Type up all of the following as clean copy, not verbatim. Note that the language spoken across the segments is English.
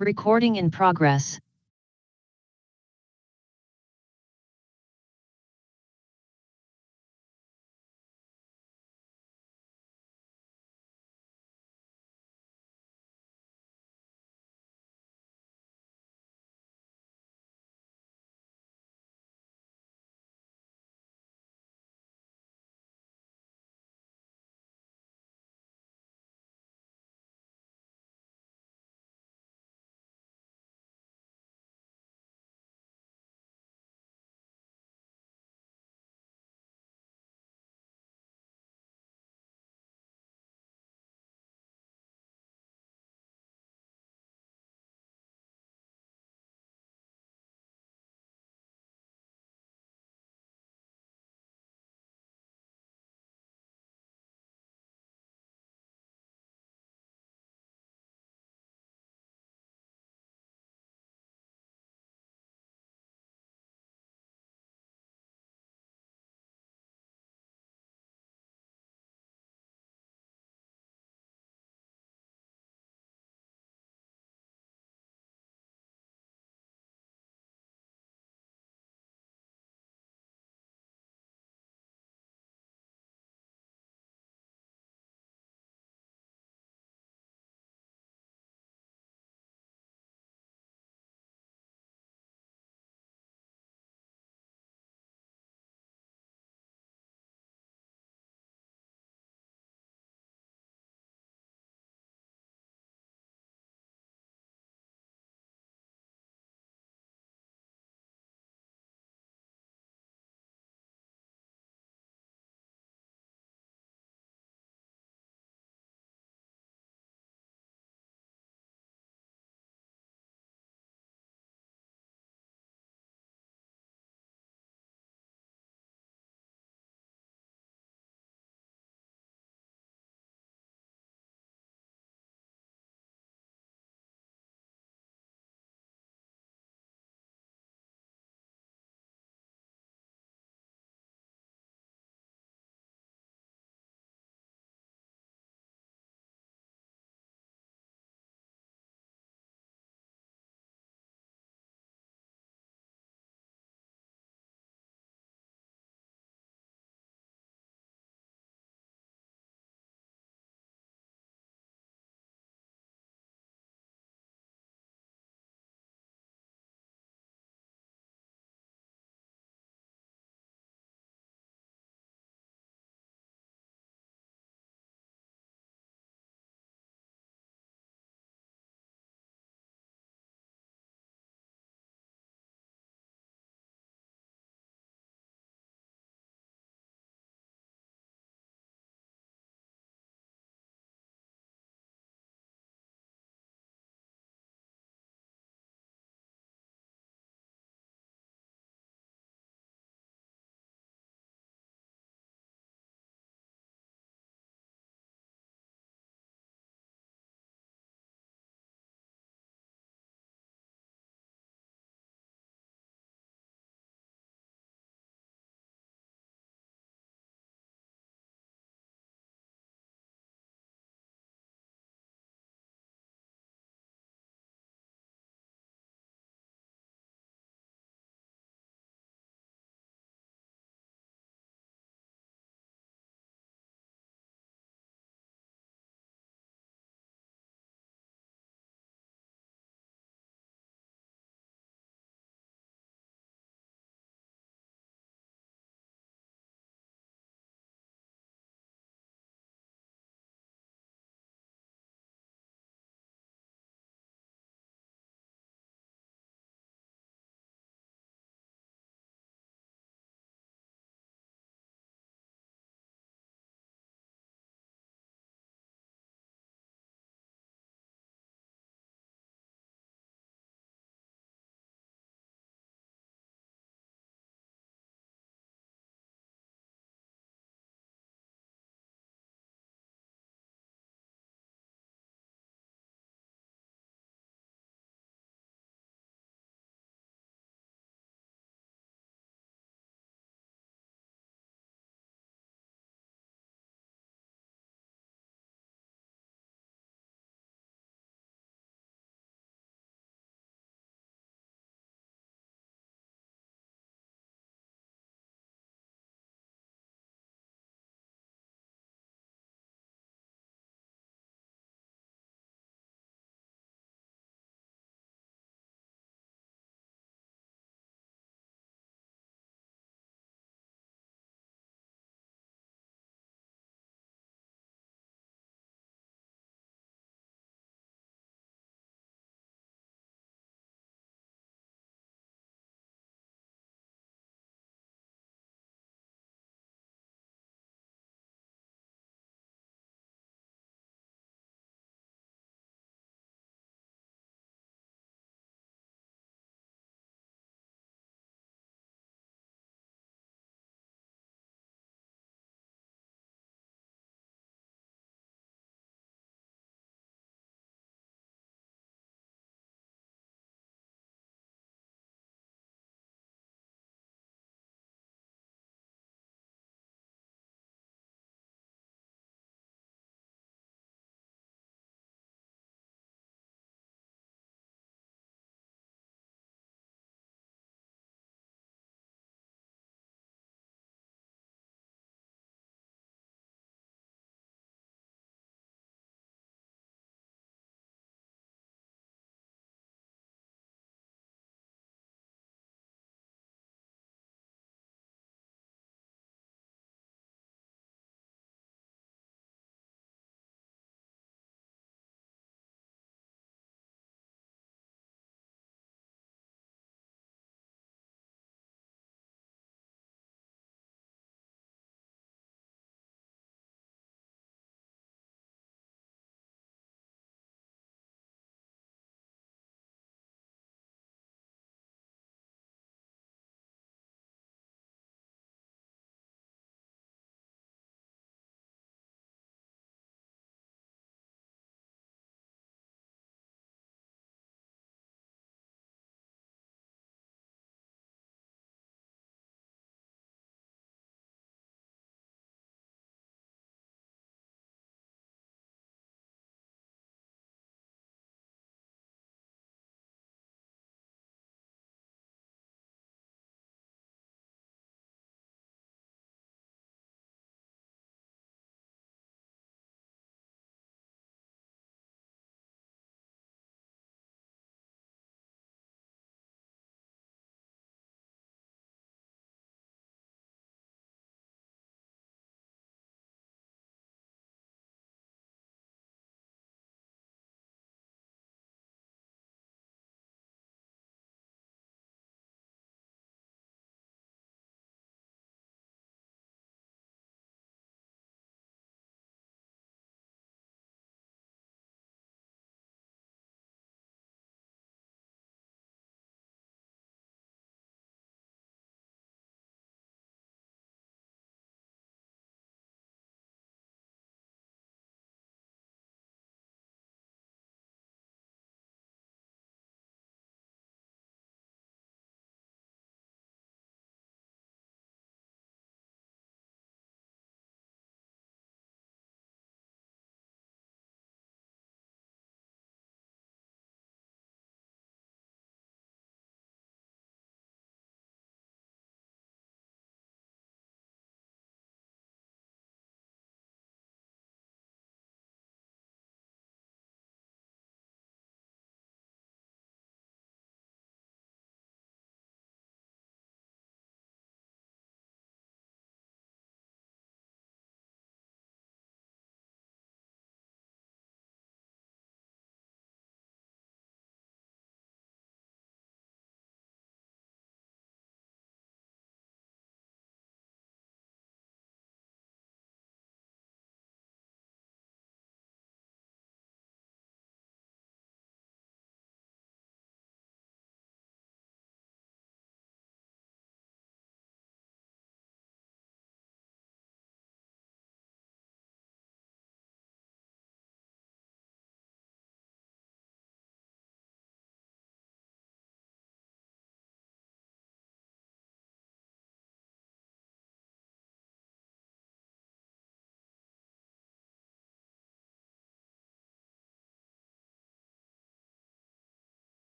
Recording in progress.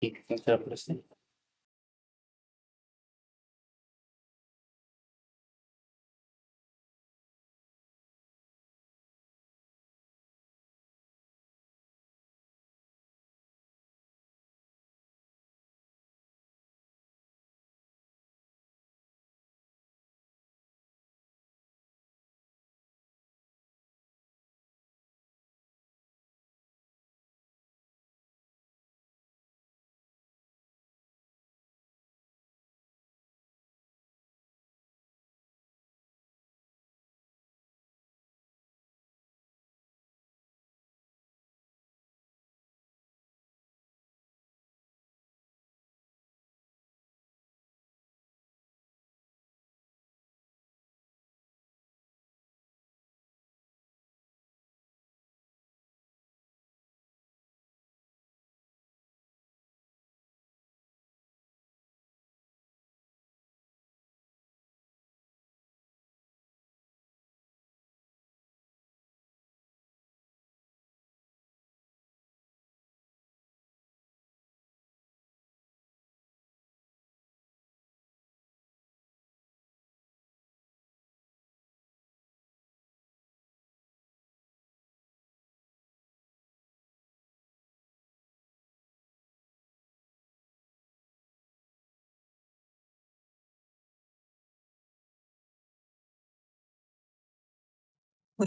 We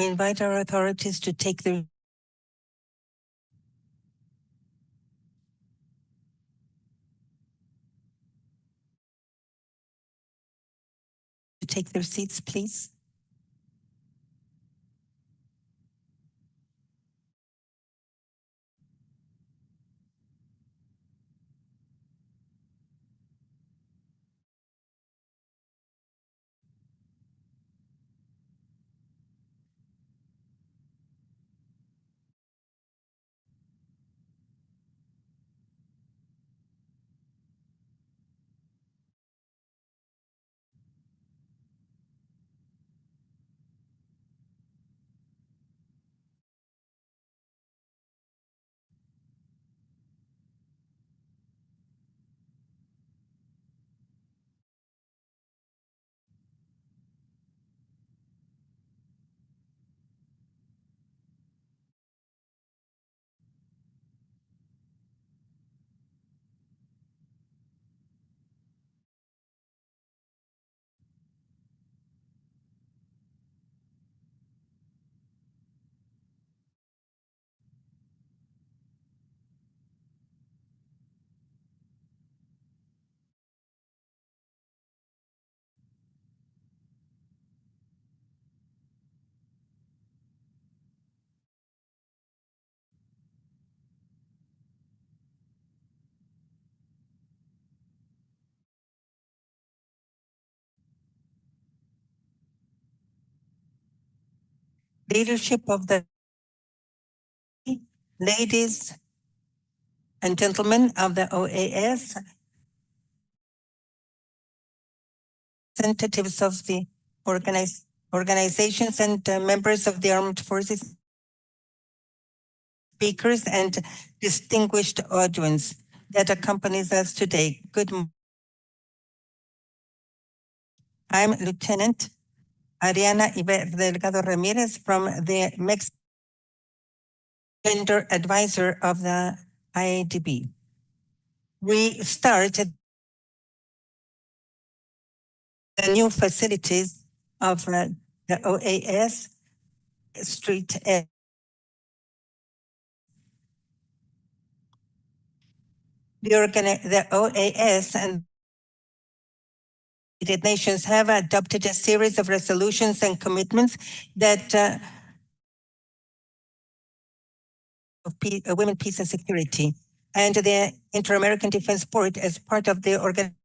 invite our authorities to take their seats, please. Leadership of the ladies and gentlemen of the OAS, representatives of the organizations and members of the armed forces, speakers and distinguished audience that accompanies us today. Good morning. I'm Lieutenant Ariana Iber Delgado Ramirez from the Mexican Gender Advisor of the IADB. We started the new facilities of the OAS Street. The OAS and United Nations have adopted a series of resolutions and commitments that of women, peace, and security. And the Inter-American Defense Board, as part of the organization,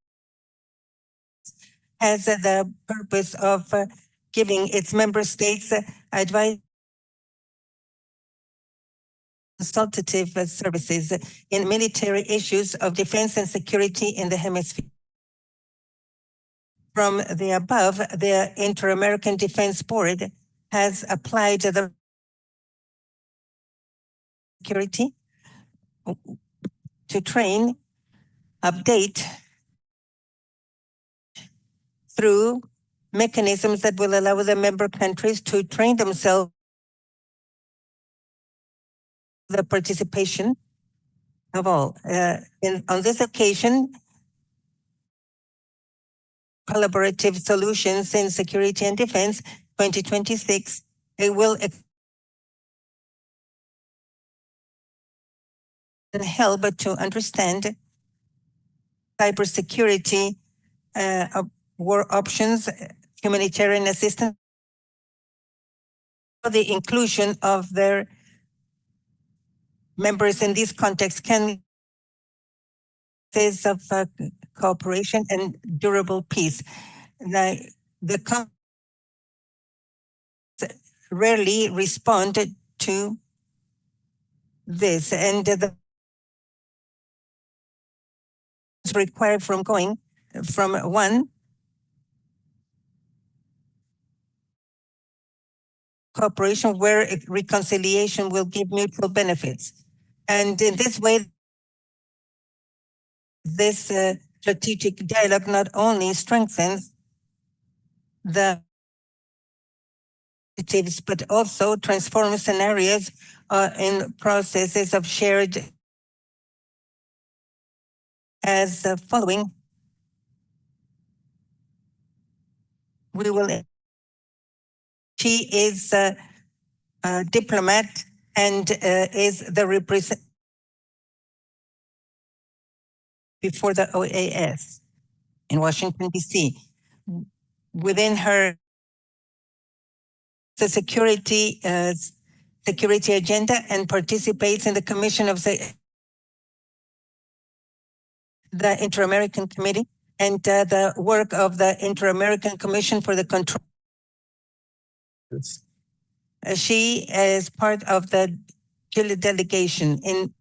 has the purpose of giving its member states advice, consultative services in military issues of defense and security in the hemisphere. From the above, the Inter-American Defense Board has applied the security to train update through mechanisms that will allow the member countries to train themselves the participation of all. On this occasion, collaborative solutions in security and defense 2026, it will help to understand cybersecurity, war options, humanitarian assistance, the inclusion of their members in this context can of cooperation and durable peace. The rarely respond to this, and the required from going from one cooperation where reconciliation will give mutual benefits. And in this way, this strategic dialogue not only strengthens the initiatives, but also transforms scenarios in processes of shared as following. We will. She is a diplomat and is the representative before the OAS in Washington, D.C. Within her the security agenda and participates in the commission of the Inter-American Committee and the work of the Inter-American Commission for the Control. She is part of the Chile delegation in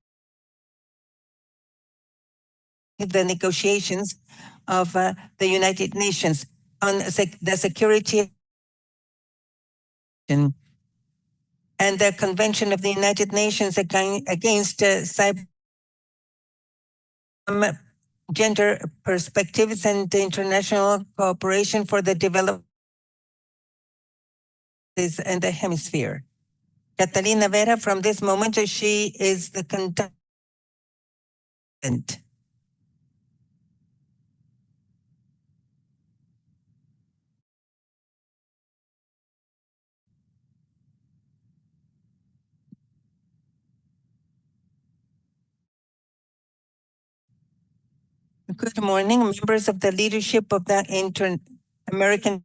the negotiations of the United Nations on the security and the Convention of the United Nations against cyber gender perspectives and international cooperation for the development in the hemisphere. Catalina Vera, from this moment, she is the conductant. Good morning, members of the leadership of the Inter-American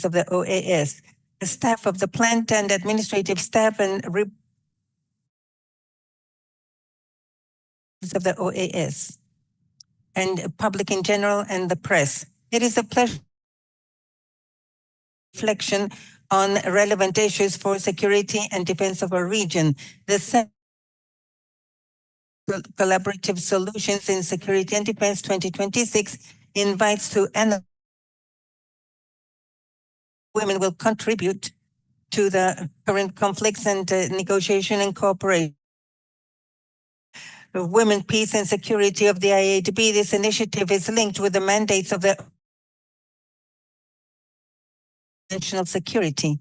of the OAS, the staff of the plant and administrative staff and of the OAS, and public in general and the press. It is a pleasure reflection on relevant issues for security and defense of our region. The Collaborative Solutions in Security and Defense 2026 invites to analyze women will contribute to the current conflicts and negotiation and cooperation. Women, Peace and Security of the IADB. This initiative is linked with the mandates of the national security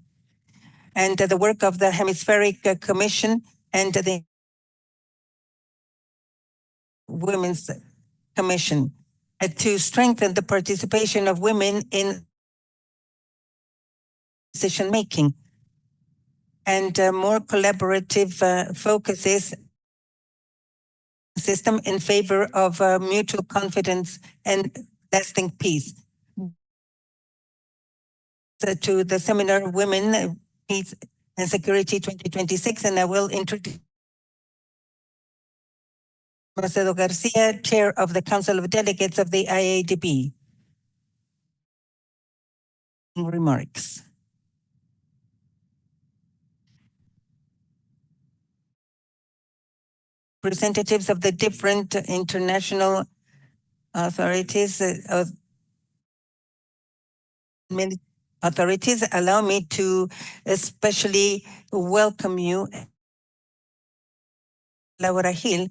and the work of the Hemispheric Commission and the Women's Commission to strengthen the participation of women in decision making and more collaborative focuses system in favor of mutual confidence and lasting peace. To the seminar Women, Peace and Security 2026, and I will introduce Marcelo Garcia, Chair of the Council of Delegates of the IADB. Remarks. Representatives of the different international authorities allow me to especially welcome you, Laura Hill,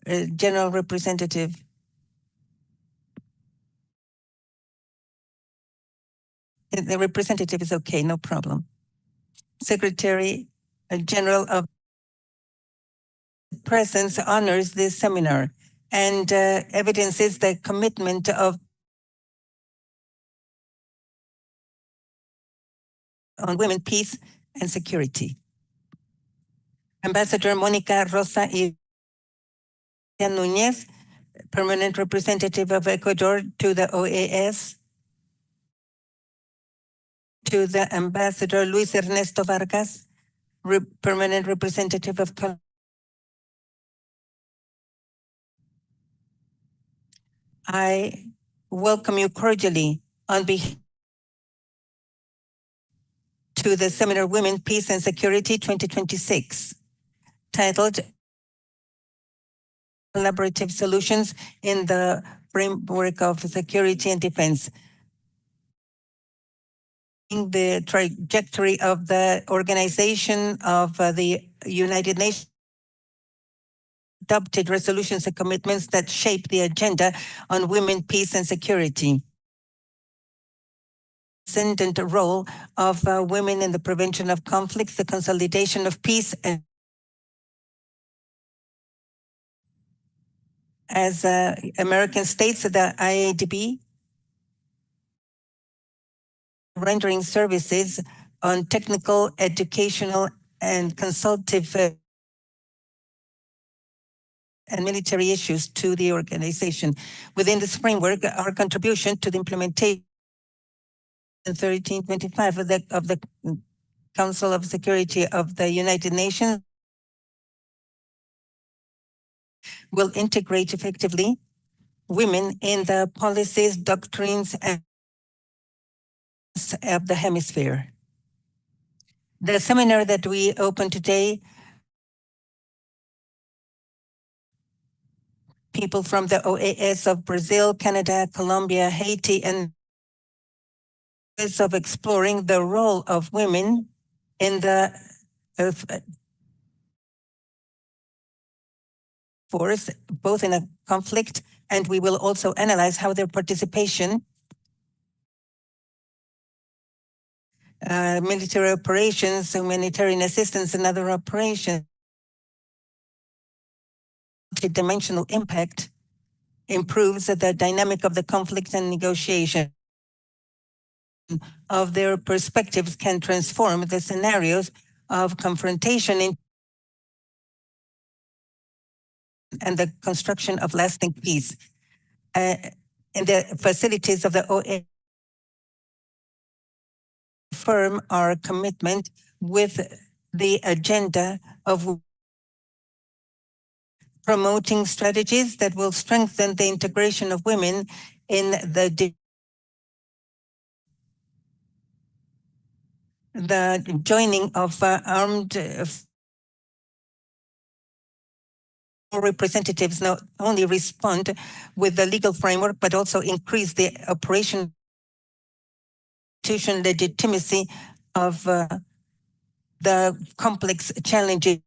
General Representative. The representative is okay, no problem. Secretary General of Presence honors this seminar and evidences the commitment of on women, peace, and security. Ambassador Mónica Rosa y Núñez, Permanent Representative of Ecuador to the OAS. To the Ambassador Luis Ernesto Vargas, Permanent Representative of Colombia. I welcome you cordially on behalf to the seminar Women, Peace and Security 2026, titled Collaborative Solutions in the Framework of Security and Defense. The trajectory of the Organization of the United Nations adopted resolutions and commitments that shape the agenda on women, peace, and security. Ascendant role of women in the prevention of conflicts, the consolidation of peace, and as American states, the IADB rendering services on technical, educational, and consultative and military issues to the organization. Within this framework, our contribution to the implementation 1325 of the Council of Security of the United Nations will integrate effectively women in the policies, doctrines, and of the hemisphere. The seminar that we open today, people from the OAS of Brazil, Canada, Colombia, Haiti, and is of exploring the role of women in the force, both in a conflict, and we will also analyze how their participation military operations, humanitarian assistance, and other operations, multi-dimensional impact improves the dynamic of the conflict and negotiation. Of their perspectives can transform the scenarios of confrontation and the construction of lasting peace. In the facilities of the OA, affirm our commitment with the agenda of promoting strategies that will strengthen the integration of women in the joining of armed representatives not only respond with the legal framework, but also increase the operation legitimacy of the complex challenges.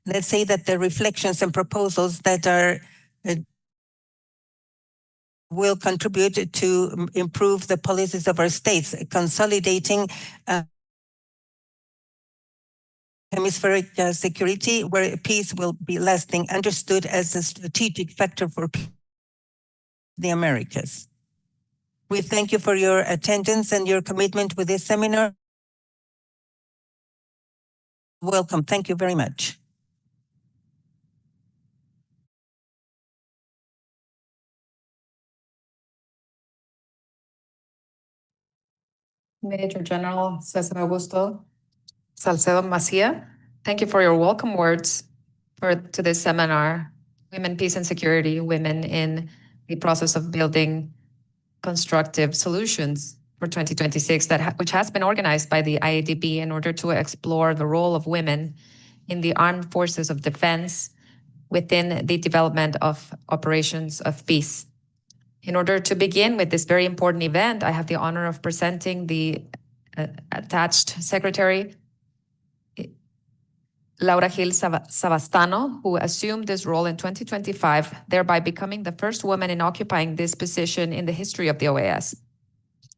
Let's say that the reflections and proposals that are will contribute to improve the policies of our states, consolidating hemispheric security, where peace will be lasting, understood as a strategic factor for the Americas. We thank you for your attendance and your commitment with this seminar. Welcome. Thank you very much. Major General Cesar Augusto Salcedo Macia, thank you for your welcome words to this seminar, Women, Peace and Security, Women in the Process of Building Constructive Solutions for 2026, which has been organized by the IADB in order to explore the role of women in the armed forces of defense within the development of operations of peace. In order to begin with this very important event, I have the honor of presenting the attached secretary, Laura Gil Savastano, who assumed this role in 2025, thereby becoming the first woman in occupying this position in the history of the OAS.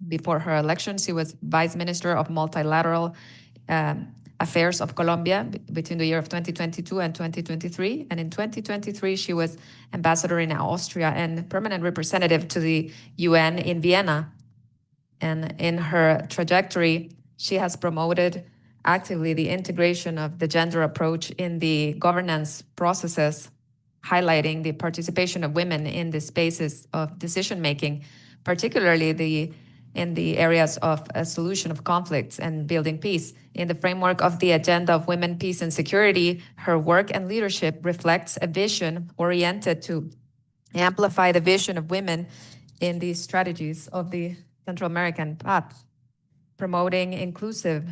Before her election, she was Vice Minister of Multilateral Affairs of Colombia between the year of 2022 and 2023. And in 2023, she was ambassador in Austria and permanent representative to the UN in Vienna. And in her trajectory, she has promoted actively the integration of the gender approach in the governance processes, highlighting the participation of women in the spaces of decision-making, particularly in the areas of a solution of conflicts and building peace. In the framework of the Agenda of Women, Peace and Security, her work and leadership reflects a vision oriented to amplify the vision of women in these strategies of the Central American path, promoting inclusive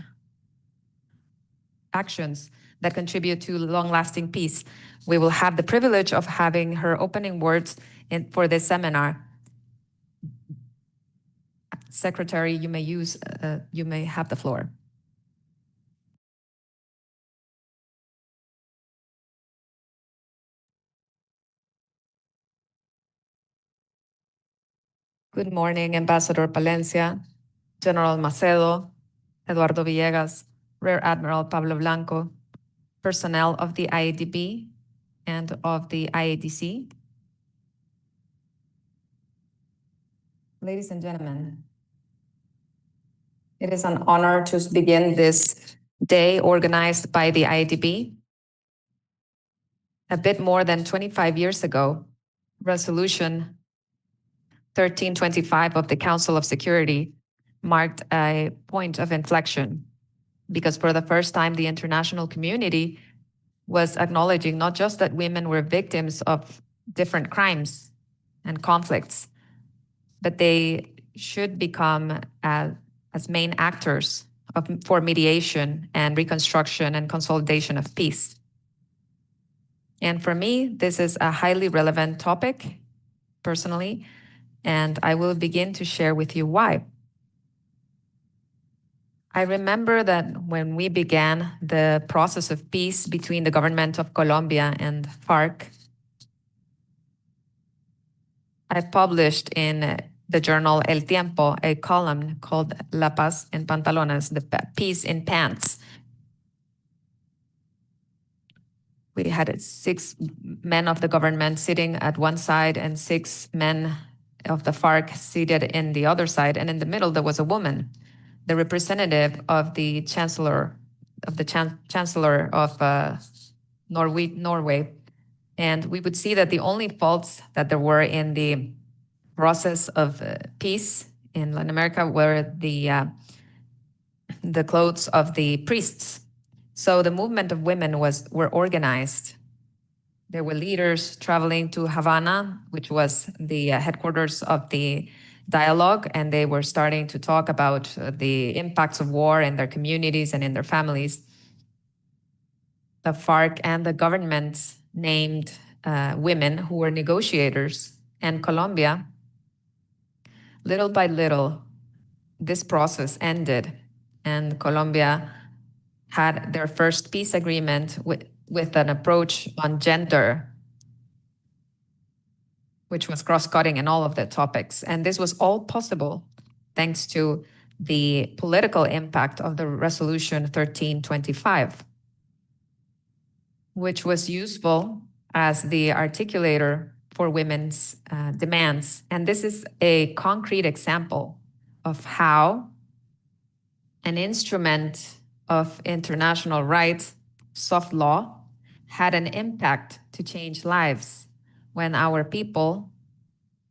actions that contribute to long-lasting peace. We will have the privilege of having her opening words for this seminar. Secretary, you may have the floor. Good morning, Ambassador Palencia, General Macedo, Eduardo Villegas, Rear Admiral Pablo Blanco, personnel of the IADB and of the IADC. Ladies and gentlemen, it is an honor to begin this day organized by the IADB. A bit more than 25 years ago, Resolution 1325 of the Council of Security marked a point of inflection because for the first time, the international community was acknowledging not just that women were victims of different crimes and conflicts, but they should become as main actors for mediation and reconstruction and consolidation of peace. And for me, this is a highly relevant topic, personally, and I will begin to share with you why. I remember that when we began the process of peace between the government of Colombia and FARC, I published in the journal El Tiempo a column called La Paz en Pantalones, the peace in pants. We had 6 men of the government sitting at one side and 6 men of the FARC seated in the other side, and in the middle there was a woman, the representative of the Chancellor of Norway. And we would see that the only faults that there were in the process of peace in Latin America were the clothes of the priests. So the movement of women were organized. There were leaders traveling to Havana, which was the headquarters of the dialogue, and they were starting to talk about the impacts of war in their communities and in their families. The FARC and the government named women who were negotiators, and Colombia, little by little, this process ended, and Colombia had their first peace agreement with an approach on gender, which was cross-cutting in all of the topics. And this was all possible thanks to the political impact of the Resolution 1325, which was useful as the articulator for women's demands. And this is a concrete example of how an instrument of international rights, soft law, had an impact to change lives when our people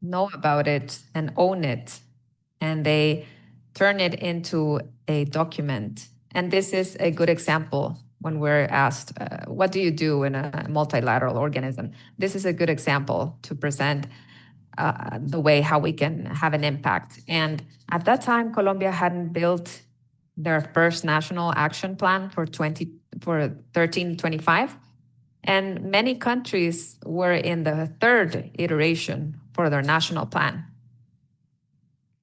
know about it and own it, and they turn it into a document. And this is a good example when we're asked, what do you do in a multilateral organism? This is a good example to present the way how we can have an impact. And at that time, Colombia hadn't built their first national action plan for 1325. And many countries were in the 3rd iteration for their national plan.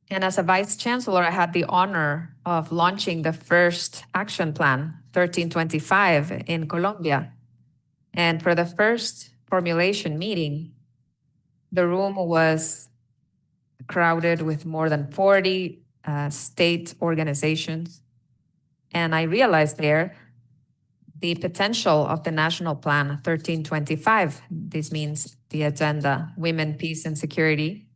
And as a vice chancellor, I had the honor of launching the first action plan, 1325, in Colombia. And for the first formulation meeting, the room was crowded with more than 40 state organizations. And I realized there the potential of the national plan 1325. This means the agenda, women, peace, and security,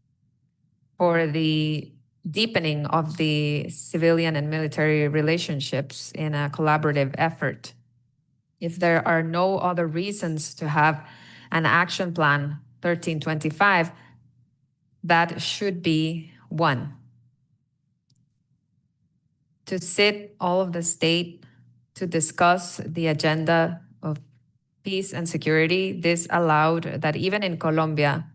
for the deepening of the civilian and military relationships in a collaborative effort. If there are no other reasons to have an action plan 1325, that should be one. To sit all of the state to discuss the agenda of peace and security, this allowed that even in Colombia,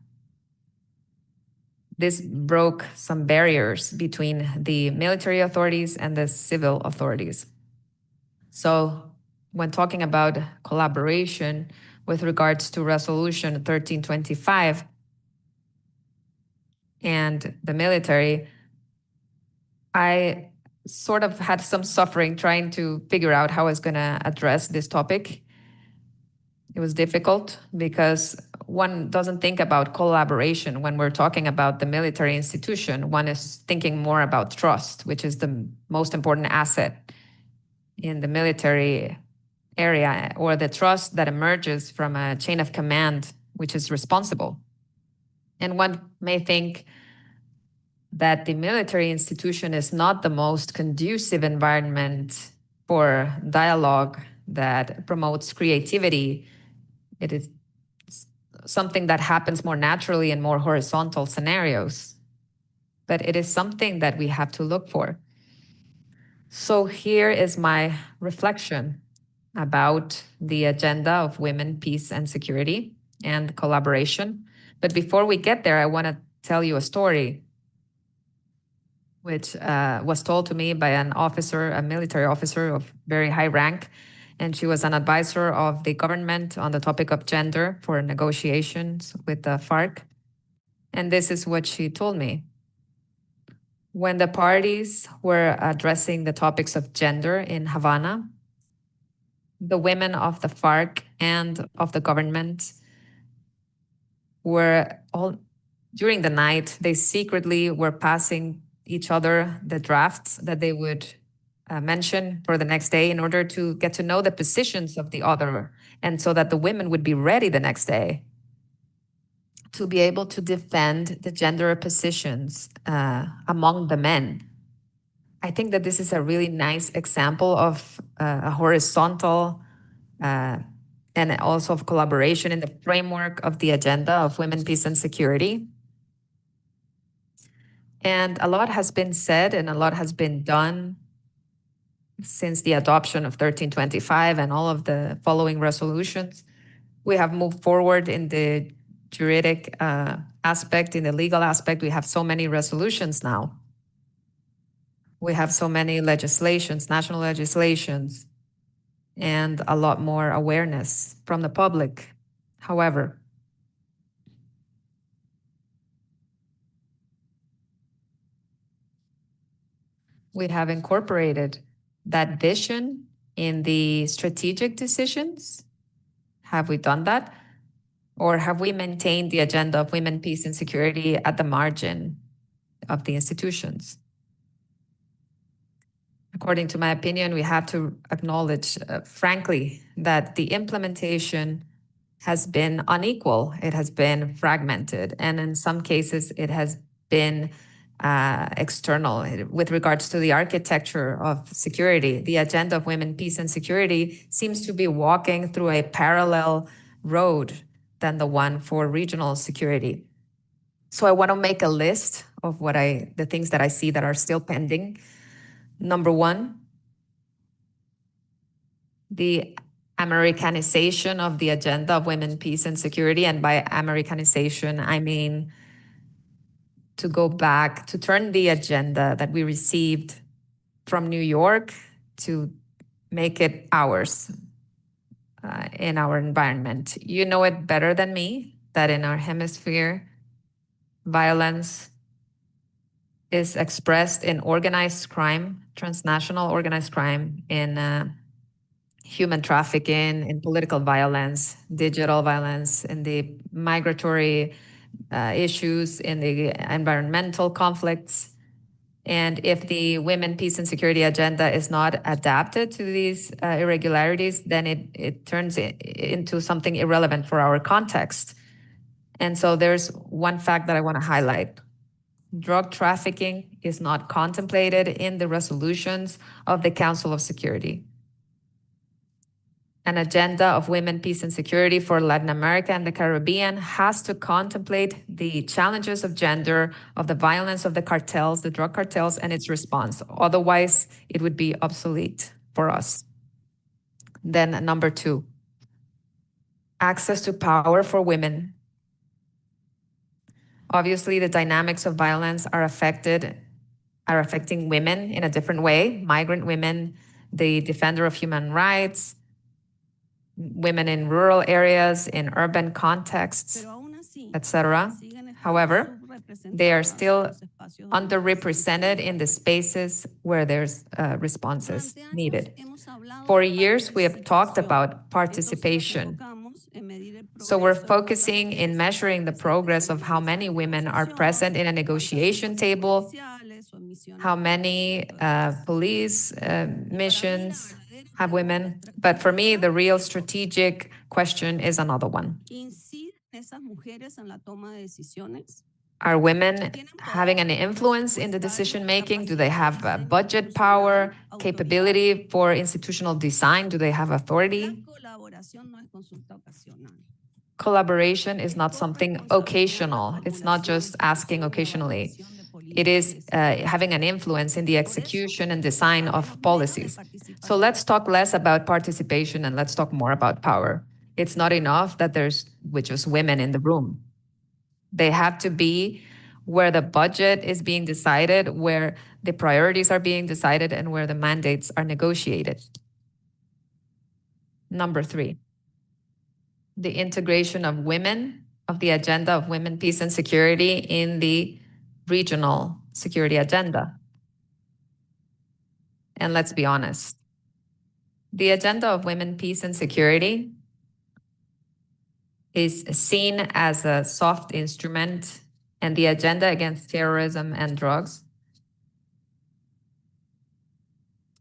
this broke some barriers between the military authorities and the civil authorities. So when talking about collaboration with regards to Resolution 1325 and the military, I sort of had some suffering trying to figure out how I was going to address this topic. It was difficult because one doesn't think about collaboration when we're talking about the military institution. One is thinking more about trust, which is the most important asset in the military area, or the trust that emerges from a chain of command, which is responsible. And one may think that the military institution is not the most conducive environment for dialogue that promotes creativity. It is something that happens more naturally in more horizontal scenarios, but it is something that we have to look for. So here is my reflection about the agenda of women, peace, and security and collaboration. But before we get there, I want to tell you a story which was told to me by an officer, a military officer of very high rank. And she was an advisor of the government on the topic of gender for negotiations with the FARC. And this is what she told me. When the parties were addressing the topics of gender in Havana, the women of the FARC and of the government were all, during the night, they secretly were passing each other the drafts that they would mention for the next day in order to get to know the positions of the other, and so that the women would be ready the next day to be able to defend the gender positions among the men. I think that this is a really nice example of a horizontal and also of collaboration in the framework of the agenda of women, peace, and security. And a lot has been said and a lot has been done since the adoption of 1325 and all of the following resolutions. We have moved forward in the juridic aspect, in the legal aspect. We have so many resolutions now. We have so many legislations, national legislations, and a lot more awareness from the public. However, we have incorporated that vision in the strategic decisions. Have we done that? Or have we maintained the agenda of women, peace, and security at the margin of the institutions? According to my opinion, we have to acknowledge, frankly, that the implementation has been unequal. It has been fragmented. And in some cases, it has been external with regards to the architecture of security. The agenda of women, peace, and security seems to be walking through a parallel road than the one for regional security. So I want to make a list of the things that I see that are still pending. Number one, the Americanization of the agenda of women, peace, and security. And by Americanization, I mean to go back, to turn the agenda that we received from New York to make it ours in our environment. You know it better than me that in our hemisphere, violence is expressed in organized crime, transnational organized crime, in human trafficking, in political violence, digital violence, in the migratory issues, in the environmental conflicts. And if the women, peace, and security agenda is not adapted to these irregularities, then it turns into something irrelevant for our context. And so there's one fact that I want to highlight. Drug trafficking is not contemplated in the resolutions of the Council of Security. An agenda of women, peace, and security for Latin America and the Caribbean has to contemplate the challenges of gender, of the violence of the cartels, the drug cartels, and its response. Otherwise, it would be obsolete for us. Then number 2, access to power for women. Obviously, the dynamics of violence are affecting women in a different way. Migrant women, the defender of human rights, women in rural areas, in urban contexts, etc. However, they are still underrepresented in the spaces where there's responses needed. For years, we have talked about participation. So we're focusing in measuring the progress of how many women are present in a negotiation table, how many police missions have women. But for me, the real strategic question is another one. Are women having an influence in the decision-making? Do they have budget power, capability for institutional design? Do they have authority? Collaboration is not something occasional. It's not just asking occasionally. It is having an influence in the execution and design of policies. So let's talk less about participation and let's talk more about power. It's not enough that there's just women in the room. They have to be where the budget is being decided, where the priorities are being decided, and where the mandates are negotiated. Number 3, the integration of women, of the agenda of women, peace, and security in the regional security agenda. And let's be honest, the agenda of women, peace, and security is seen as a soft instrument, and the agenda against terrorism and drugs.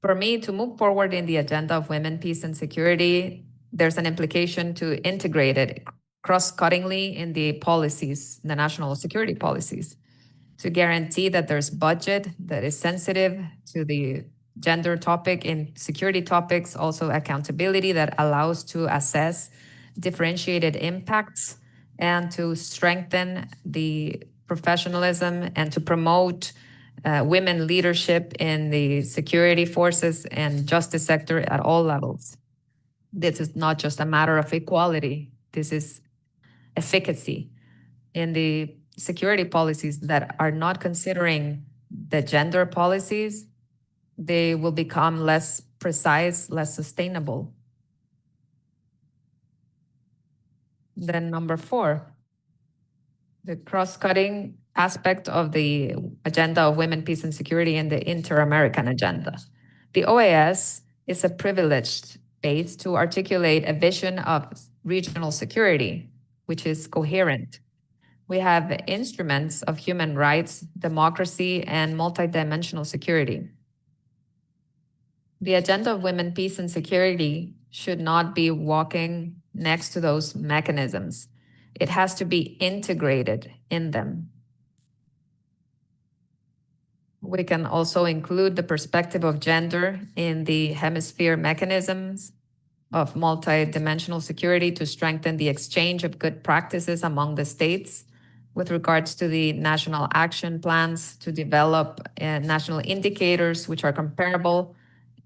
For me, to move forward in the agenda of women, peace, and security, there's an implication to integrate it cross-cuttingly in the policies, the national security policies, to guarantee that there's budget that is sensitive to the gender topic in security topics, also accountability that allows to assess differentiated impacts and to strengthen the professionalism and to promote women leadership in the security forces and justice sector at all levels. This is not just a matter of equality. This is efficacy in the security policies that are not considering the gender policies. They will become less precise, less sustainable. Then number 4, the cross-cutting aspect of the agenda of women, peace, and security in the inter-American agenda. The OAS is a privileged base to articulate a vision of regional security, which is coherent. We have instruments of human rights, democracy, and multidimensional security. The agenda of women, peace, and security should not be walking next to those mechanisms. It has to be integrated in them. We can also include the perspective of gender in the hemisphere mechanisms of multidimensional security to strengthen the exchange of good practices among the states with regards to the national action plans, to develop national indicators which are comparable,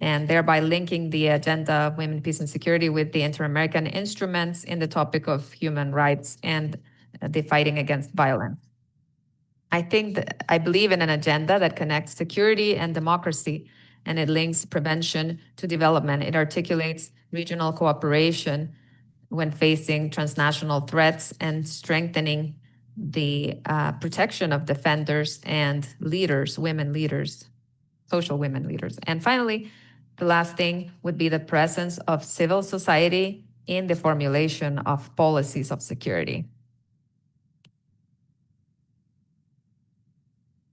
and thereby linking the agenda of women, peace, and security with the inter-American instruments in the topic of human rights and the fighting against violence. I believe in an agenda that connects security and democracy, and it links prevention to development. It articulates regional cooperation when facing transnational threats and strengthening the protection of defenders and leaders, women leaders, social women leaders. And finally, the last thing would be the presence of civil society in the formulation of policies of security.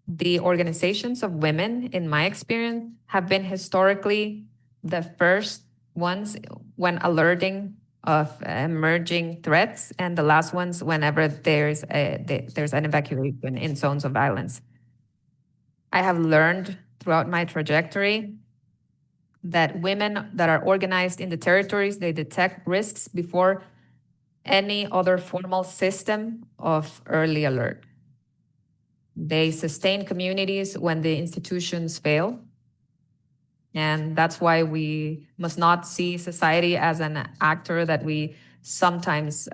The organizations of women, in my experience, have been historically the first ones when alerting of emerging threats, and the last ones whenever there's an evacuation in zones of violence. I have learned throughout my trajectory that women that are organized in the territories, they detect risks before any other formal system of early alert. They sustain communities when the institutions fail. And that's why we must not see society as an actor that we sometimes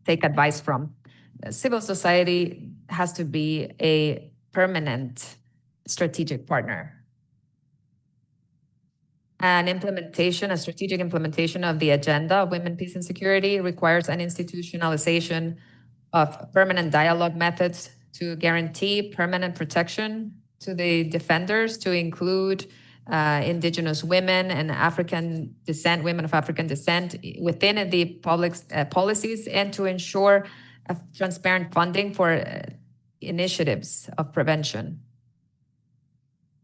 take advice from. Civil society has to be a permanent strategic partner. A strategic implementation of the agenda of women, peace, and security requires an institutionalization of permanent dialogue methods to guarantee permanent protection to the defenders, to include indigenous women and African descent, women of African descent within the public policies, and to ensure transparent funding for initiatives of prevention.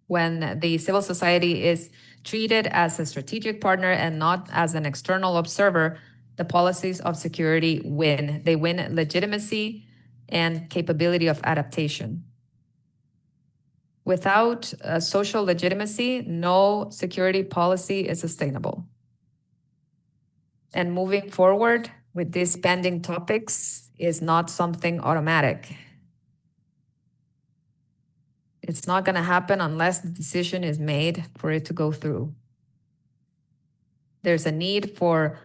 When the civil society is treated as a strategic partner and not as an external observer, the policies of security win. They win legitimacy and capability of adaptation. Without social legitimacy, no security policy is sustainable. And moving forward with these pending topics is not something automatic. It's not going to happen unless the decision is made for it to go through. There's a need for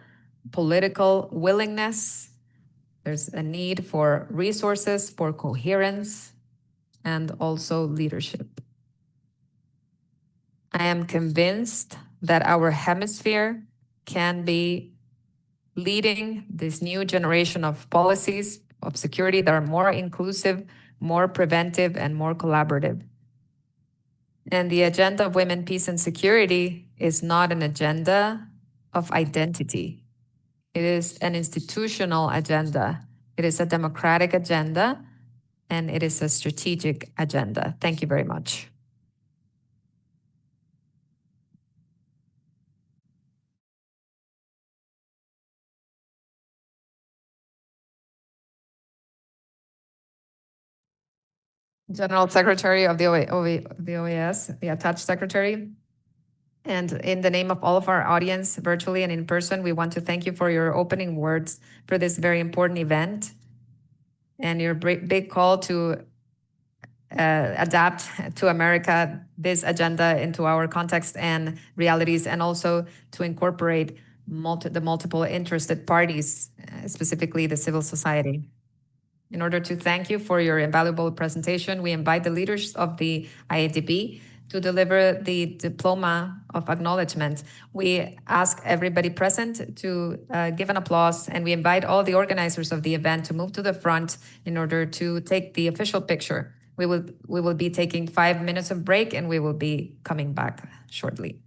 political willingness. There's a need for resources, for coherence, and also leadership. I am convinced that our hemisphere can be leading this new generation of policies of security that are more inclusive, more preventive, and more collaborative. And the agenda of women, peace, and security is not an agenda of identity. It is an institutional agenda. It is a democratic agenda, and it is a strategic agenda. Thank you very much. General Secretary of the OAS, the attached secretary. And in the name of all of our audience, virtually and in person, we want to thank you for your opening words for this very important event and your big call to adapt to America this agenda into our context and realities, and also to incorporate the multiple interested parties, specifically the civil society. In order to thank you for your invaluable presentation, we invite the leaders of the IADB to deliver the diploma of acknowledgement. We ask everybody present to give an applause, and we invite all the organizers of the event to move to the front in order to take the official picture. We will be taking 5 minutes of break, and we will be coming back shortly.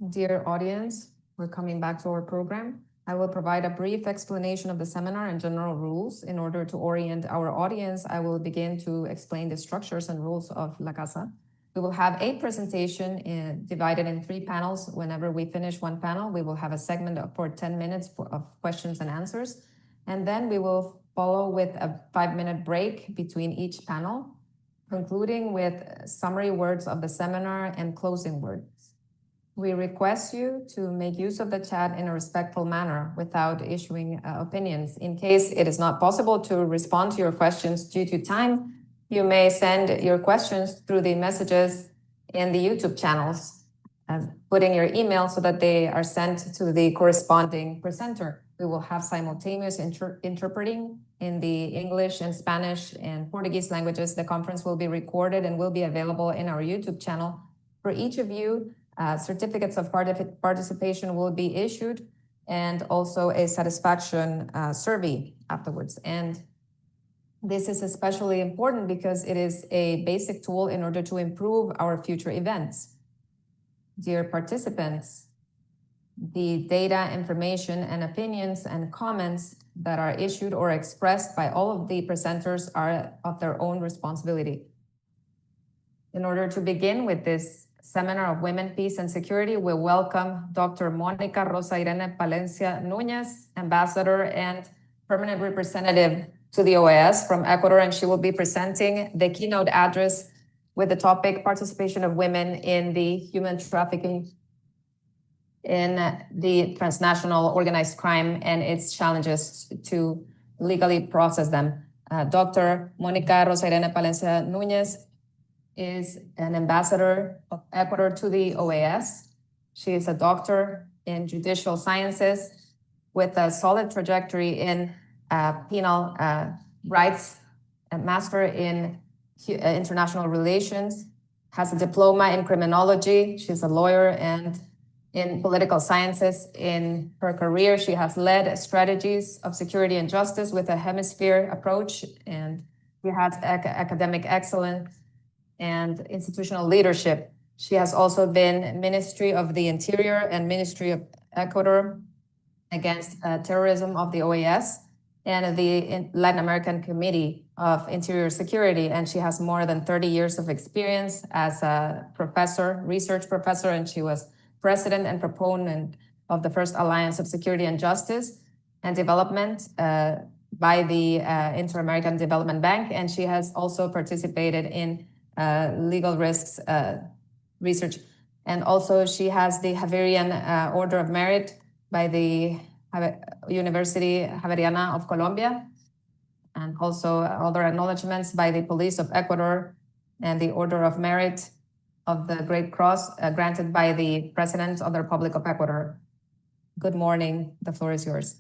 Dear audience, we're coming back to our program. I will provide a brief explanation of the seminar and general rules. In order to orient our audience, I will begin to explain the structures and rules of La Casa. We will have a presentation divided in 3 panels. Whenever we finish one panel, we will have a segment for 10 minutes of questions and answers. And then we will follow with a 5-minute break between each panel, concluding with summary words of the seminar and closing words. We request you to make use of the chat in a respectful manner without issuing opinions. In case it is not possible to respond to your questions due to time, you may send your questions through the messages in the YouTube channels, putting your email so that they are sent to the corresponding presenter. We will have simultaneous interpreting in the English and Spanish and Portuguese languages. The conference will be recorded and will be available in our YouTube channel. For each of you, certificates of participation will be issued, and also a satisfaction survey afterwards. And this is especially important because it is a basic tool in order to improve our future events. Dear participants, the data, information, and opinions and comments that are issued or expressed by all of the presenters are of their own responsibility. In order to begin with this Seminar of Women, Peace, and Security, we welcome Dr. Mónica Rosa Irene Palencia Núñez, Ambassador and Permanent Representative to the OAS from Ecuador, and she will be presenting the keynote address with the topic Participation of Women in the Human Trafficking in the Transnational Organized Crime and its Challenges to Legally Process them. Dr. Mónica Rosa Irene Palencia Núñez is an ambassador of Ecuador to the OAS. She is a doctor in judicial sciences with a solid trajectory in penal rights, a master in international relations, has a diploma in criminology. She's a lawyer and in political sciences. In her career, she has led strategies of security and justice with a hemisphere approach, and she has academic excellence and institutional leadership. She has also been Ministry of the Interior and Ministry of Ecuador against terrorism of the OAS and the Latin American Committee of Interior Security. And she has more than 30 years of experience as a professor, research professor, and she was president and proponent of the first Alliance of Security and Justice and Development by the Inter-American Development Bank. And she has also participated in legal risks research. And also she has the Javerian Order of Merit by the University Javeriana of Colombia, and also other acknowledgements by the Police of Ecuador and the Order of Merit of the Great Cross granted by the President of the Republic of Ecuador. Good morning, the floor is yours.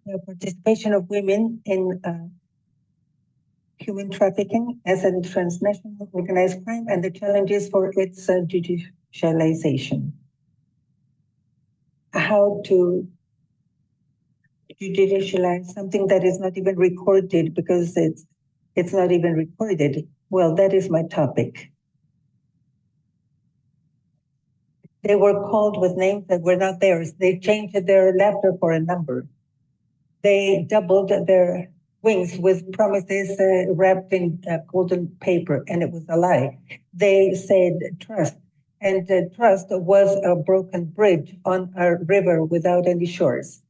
The participation of women in human trafficking as a transnational organized crime and the challenges for its judicialization. How to judicialize something that is not even recorded because it's not even recorded. Well, that is my topic. They were called with names that were not theirs. They changed their letter for a number. They doubled their wings with promises wrapped in golden paper, and it was a lie. They said trust, and trust was a broken bridge on a river without any shores.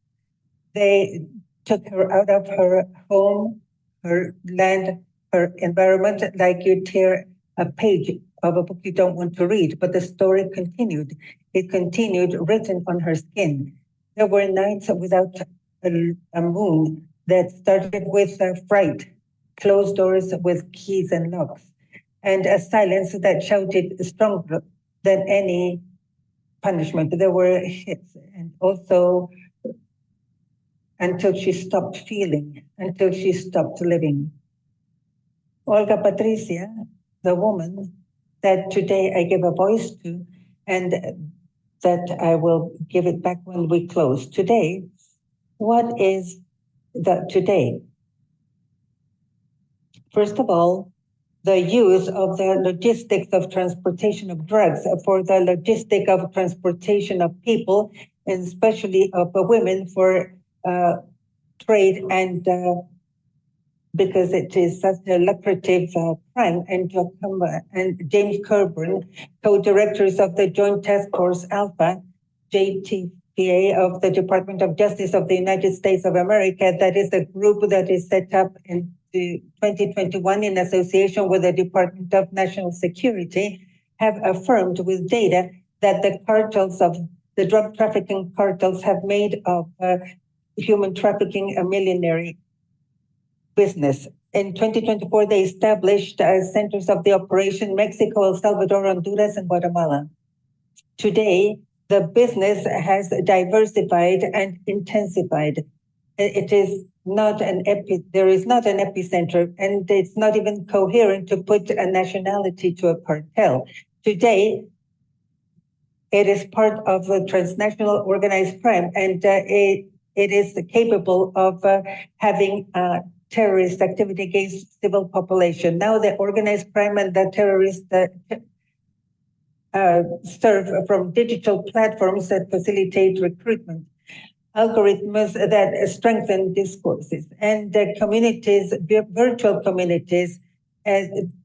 They took her out of her home, her land, her environment, like you tear a page of a book you don't want to read, but the story continued. It continued written on her skin. There were nights without a moon that started with fright, closed doors with keys and locks, and a silence that shouted stronger than any punishment. There were hits, and also until she stopped feeling, until she stopped living. Olga Patricia the woman that today I give a voice to, and that I will give it back when we close. Today, what is the today? First of all, the use of the logistics of transportation of drugs for the logistic of transportation of people, and especially of women for trade and because it is such a lucrative crime. And James Coburn, co-directors of the Joint Task Force Alpha, JTPA of the Department of Justice of the United States of America, that is a group that is set up in 2021 in association with the Department of National Security, have affirmed with data that the cartels of the drug trafficking cartels have made of human trafficking a millionaire business. In 2024, they established centers of the operation Mexico, El Salvador, Honduras, and Guatemala. Today, the business has diversified and intensified. It is not there is not an epicenter, and it's not even coherent to put a nationality to a cartel. Today, it is part of a transnational organized crime, and it is capable of having terrorist activity against civil population. Now the organized crime and the terrorists serve from digital platforms that facilitate recruitment, algorithms that strengthen discourses, and communities, virtual communities,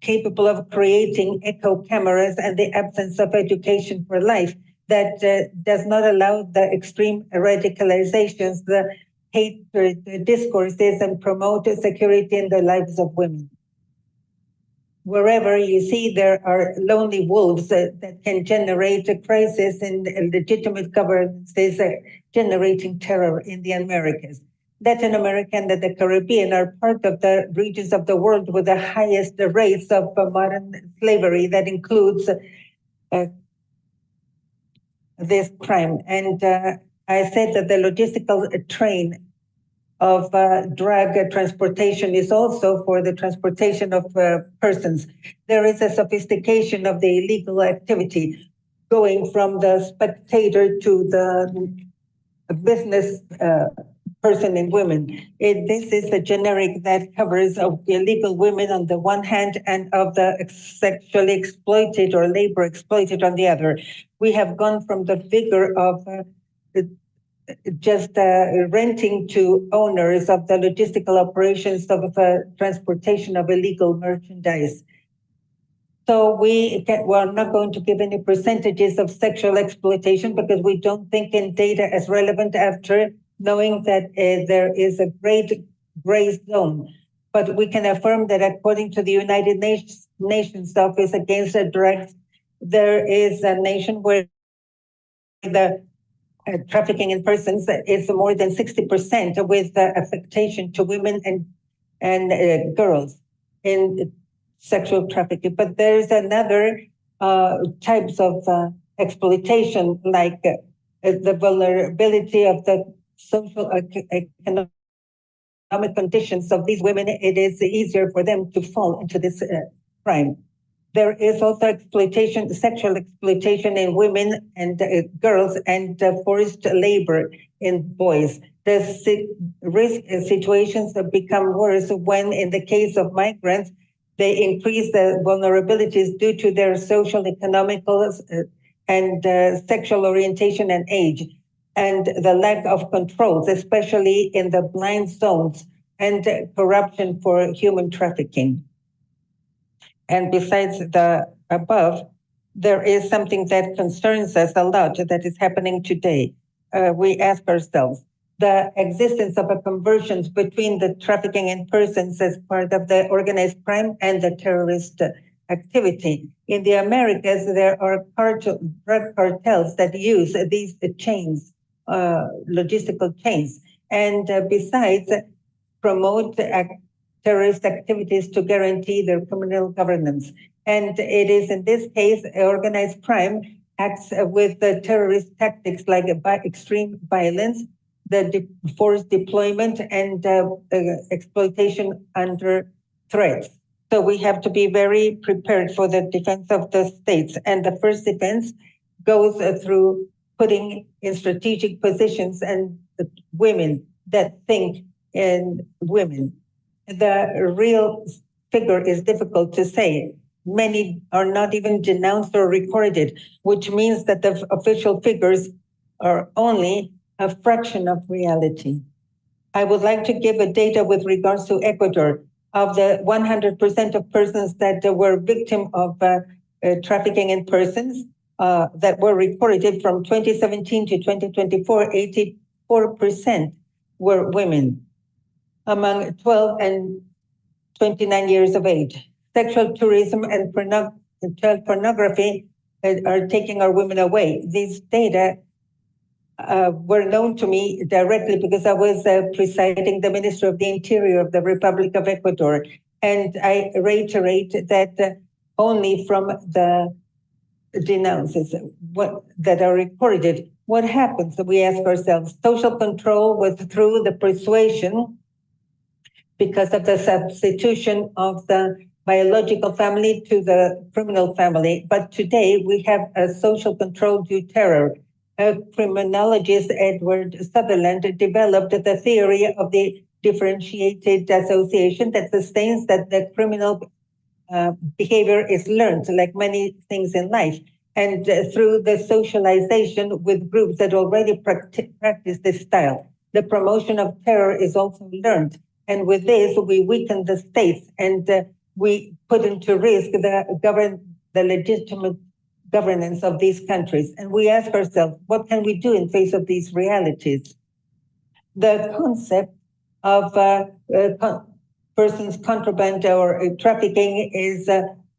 capable of creating echo cameras and the absence of education for life that does not allow the extreme radicalizations, the hatred discourses, and promote security in the lives of women. Wherever you see there are lonely wolves that can generate a crisis in legitimate governances, generating terror in the Americas. Latin America and the Caribbean are part of the regions of the world with the highest rates of modern slavery that includes this crime. And I said that the logistical train of drug transportation is also for the transportation of persons. There is a sophistication of the illegal activity going from the spectator to the business person and women. This is a generic that covers of illegal women on the one hand and of the sexually exploited or labor exploited on the other. We have gone from the figure of just renting to owners of the logistical operations of transportation of illegal merchandise. So we're not going to give any percentages of sexual exploitation because we don't think in data as relevant after knowing that there is a great gray zone. But we can affirm that according to the United Nations Office Against Drugs, there is a nation where the trafficking in persons is more than 60% with affectation to women and girls in sexual trafficking. But there's another types of exploitation, like the vulnerability of the social economic conditions of these women. It is easier for them to fall into this crime. There is also exploitation, sexual exploitation in women and girls, and forced labor in boys. The risk situations have become worse when, in the case of migrants, they increase the vulnerabilities due to their social, economical, and sexual orientation and age, and the lack of controls, especially in the blind zones, and corruption for human trafficking. And besides the above, there is something that concerns us a lot that is happening today. We ask ourselves, the existence of a convergence between the trafficking in persons as part of the organized crime and the terrorist activity. In the Americas, there are drug cartels that use these chains, logistical chains, and besides promote terrorist activities to guarantee their criminal governance. And it is in this case, organized crime acts with the terrorist tactics like extreme violence, the forced deployment, and exploitation under threats. So we have to be very prepared for the defense of the states. And the first defense goes through putting in strategic positions and women that think in women. The real figure is difficult to say. Many are not even denounced or recorded, which means that the official figures are only a fraction of reality. I would like to give a data with regards to Ecuador. Of the 100% of persons that were victim of trafficking in persons that were reported from 2017 to 2024, 84% were women among 12 and 29 years of age. Sexual tourism and child pornography are taking our women away. These data were known to me directly because I was presiding the Minister of the Interior of the Republic of Ecuador. And I reiterate that only from the denounces that are recorded, what happens? We ask ourselves, social control was through the persuasion because of the substitution of the biological family to the criminal family. But today we have a social control due terror. Criminologist Edward Sutherland developed the theory of the differentiated association that sustains that the criminal behavior is learned, like many things in life. And through the socialization with groups that already practice this style, the promotion of terror is also learned. And with this, we weaken the states and we put into risk the legitimate governance of these countries. And we ask ourselves, what can we do in face of these realities? The concept of persons contraband or trafficking is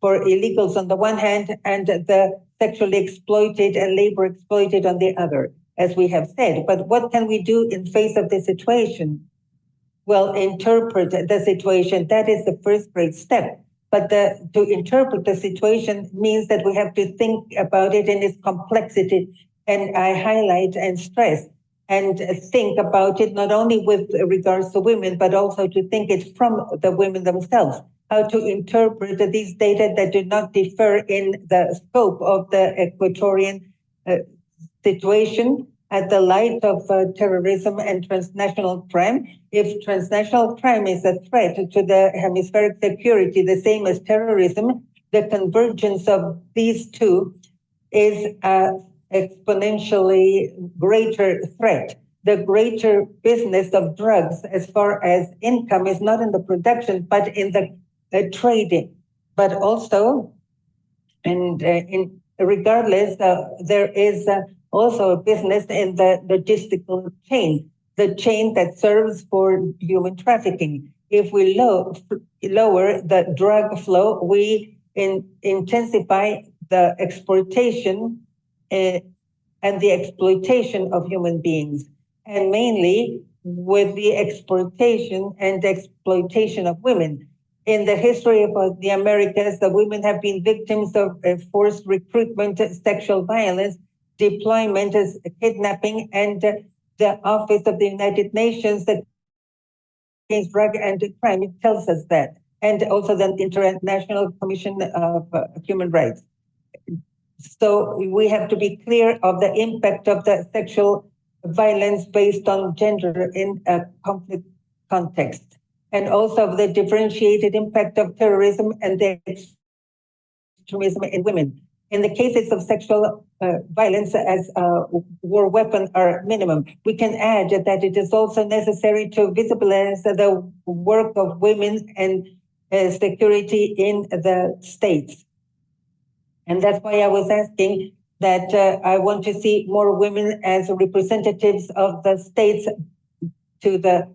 for illegals on the one hand and the sexually exploited and labor exploited on the other, as we have said. But what can we do in face of the situation? Well, interpret the situation. That is the first great step. But to interpret the situation means that we have to think about it in its complexity. And I highlight and stress and think about it not only with regards to women, but also to think it from the women themselves. How to interpret these data that do not differ in the scope of the Ecuadorian situation at the light of terrorism and transnational crime. If transnational crime is a threat to the hemispheric security, the same as terrorism, the convergence of these two is an exponentially greater threat. The greater business of drugs as far as income is not in the production, but in the trading. But also, and regardless, there is also a business in the logistical chain, the chain that serves for human trafficking. If we lower the drug flow, we intensify the exportation and the exploitation of human beings, and mainly with the exportation and exploitation of women. In the history of the Americas, the women have been victims of forced recruitment, sexual violence, deployment, kidnapping, and the Office of the United Nations against drug and crime, it tells us that, and also the International Commission of Human Rights. So we have to be clear of the impact of the sexual violence based on gender in a conflict context, and also of the differentiated impact of terrorism and the extremism in women. In the cases of sexual violence as a war weapon are minimum, we can add that it is also necessary to visibilize the work of women and security in the states. And that's why I was asking that I want to see more women as representatives of the states to the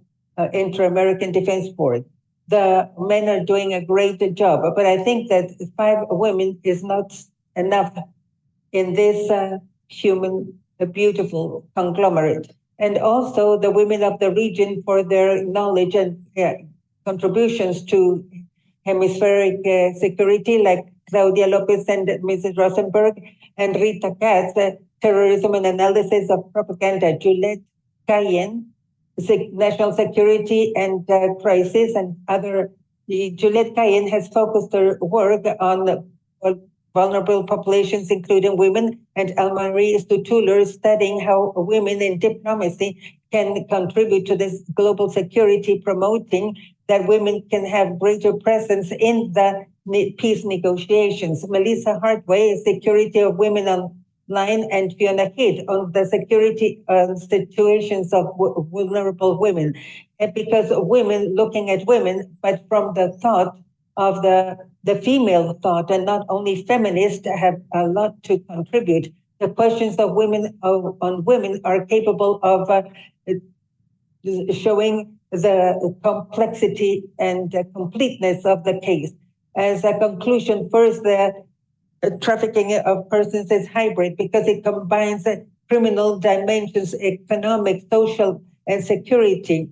Inter-American Defense Board. The men are doing a great job, but I think that 5 women is not enough in this beautiful conglomerate. And also the women of the region for their knowledge and contributions to hemispheric security, like Claudia Lopez and Mrs. Rosenberg, and Rita Katz, terrorism and analysis of propaganda, Juliette Cayenne, national security and crisis, and other Juliette Cayen has focused her work on vulnerable populations, including women, and Elmarie Stutuler studying how women in diplomacy can contribute to this global security, promoting that women can have greater presence in the peace negotiations. Melissa Hartway, Security of Women Online, and Fiona Heath on the security situations of vulnerable women. And because women looking at women, but from the thought of the female thought, and not only feminists have a lot to contribute. The questions of women on women are capable of showing the complexity and the completeness of the case. As a conclusion, first, the trafficking of persons is hybrid because it combines criminal dimensions, economic, social, and security,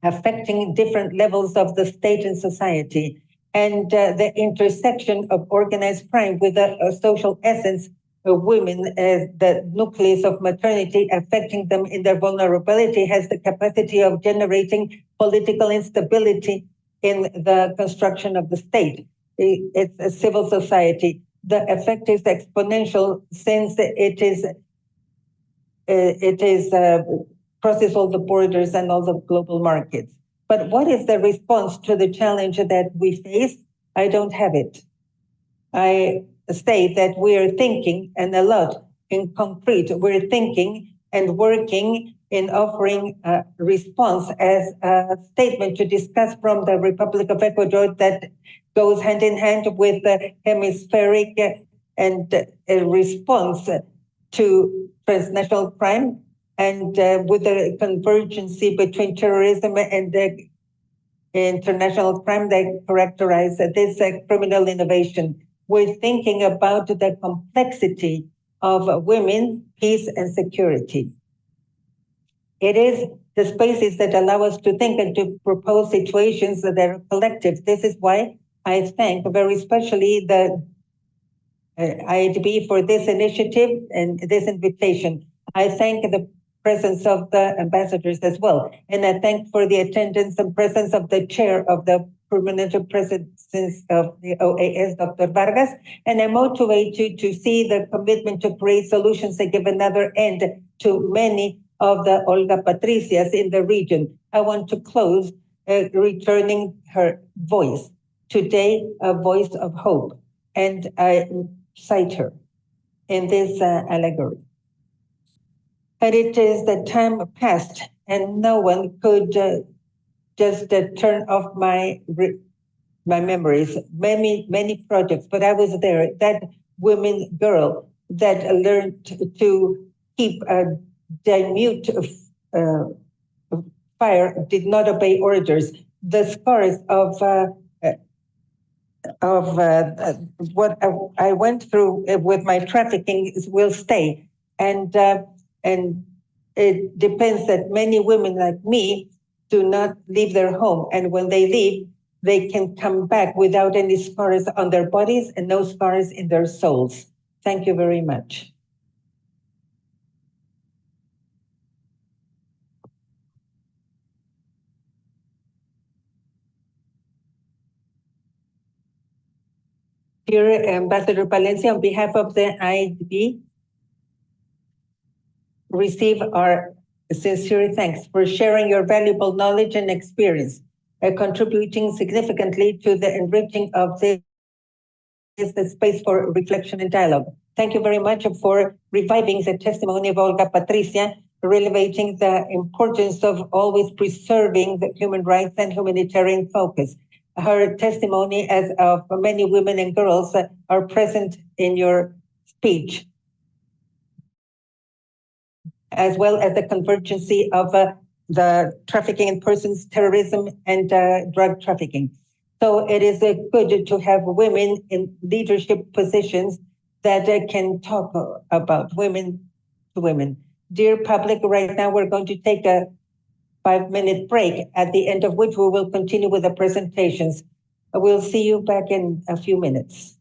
affecting different levels of the state and society, and the intersection of organized crime with a social essence of women as the nucleus of maternity, affecting them in their vulnerability, has the capacity of generating political instability in the construction of the state. It's a civil society. The effect is exponential since it is crosses all the borders and all the global markets. But what is the response to the challenge that we face? I don't have it. I say that we are thinking, and a lot in concrete, we're thinking and working in offering a response as a statement to discuss from the Republic of Ecuador that goes hand in hand with the hemispheric and a response to transnational crime, and with the convergence between terrorism and the international crime that characterize this criminal innovation. We're thinking about the complexity of women, peace, and security. It is the spaces that allow us to think and to propose situations that are collective. This is why I thank very especially the IADB for this initiative and this invitation. I thank the presence of the ambassadors as well. And I thank for the attendance and presence of the chair of the permanent presence of the OAS, Dr. Vargas. And I'm motivated to see the commitment to create solutions that give another end to many of the Olga Patricias in the region. I want to close returning her voice. Today, a voice of hope. And I cite her in this allegory. But it is the time past, and no one could just turn off my memories. Many projects, but I was there. That woman girl that learned to keep a dilute fire did not obey orders. The scars of what I went through with my trafficking will stay, and it depends that many women like me do not leave their home, and when they leave, they can come back without any scars on their bodies and no scars in their souls. Thank you very much. Dear Ambassador Palencia, on behalf of the IADB, receive our sincere thanks for sharing your valuable knowledge and experience, contributing significantly to the enriching of this the space for reflection and dialogue. Thank you very much for reviving the testimony of Olga Patricia, relevating the importance of always preserving the human rights and humanitarian focus. Her testimony, as of many women and girls, are present in your speech, as well as the convergence of the trafficking in persons, terrorism, and drug trafficking. So it is good to have women in leadership positions that can talk about women to women. Dear public, right now we're going to take a 5-minute break, at the end of which we will continue with the presentations. We'll see you back in a few minutes.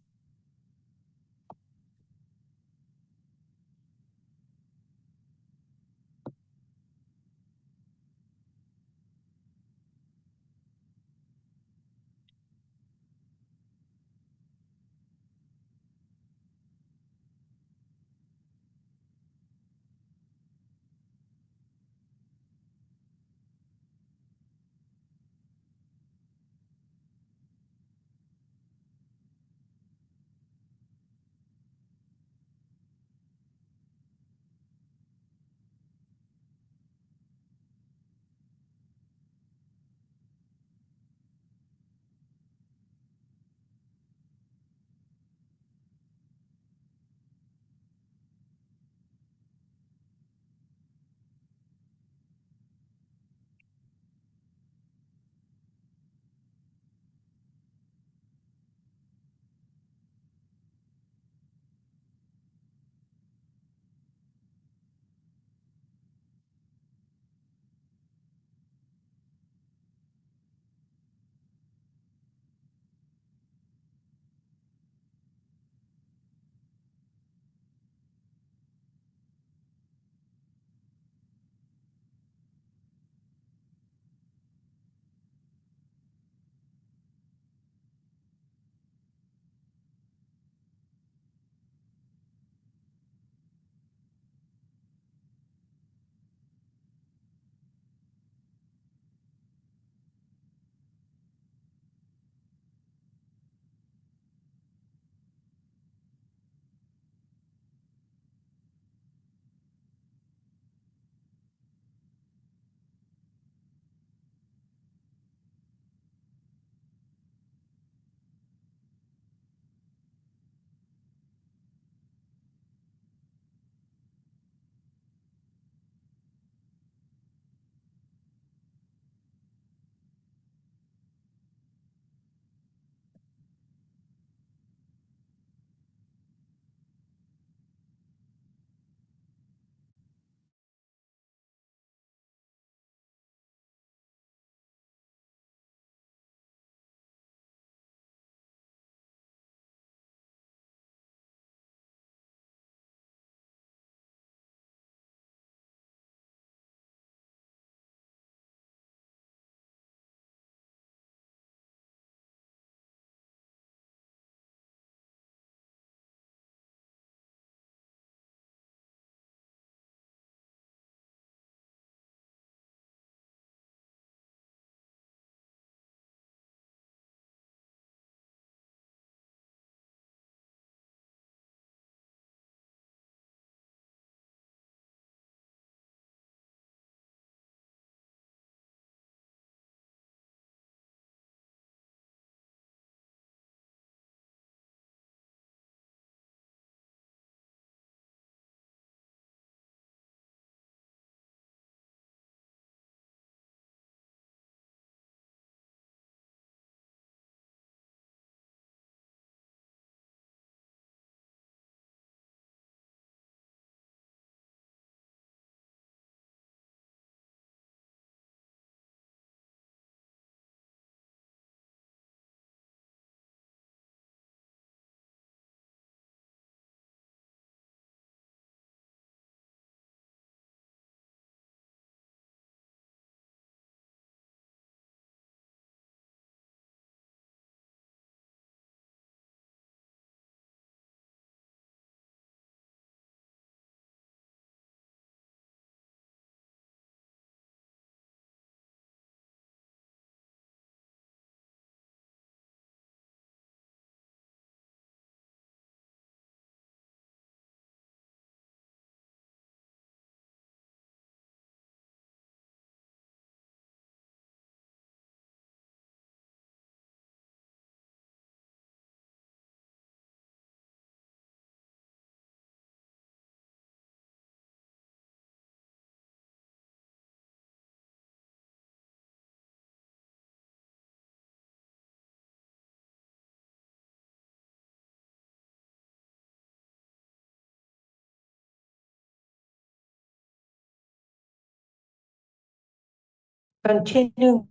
Continuing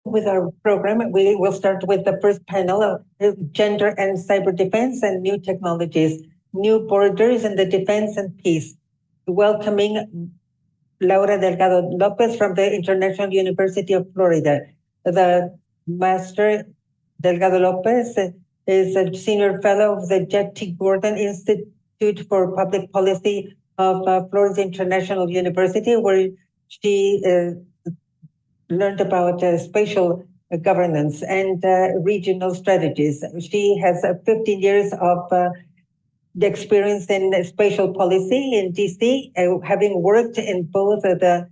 with our program, we will start with the first panel of gender and cyber defense and new technologies, new borders in the defense and peace. Welcoming Laura Delgado Lopez from the International University of Florida. The Master Delgado Lopez is a senior fellow of the Jet T. Gordon Institute for Public Policy of Florida International University, where she learned about spatial governance and regional strategies. She has 15 years of the experience in spatial policy in DC, having worked in both the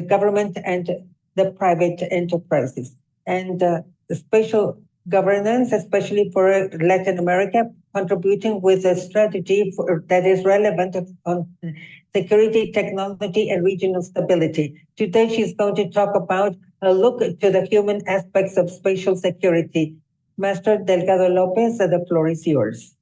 government and the private enterprises. And the spatial governance, especially for Latin America, contributing with a strategy that is relevant on security, technology, and regional stability. Today, she's going to talk about a look to the human aspects of spatial security. Master Delgado Lopez, the floor is yours.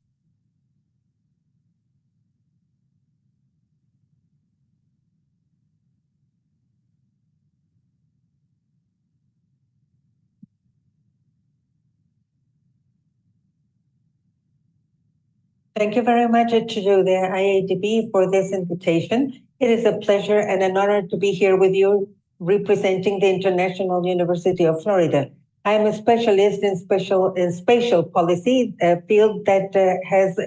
Thank you very much to the IADB for this invitation. It is a pleasure and an honor to be here with you representing the International University of Florida. I am a specialist in spatial policy, a field that has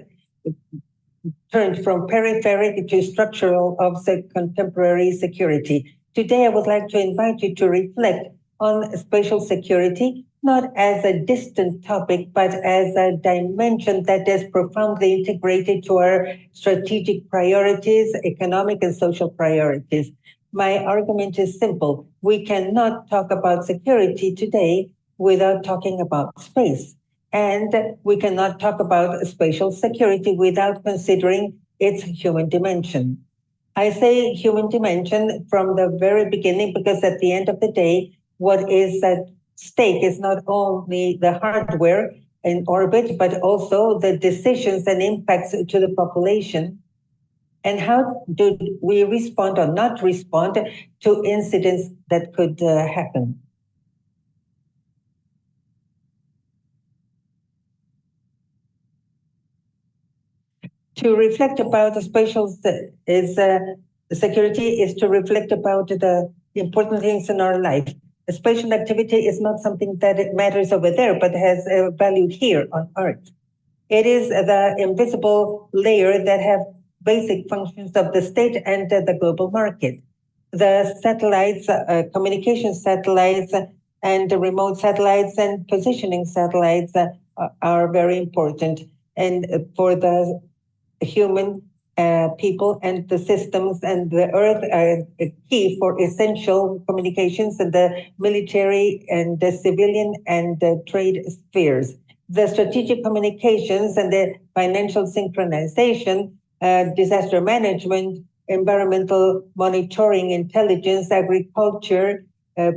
turned from peripheric to structural of contemporary security. Today, I would like to invite you to reflect on spatial security, not as a distant topic, but as a dimension that is profoundly integrated to our strategic priorities, economic and social priorities. My argument is simple. We cannot talk about security today without talking about space. And we cannot talk about spatial security without considering its human dimension. I say human dimension from the very beginning because at the end of the day, what is at stake is not only the hardware in orbit, but also the decisions and impacts to the population. And how do we respond or not respond to incidents that could happen? To reflect about the spatial security is to reflect about the important things in our life. A spatial activity is not something that it matters over there, but has a value here on Earth. It is the invisible layer that have basic functions of the state and the global market. The satellites, communication satellites, and the remote satellites and positioning satellites are very important. And for the human people and the systems and the earth are key for essential communications in the military and the civilian and the trade spheres. The strategic communications and the financial synchronization, disaster management, environmental monitoring, intelligence, agriculture,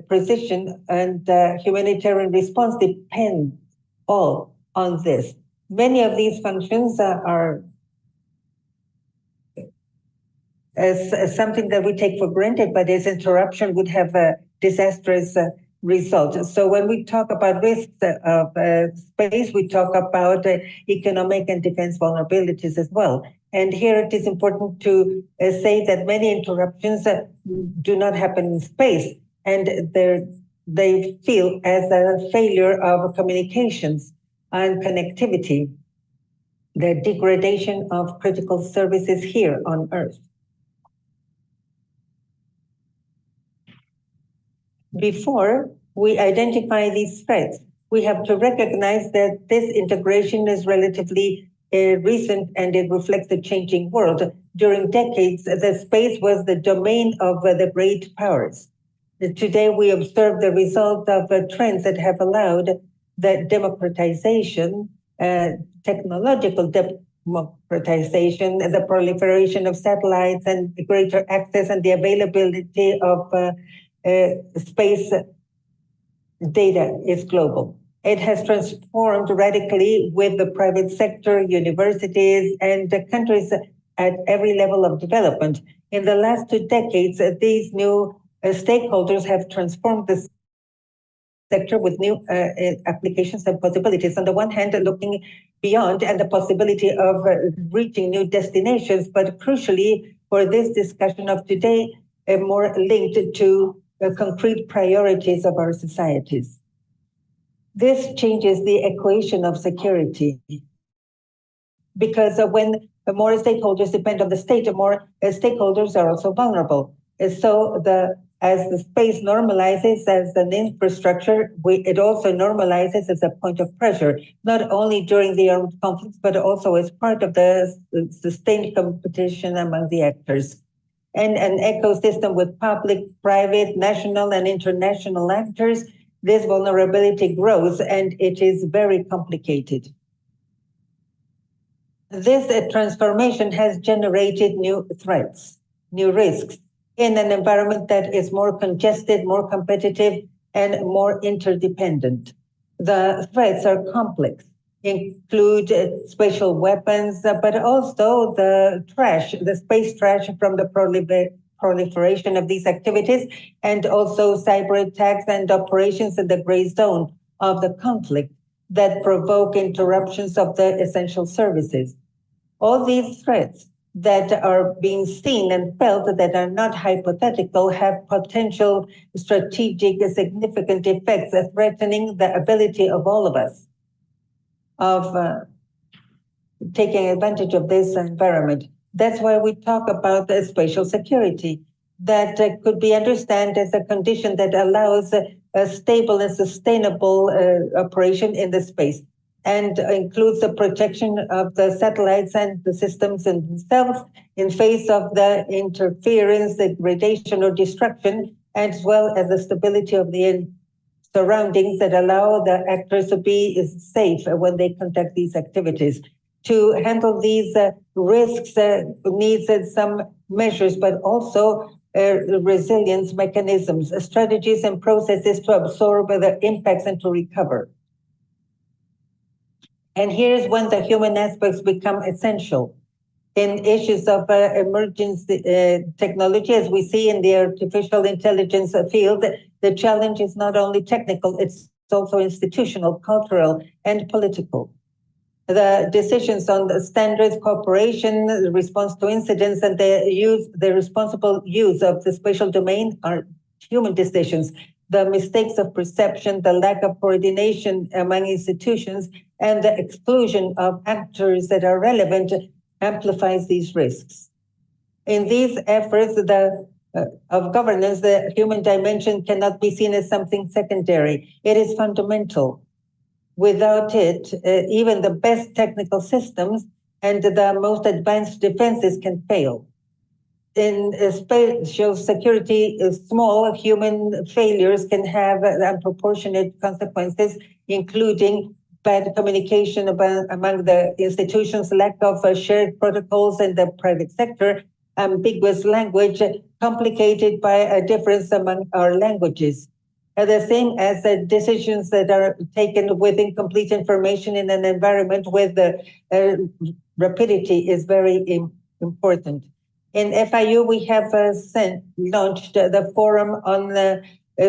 precision, and humanitarian response depend all on this. Many of these functions are as something that we take for granted, but its interruption would have a disastrous result. So when we talk about risks of space, we talk about economic and defense vulnerabilities as well. And here it is important to say that many interruptions do not happen in space, and they feel as a failure of communications and connectivity, the degradation of critical services here on Earth. Before we identify these threats, we have to recognize that this integration is relatively recent and it reflects the changing world. During decades, the space was the domain of the great powers. Today, we observe the result of trends that have allowed the democratization, technological democratization, the proliferation of satellites and greater access and the availability of space data is global. It has transformed radically with the private sector, universities, and the countries at every level of development. In the last 2 decades, these new stakeholders have transformed this sector with new applications and possibilities. On the one hand, looking beyond and the possibility of reaching new destinations, but crucially for this discussion of today, more linked to concrete priorities of our societies. This changes the equation of security, because when more stakeholders depend on the state, more stakeholders are also vulnerable. So as the space normalizes as an infrastructure, it also normalizes as a point of pressure, not only during the armed conflicts, but also as part of the sustained competition among the actors. And an ecosystem with public, private, national, and international actors, this vulnerability grows, and it is very complicated. This transformation has generated new threats, new risks, in an environment that is more congested, more competitive, and more interdependent. The threats are complex, include spatial weapons, but also the space trash from the proliferation of these activities, and also cyber attacks and operations in the gray zone of the conflict that provoke interruptions of the essential services. All these threats that are being seen and felt, that are not hypothetical, have potential strategic significant effects, threatening the ability of all of us of taking advantage of this environment. That's why we talk about spatial security, that could be understood as a condition that allows a stable and sustainable operation in the space, and includes the protection of the satellites and the systems in themselves in face of the interference, degradation, or destruction, as well as the stability of the surroundings that allow the actors to be safe when they conduct these activities. To handle these risks needs some measures, but also resilience mechanisms, strategies and processes to absorb the impacts and to recover. And here's when the human aspects become essential. In issues of emergency technology, as we see in the artificial intelligence field, the challenge is not only technical, it's also institutional, cultural, and political. The decisions on the standards, cooperation, the response to incidents, and the responsible use of the spatial domain are human decisions. The mistakes of perception, the lack of coordination among institutions, and the exclusion of actors that are relevant amplifies these risks. In these efforts of governance, the human dimension cannot be seen as something secondary. It is fundamental. Without it, even the best technical systems and the most advanced defenses can fail. In spatial security, small human failures can have unproportionate consequences, including bad communication among the institutions, lack of shared protocols in the private sector, ambiguous language complicated by a difference among our languages. The same as the decisions that are taken with incomplete information in an environment with rapidity is very important. In FIU, we have launched the forum on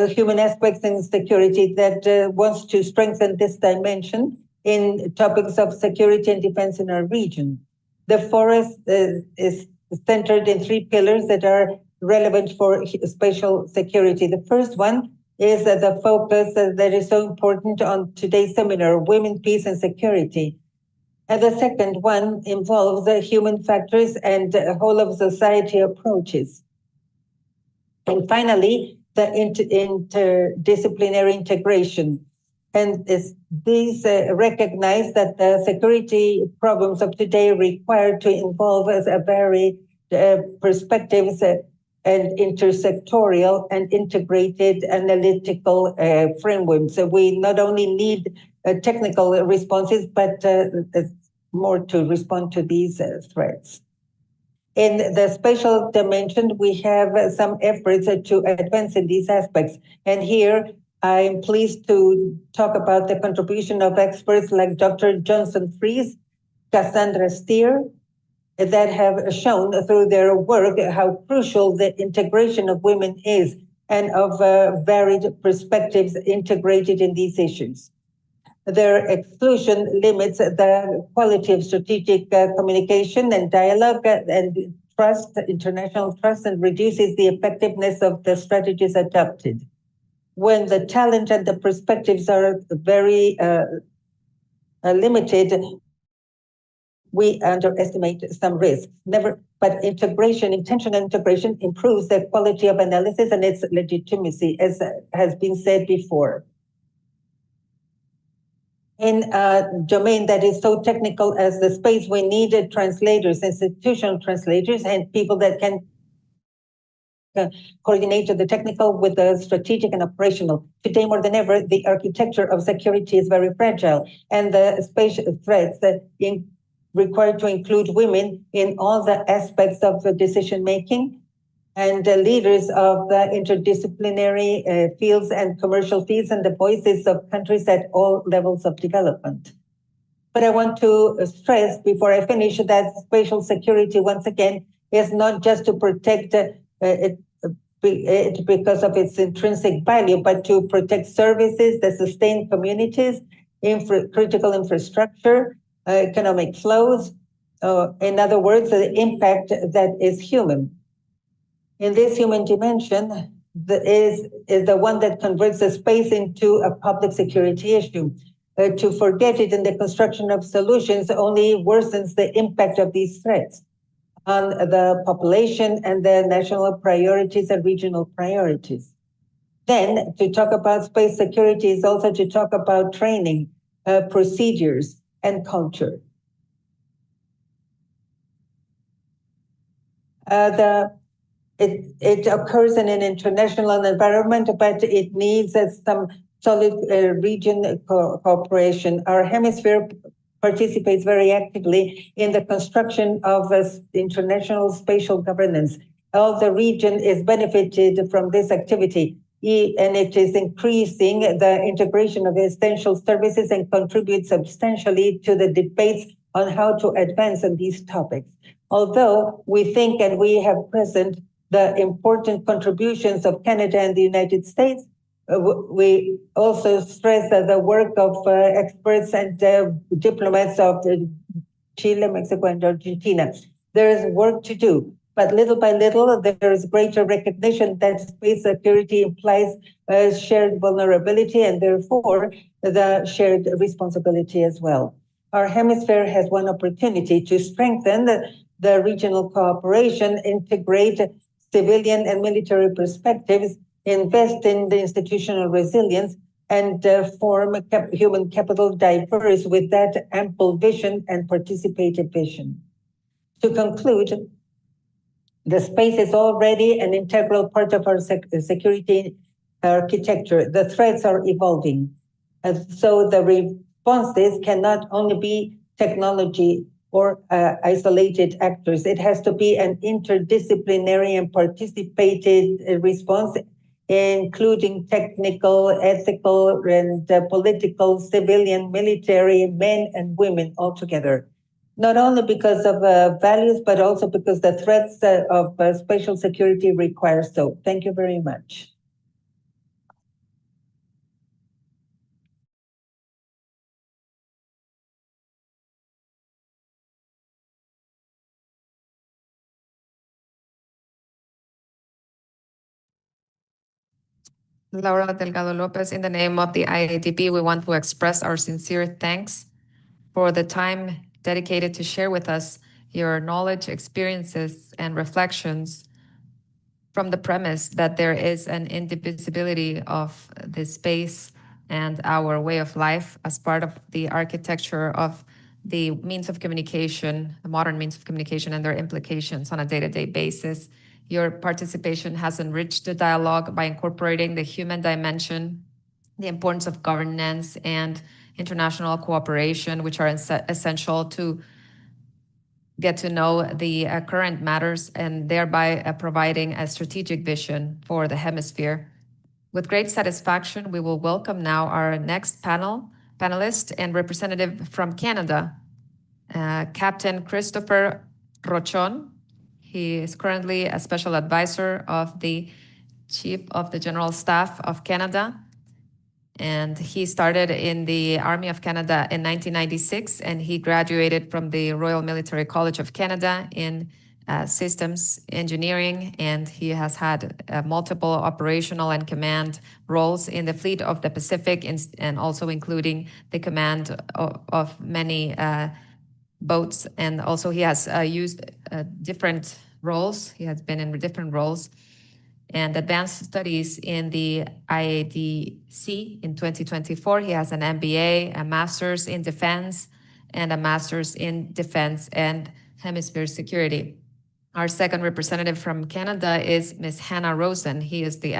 human aspects and security that wants to strengthen this dimension in topics of security and defense in our region. The forum is centered in 3 pillars that are relevant for spatial security. The first one is the focus that is so important on today's seminar, women, peace, and security. And the second one involves the human factors and whole of society approaches. And finally, the interdisciplinary integration. And these recognize that the security problems of today require to involve a very perspectives and intersectorial and integrated analytical frameworks. So we not only need technical responses, but more to respond to these threats. In the spatial dimension, we have some efforts to advance in these aspects. And here, I'm pleased to talk about the contribution of experts like Dr. Johnson Fries, Cassandra Steer, that have shown through their work how crucial the integration of women is, and of varied perspectives integrated in these issues. Their exclusion limits the quality of strategic communication and dialogue and trust, international trust, and reduces the effectiveness of the strategies adopted. When the talent and the perspectives are very limited, we underestimate some risks. But integration, intentional integration, improves the quality of analysis and its legitimacy, as has been said before. In a domain that is so technical as the space, we needed translators, institutional translators, and people that can coordinate the technical with the strategic and operational. Today, more than ever, the architecture of security is very fragile, and the spatial threats that required to include women in all the aspects of the decision-making, and leaders of the interdisciplinary fields and commercial fields, and the voices of countries at all levels of development. But I want to stress before I finish that spatial security, once again, is not just to protect it because of its intrinsic value, but to protect services that sustain communities, critical infrastructure, economic flows. In other words, the impact that is human. In this human dimension is the one that converts the space into a public security issue. To forget it in the construction of solutions only worsens the impact of these threats on the population and the national priorities and regional priorities. Then to talk about space security is also to talk about training, procedures, and culture. It occurs in an international environment, but it needs some solid region cooperation. Our hemisphere participates very actively in the construction of international spatial governance. All the region is benefited from this activity, and it is increasing the integration of essential services and contributes substantially to the debates on how to advance on these topics. Although we think and we have present the important contributions of Canada and the United States, we also stress the work of experts and diplomats of Chile, Mexico, and Argentina. There is work to do, but little by little, there is greater recognition that space security implies shared vulnerability and therefore the shared responsibility as well. Our hemisphere has one opportunity to strengthen the regional cooperation, integrate civilian and military perspectives, invest in the institutional resilience, and form human capital diverse with that ample vision and participative vision. To conclude, the space is already an integral part of our security architecture. The threats are evolving. And so the responses cannot only be technology or isolated actors. It has to be an interdisciplinary and participated response, including technical, ethical, and political, civilian, military, men and women all together. Not only because of values, but also because the threats of spatial security require so. Thank you very much. Laura Delgado Lopez, in the name of the IADB, we want to express our sincere thanks for the time dedicated to share with us your knowledge, experiences, and reflections from the premise that there is an indivisibility of this space and our way of life as part of the architecture of the means of communication, the modern means of communication, and their implications on a day-to-day basis. Your participation has enriched the dialogue by incorporating the human dimension, the importance of governance and international cooperation, which are essential to get to know the current matters and thereby providing a strategic vision for the hemisphere. With great satisfaction, we will welcome now our next panelist and representative from Canada, Captain Christopher Rochon. He is currently a special advisor of the Chief of the General Staff of Canada. And he started in the Army of Canada in 1996, and he graduated from the Royal Military College of Canada in systems engineering, and he has had multiple operational and command roles in the Fleet of the Pacific, and also including the command of many boats. And also he has used different roles. He has been in different roles and advanced studies in the IADC in 2024. He has an MBA, a master's in defense, and a master's in defense and hemisphere security. Our second representative from Canada is Ms. Hannah Rosen. He is the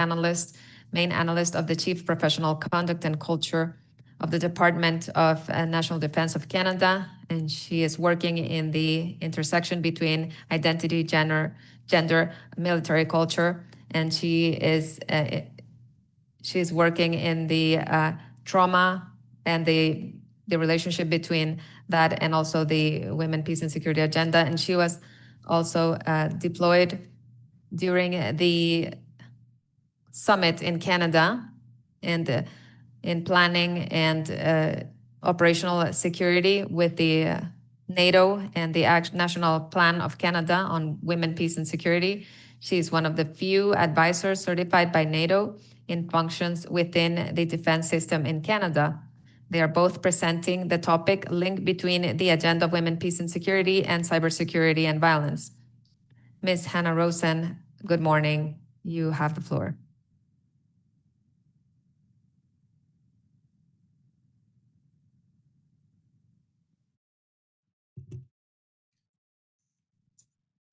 main analyst of the Chief Professional Conduct and Culture of the Department of National Defense of Canada, and she is working in the intersection between identity, gender, military culture, and she is working in the trauma and the relationship between that and also the Women, Peace, and Security agenda. And she was also deployed during the summit in Canada and in planning and operational security with the NATO and the National Plan of Canada on Women, Peace, and Security. She's one of the few advisors certified by NATO in functions within the defense system in Canada. They are both presenting the topic link between the agenda of women, peace, and security and cybersecurity and violence. Ms. Hannah Rosen, good morning. You have the floor.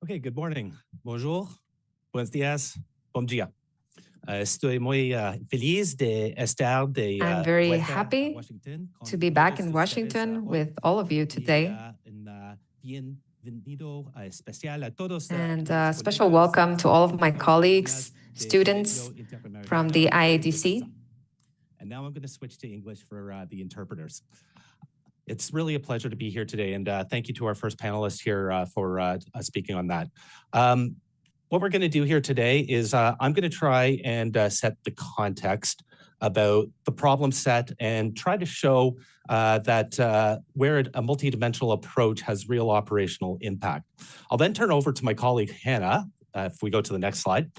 Okay, good morning. Bonjour, buenos días, bom dia. Estoy muy feliz de estar de I'm very vuelta happy a Washington to be back in Washington with all of you today. Bienvenido especial a todos. And a special welcome to all of my colleagues, students from the IADC. And now I'm going to switch to English for the interpreters. It's really a pleasure to be here today, and thank you to our first panelist here for speaking on that. What we're going to do here today is I'm going to try and set the context about the problem set and try to show that where a multidimensional approach has real operational impact. I'll then turn over to my colleague, Hannah, if we go to the next slide,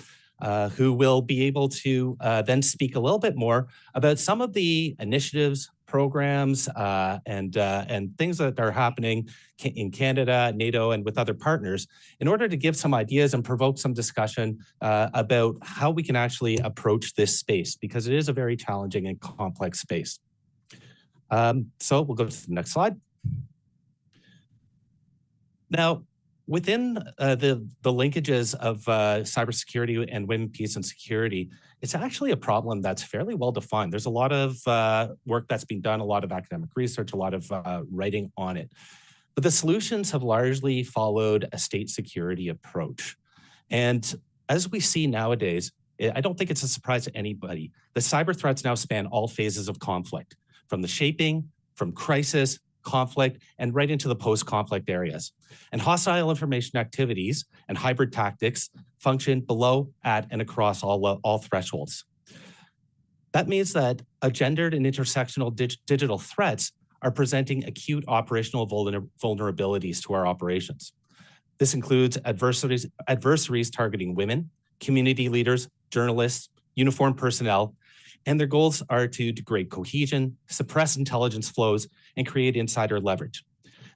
who will be able to then speak a little bit more about some of the initiatives, programs, and things that are happening in Canada, NATO, and with other partners in order to give some ideas and provoke some discussion about how we can actually approach this space, because it is a very challenging and complex space. So we'll go to the next slide. Now, within the linkages of cybersecurity and women, peace, and security, it's actually a problem that's fairly well defined. There's a lot of work that's been done, a lot of academic research, a lot of writing on it. But the solutions have largely followed a state security approach. And as we see nowadays, I don't think it's a surprise to anybody, the cyber threats now span all phases of conflict, from the shaping, from crisis, conflict, and right into the post-conflict areas. And hostile information activities and hybrid tactics function below, at, and across all thresholds. That means that gendered and intersectional digital threats are presenting acute operational vulnerabilities to our operations. This includes adversaries targeting women, community leaders, journalists, uniformed personnel, and their goals are to degrade cohesion, suppress intelligence flows, and create insider leverage.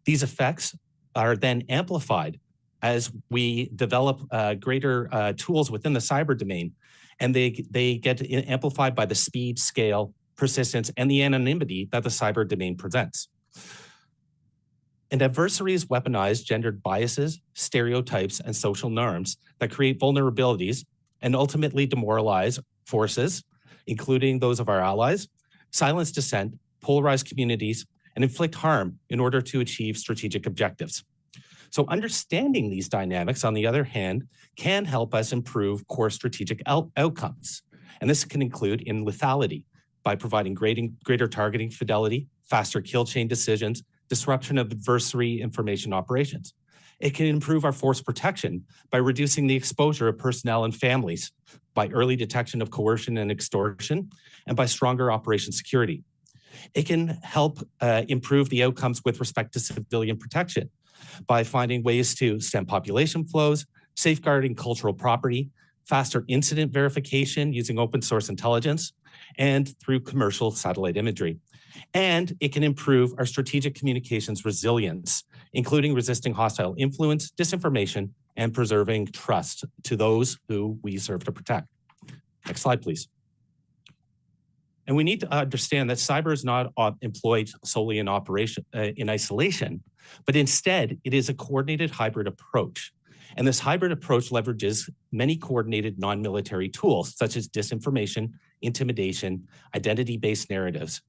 These effects are then amplified as we develop greater tools within the cyber domain, and they get amplified by the speed, scale, persistence, and the anonymity that the cyber domain presents. And adversaries weaponize gendered biases, stereotypes, and social norms that create vulnerabilities and ultimately demoralize forces, including those of our allies, silence dissent, polarize communities, and inflict harm in order to achieve strategic objectives. So understanding these dynamics, on the other hand, can help us improve core strategic outcomes. And this can include in lethality by providing greater targeting fidelity, faster kill chain decisions, disruption of adversary information operations. It can improve our force protection by reducing the exposure of personnel and families, by early detection of coercion and extortion, and by stronger operation security. It can help improve the outcomes with respect to civilian protection by finding ways to stem population flows, safeguarding cultural property, faster incident verification using open source intelligence, and through commercial satellite imagery. And it can improve our strategic communications resilience, including resisting hostile influence, disinformation, and preserving trust to those who we serve to protect. Next slide, please. And we need to understand that cyber is not employed solely in operation, in isolation, but instead it is a coordinated hybrid approach. And this hybrid approach leverages many coordinated non-military tools, such as disinformation, intimidation, identity-based narratives,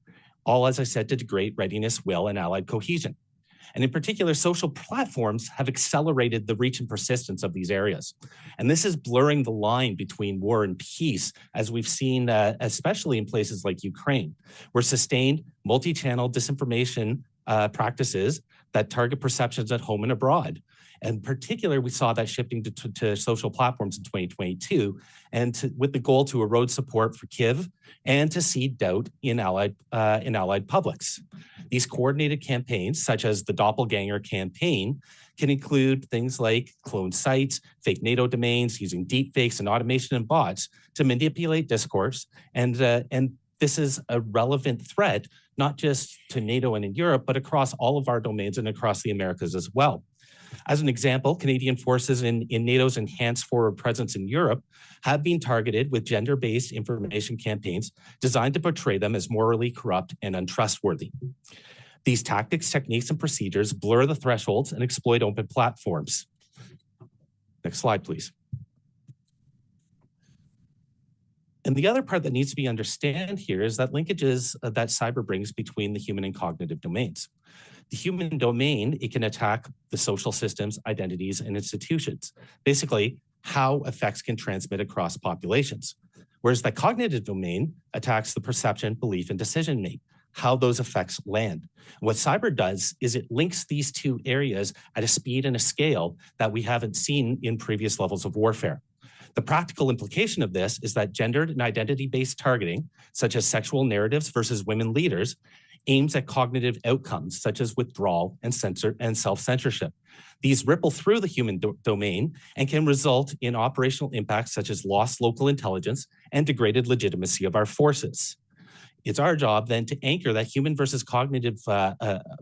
all, as I said, to degrade readiness, will, and allied cohesion. And in particular, social platforms have accelerated the reach and persistence of these areas. And this is blurring the line between war and peace, as we've seen, especially in places like Ukraine, where sustained multi-channel disinformation practices that target perceptions at home and abroad. In particular, we saw that shifting to social platforms in 2022, and with the goal to erode support for Kyiv and to seed doubt in allied publics. These coordinated campaigns, such as the Doppelganger campaign, can include things like cloned sites, fake NATO domains, using deepfakes and automation and bots to manipulate discourse. And this is a relevant threat, not just to NATO and in Europe, but across all of our domains and across the Americas as well. As an example, Canadian forces in NATO's enhanced forward presence in Europe have been targeted with gender-based information campaigns designed to portray them as morally corrupt and untrustworthy. These tactics, techniques, and procedures blur the thresholds and exploit open platforms. Next slide, please. And the other part that needs to be understood here is that linkages that cyber brings between the human and cognitive domains. The human domain, it can attack the social systems, identities, and institutions. Basically, how effects can transmit across populations. Whereas the cognitive domain attacks the perception, belief, and decision-making, how those effects land. What cyber does is it links these two areas at a speed and a scale that we haven't seen in previous levels of warfare. The practical implication of this is that gendered and identity-based targeting, such as sexual narratives versus women leaders, aims at cognitive outcomes such as withdrawal and self-censorship. These ripple through the human domain and can result in operational impacts such as lost local intelligence and degraded legitimacy of our forces. It's our job then to anchor that human versus cognitive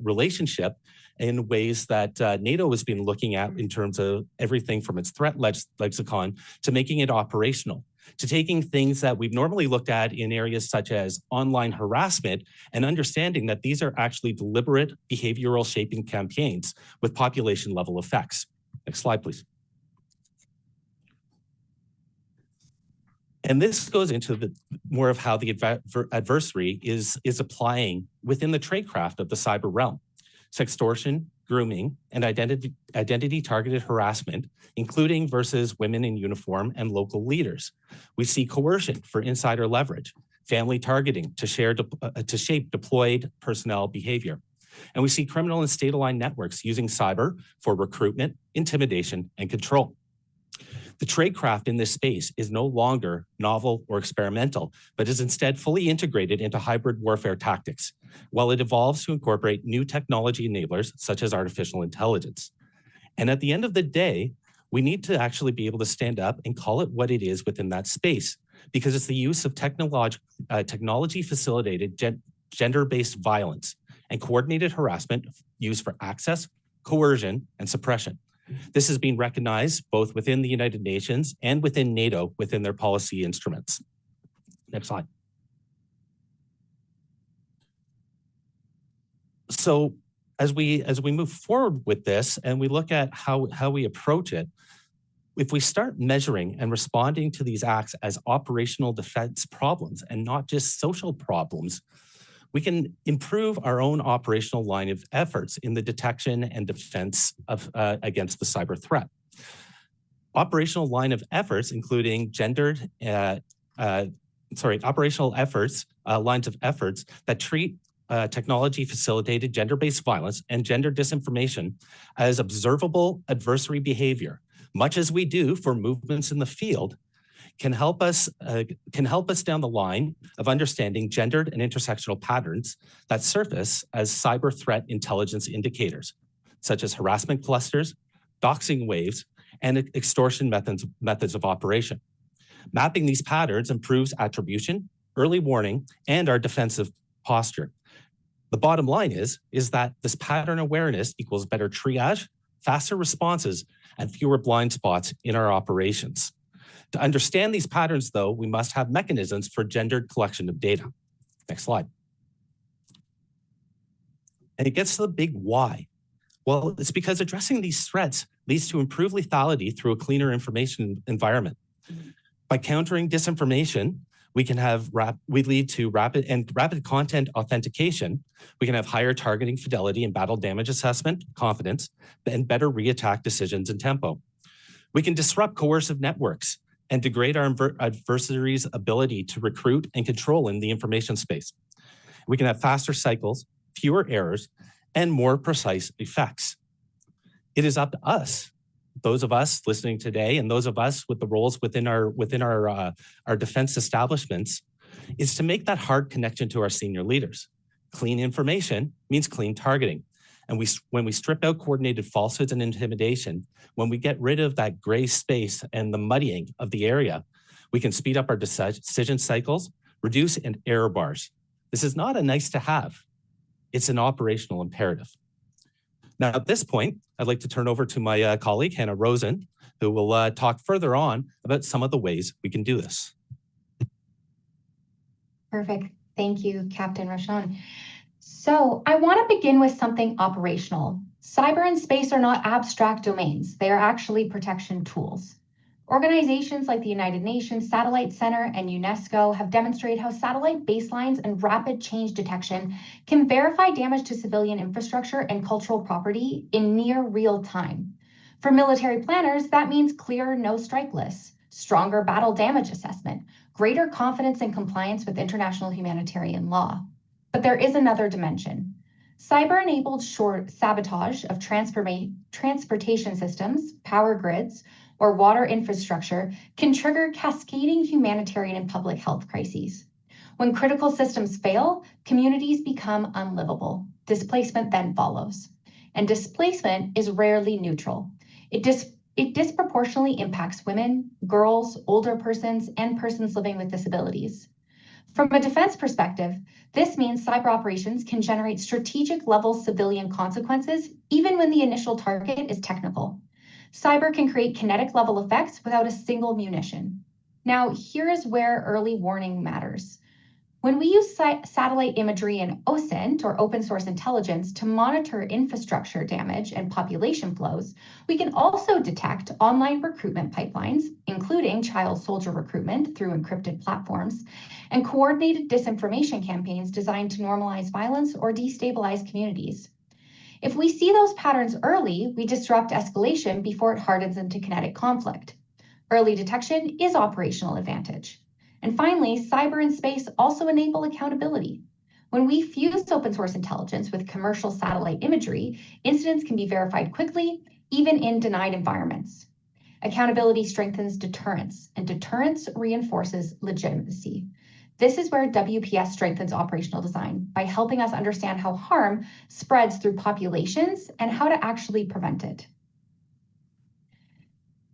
relationship in ways that NATO has been looking at in terms of everything from its threat lexicon to making it operational, to taking things that we've normally looked at in areas such as online harassment and understanding that these are actually deliberate behavioral shaping campaigns with population level effects. Next slide, please. And this goes into the more of how the adversary is applying within the tradecraft of the cyber realm. Sextortion, grooming, and identity targeted harassment, including versus women in uniform and local leaders. We see coercion for insider leverage, family targeting to shape deployed personnel behavior. And we see criminal and state-aligned networks using cyber for recruitment, intimidation, and control. The tradecraft in this space is no longer novel or experimental, but is instead fully integrated into hybrid warfare tactics, while it evolves to incorporate new technology enablers such as artificial intelligence. And at the end of the day, we need to actually be able to stand up and call it what it is within that space, because it's the use of technology-facilitated gender-based violence and coordinated harassment used for access, coercion, and suppression. This is being recognized both within the United Nations and within NATO within their policy instruments. Next slide. So as we move forward with this and we look at how we approach it, if we start measuring and responding to these acts as operational defense problems and not just social problems, we can improve our own operational line of efforts in the detection and defense of against the cyber threat. Operational line of efforts, including operational efforts, lines of efforts that treat technology-facilitated gender-based violence and gender disinformation as observable adversary behavior, much as we do for movements in the field, can help us down the line of understanding gendered and intersectional patterns that surface as cyber threat intelligence indicators, such as harassment clusters, doxing waves, and extortion methods of operation. Mapping these patterns improves attribution, early warning, and our defensive posture. The bottom line is that this pattern awareness equals better triage, faster responses, and fewer blind spots in our operations. To understand these patterns, though, we must have mechanisms for gendered collection of data. Next slide. And it gets to the big why. Well, it's because addressing these threats leads to improved lethality through a cleaner information environment. By countering disinformation, we lead to rapid content authentication. We can have higher targeting fidelity and battle damage assessment, confidence, and better re-attack decisions and tempo. We can disrupt coercive networks and degrade our adversaries' ability to recruit and control in the information space. We can have faster cycles, fewer errors, and more precise effects. It is up to us, those of us listening today and those of us with the roles within our defense establishments, is to make that hard connection to our senior leaders. Clean information means clean targeting. And when we strip out coordinated falsehoods and intimidation, when we get rid of that gray space and the muddying of the area, we can speed up our decision cycles, reduce error bars. This is not a nice to have. It's an operational imperative. Now, at this point, I'd like to turn over to my colleague, Hannah Rosen, who will talk further on about some of the ways we can do this. Perfect. Thank you, Captain Rochon. So I want to begin with something operational. Cyber and space are not abstract domains. They are actually protection tools. Organizations like the United Nations Satellite Center and UNESCO have demonstrated how satellite baselines and rapid change detection can verify damage to civilian infrastructure and cultural property in near real time. For military planners, that means clearer no-strike lists, stronger battle damage assessment, greater confidence and compliance with international humanitarian law. But there is another dimension. Cyber-enabled short sabotage of transportation systems, power grids, or water infrastructure can trigger cascading humanitarian and public health crises. When critical systems fail, communities become unlivable. Displacement then follows. And displacement is rarely neutral. It disproportionately impacts women, girls, older persons, and persons living with disabilities. From a defense perspective, this means cyber operations can generate strategic-level civilian consequences even when the initial target is technical. Cyber can create kinetic-level effects without a single munition. Now, here is where early warning matters. When we use satellite imagery and OSINT, or open source intelligence, to monitor infrastructure damage and population flows, we can also detect online recruitment pipelines, including child soldier recruitment through encrypted platforms, and coordinated disinformation campaigns designed to normalize violence or destabilize communities. If we see those patterns early, we disrupt escalation before it hardens into kinetic conflict. Early detection is operational advantage. And finally, cyber and space also enable accountability. When we fuse open source intelligence with commercial satellite imagery, incidents can be verified quickly, even in denied environments. Accountability strengthens deterrence, and deterrence reinforces legitimacy. This is where WPS strengthens operational design by helping us understand how harm spreads through populations and how to actually prevent it.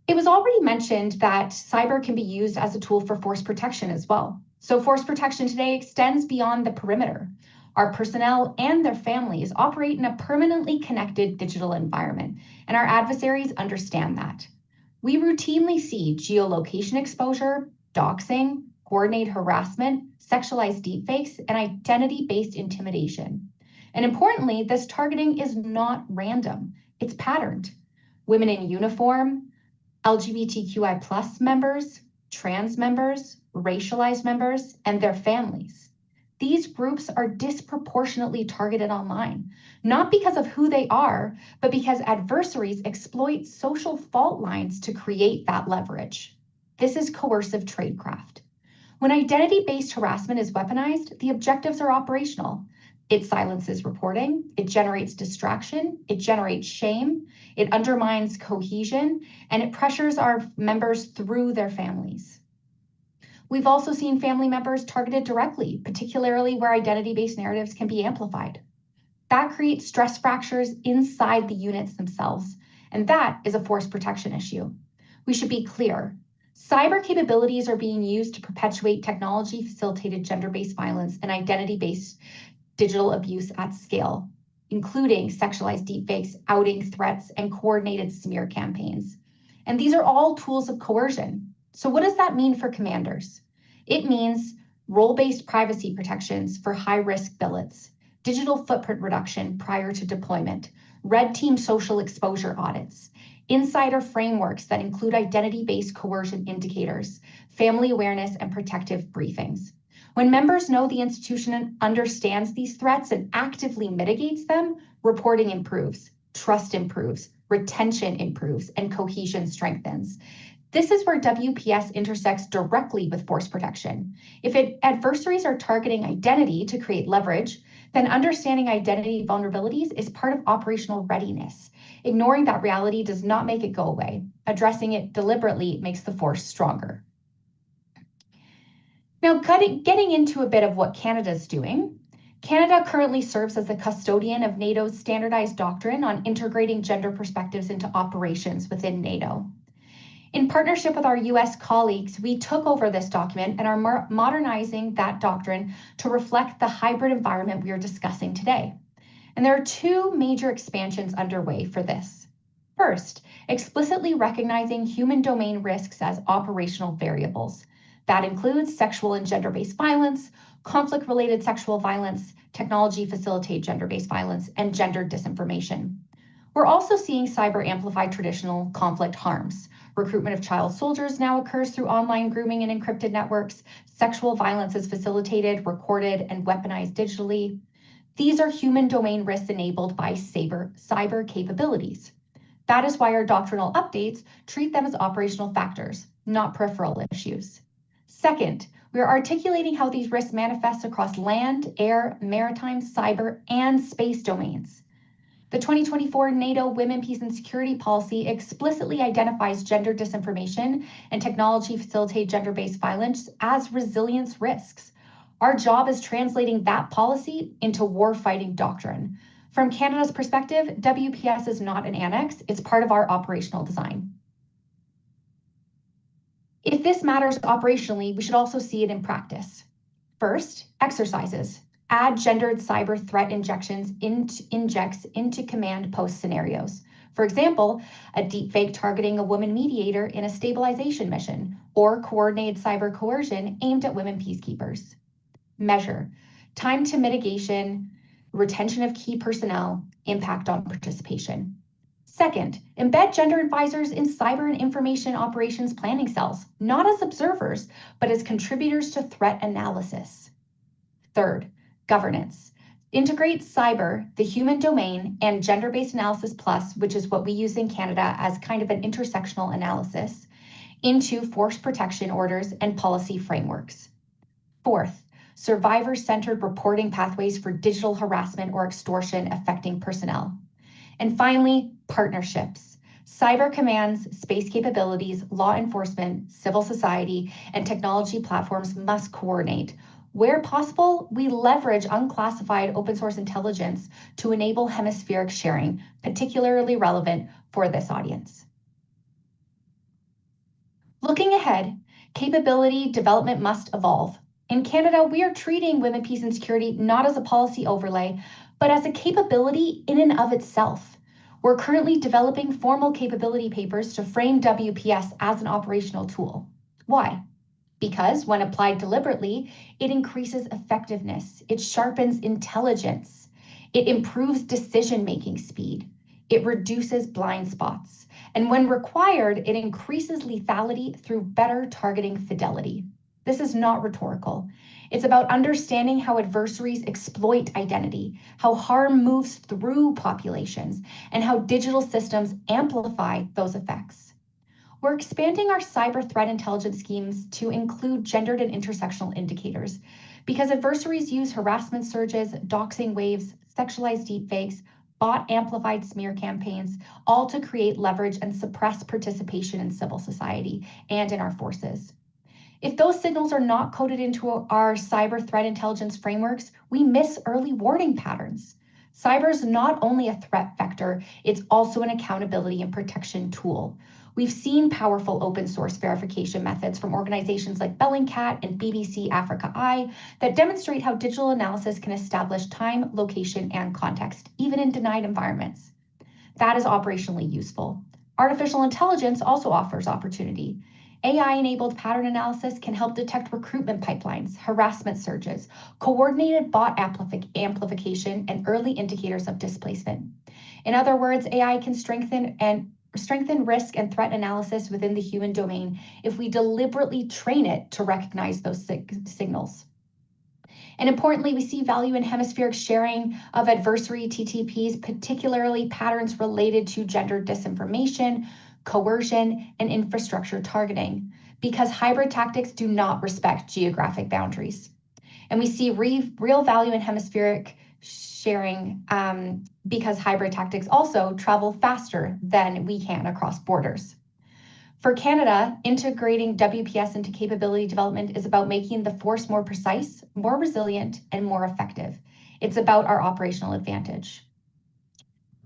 It was already mentioned that cyber can be used as a tool for force protection as well. So force protection today extends beyond the perimeter. Our personnel and their families operate in a permanently connected digital environment, and our adversaries understand that. We routinely see geolocation exposure, doxing, coordinated harassment, sexualized deepfakes, and identity-based intimidation. And importantly, this targeting is not random, it's patterned. Women in uniform, LGBTQI+ members, trans members, racialized members, and their families. These groups are disproportionately targeted online, not because of who they are, but because adversaries exploit social fault lines to create that leverage. This is coercive tradecraft. When identity-based harassment is weaponized, the objectives are operational. It silences reporting, it generates distraction, it generates shame, it undermines cohesion, and it pressures our members through their families. We've also seen family members targeted directly, particularly where identity-based narratives can be amplified. That creates stress fractures inside the units themselves, and that is a force protection issue. We should be clear. Cyber capabilities are being used to perpetuate technology-facilitated gender-based violence and identity-based digital abuse at scale, including sexualized deepfakes, outing threats, and coordinated smear campaigns. And these are all tools of coercion. So what does that mean for commanders? It means role-based privacy protections for high-risk billets, digital footprint reduction prior to deployment, red team social exposure audits, insider frameworks that include identity-based coercion indicators, family awareness, and protective briefings. When members know the institution understands these threats and actively mitigates them, reporting improves, trust improves, retention improves, and cohesion strengthens. This is where WPS intersects directly with force protection. If adversaries are targeting identity to create leverage, then understanding identity vulnerabilities is part of operational readiness. Ignoring that reality does not make it go away. Addressing it deliberately makes the force stronger. Now, getting into a bit of what Canada's doing, Canada currently serves as the custodian of NATO's standardized doctrine on integrating gender perspectives into operations within NATO. In partnership with our US colleagues, we took over this document and are modernizing that doctrine to reflect the hybrid environment we are discussing today. And there are two major expansions underway for this. First, explicitly recognizing human domain risks as operational variables. That includes sexual and gender-based violence, conflict-related sexual violence, technology-facilitated gender-based violence, and gender disinformation. We're also seeing cyber amplify traditional conflict harms. Recruitment of child soldiers now occurs through online grooming and encrypted networks. Sexual violence is facilitated, recorded, and weaponized digitally. These are human domain risks enabled by cyber capabilities. That is why our doctrinal updates treat them as operational factors, not peripheral issues. Second, we are articulating how these risks manifest across land, air, maritime, cyber, and space domains. The 2024 NATO Women, Peace, and Security Policy explicitly identifies gender disinformation and technology-facilitated gender-based violence as resilience risks. Our job is translating that policy into warfighting doctrine. From Canada's perspective, WPS is not an annex, it's part of our operational design. If this matters operationally, we should also see it in practice. First, exercises. Add gendered cyber threat injections into command post scenarios. For example, a deepfake targeting a woman mediator in a stabilization mission, or coordinated cyber coercion aimed at women peacekeepers. Measure. Time to mitigation, retention of key personnel, impact on participation. Second, embed gender advisors in cyber and information operations planning cells, not as observers, but as contributors to threat analysis. Third, governance. Integrate cyber, the human domain, and gender-based analysis plus, which is what we use in Canada as kind of an intersectional analysis, into force protection orders and policy frameworks. Fourth, survivor-centered reporting pathways for digital harassment or extortion affecting personnel. And finally, partnerships. Cyber commands, space capabilities, law enforcement, civil society, and technology platforms must coordinate. Where possible, we leverage unclassified open source intelligence to enable hemispheric sharing, particularly relevant for this audience. Looking ahead, capability development must evolve. In Canada, we are treating women, peace, and security not as a policy overlay, but as a capability in and of itself. We're currently developing formal capability papers to frame WPS as an operational tool. Why? Because when applied deliberately, it increases effectiveness, it sharpens intelligence, it improves decision-making speed, it reduces blind spots, and when required, it increases lethality through better targeting fidelity. This is not rhetorical. It's about understanding how adversaries exploit identity, how harm moves through populations, and how digital systems amplify those effects. We're expanding our cyber threat intelligence schemes to include gendered and intersectional indicators. because adversaries use harassment surges, doxing waves, sexualized deepfakes, bot-amplified smear campaigns, all to create leverage and suppress participation in civil society and in our forces. If those signals are not coded into our cyber threat intelligence frameworks, we miss early warning patterns. Cyber is not only a threat vector, it's also an accountability and protection tool. We've seen powerful open source verification methods from organizations like Bellingcat and BBC Africa Eye that demonstrate how digital analysis can establish time, location, and context, even in denied environments. That is operationally useful. Artificial intelligence also offers opportunity. AI-enabled pattern analysis can help detect recruitment pipelines, harassment surges, coordinated bot amplification, and early indicators of displacement. In other words, AI can strengthen risk and threat analysis within the human domain if we deliberately train it to recognize those signals. And importantly, we see value in hemispheric sharing of adversary TTPs, particularly patterns related to gender disinformation, coercion, and infrastructure targeting, because hybrid tactics do not respect geographic boundaries. And we see real value in hemispheric sharing because hybrid tactics also travel faster than we can across borders. For Canada, integrating WPS into capability development is about making the force more precise, more resilient, and more effective. It's about our operational advantage.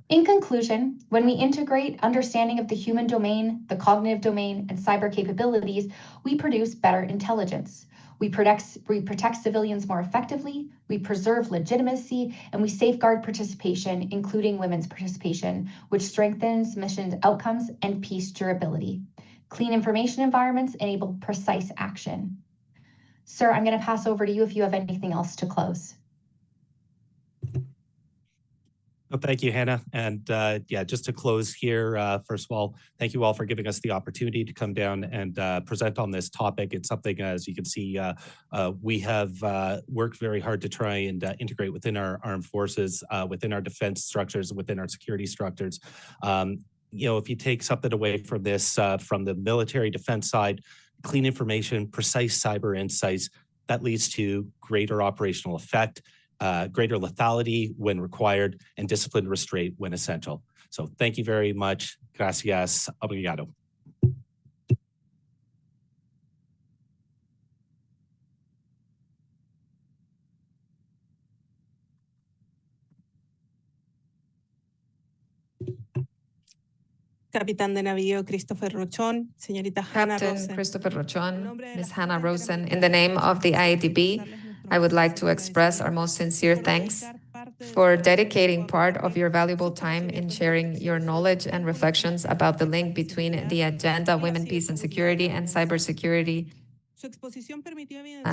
In conclusion, when we integrate understanding of the human domain, the cognitive domain, and cyber capabilities, we produce better intelligence. We protect civilians more effectively, we preserve legitimacy, and we safeguard participation, including women's participation, which strengthens mission outcomes and peace durability. Clean information environments enable precise action. Sir, I'm going to pass over to you if you have anything else to close. Well, thank you, Hannah. And yeah, just to close here, first of all, thank you all for giving us the opportunity to come down and present on this topic. It's something, as you can see, we have worked very hard to try and integrate within our armed forces, within our defense structures, within our security structures. You know, if you take something away from this, from the military defense side, clean information, precise cyber insights, that leads to greater operational effect, greater lethality when required, and disciplined restraint when essential. So thank you very much. Gracias. Obrigado. Capitán de Navío Christopher Rochon, señorita Hannah Captain Rosen. Christopher Rochon, Ms. Hannah Rosen, in the name of the IADB, I would like to express our most sincere thanks for dedicating part of your valuable time in sharing your knowledge and reflections about the link between the agenda, women, peace, and security, and cybersecurity.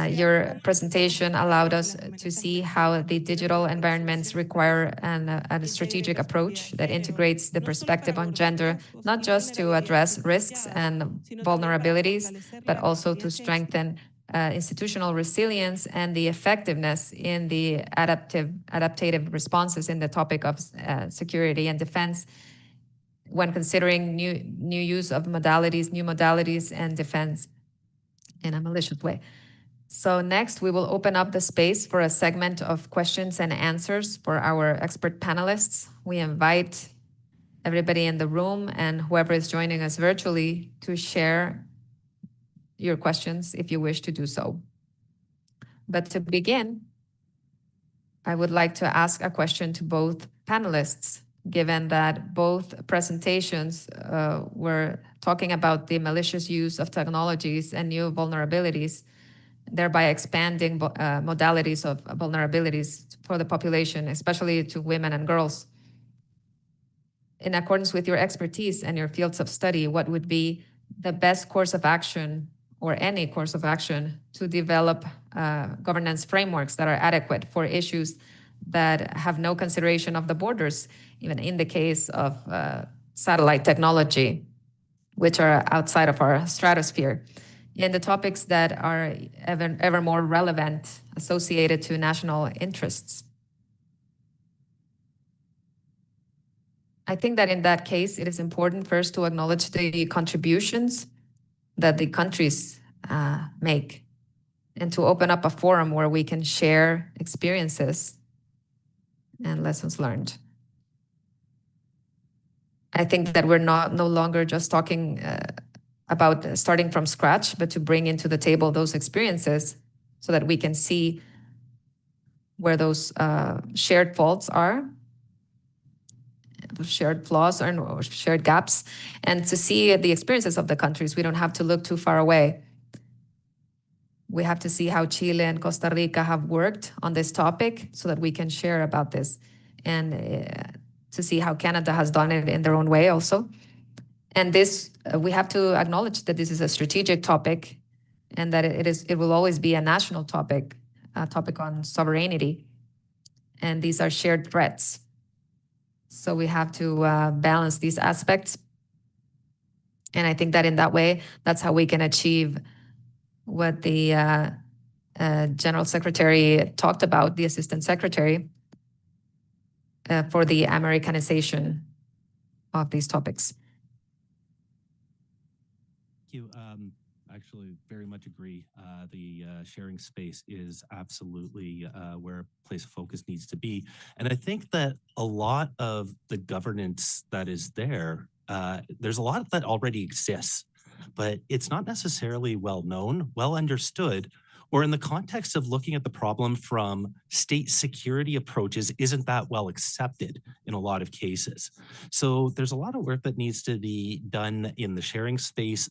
Your presentation allowed us to see how the digital environments require a strategic approach that integrates the perspective on gender, not just to address risks and vulnerabilities, but also to strengthen institutional resilience and the effectiveness in the adaptive responses in the topic of security and defense when considering new use of modalities, new modalities and defense in a malicious way. So next, we will open up the space for a segment of questions and answers for our expert panelists. We invite everybody in the room and whoever is joining us virtually to share your questions if you wish to do so. But to begin, I would like to ask a question to both panelists, given that both presentations were talking about the malicious use of technologies and new vulnerabilities, thereby expanding modalities of vulnerabilities for the population, especially to women and girls. In accordance with your expertise and your fields of study, what would be the best course of action or any course of action to develop governance frameworks that are adequate for issues that have no consideration of the borders, even in the case of satellite technology, which are outside of our stratosphere, in the topics that are ever more relevant, associated to national interests? I think that in that case, it is important first to acknowledge the contributions that the countries make and to open up a forum where we can share experiences and lessons learned. I think that we're no longer just talking about starting from scratch, but to bring into the table those experiences so that we can see where those shared faults are, shared flaws or shared gaps, and to see the experiences of the countries. We don't have to look too far away. We have to see how Chile and Costa Rica have worked on this topic so that we can share about this, and to see how Canada has done it in their own way also. And this, we have to acknowledge that this is a strategic topic and that it will always be a national topic, a topic on sovereignty. And these are shared threats. So we have to balance these aspects. And I think that in that way, that's how we can achieve what the General Secretary talked about, the Assistant Secretary, for the Americanization of these topics. Thank you. Actually, very much agree. The sharing space is absolutely where a place of focus needs to be. And I think that a lot of the governance that is there, there's a lot that already exists, but it's not necessarily well known, well understood, or in the context of looking at the problem from state security approaches, isn't that well accepted in a lot of cases. So there's a lot of work that needs to be done in the sharing space,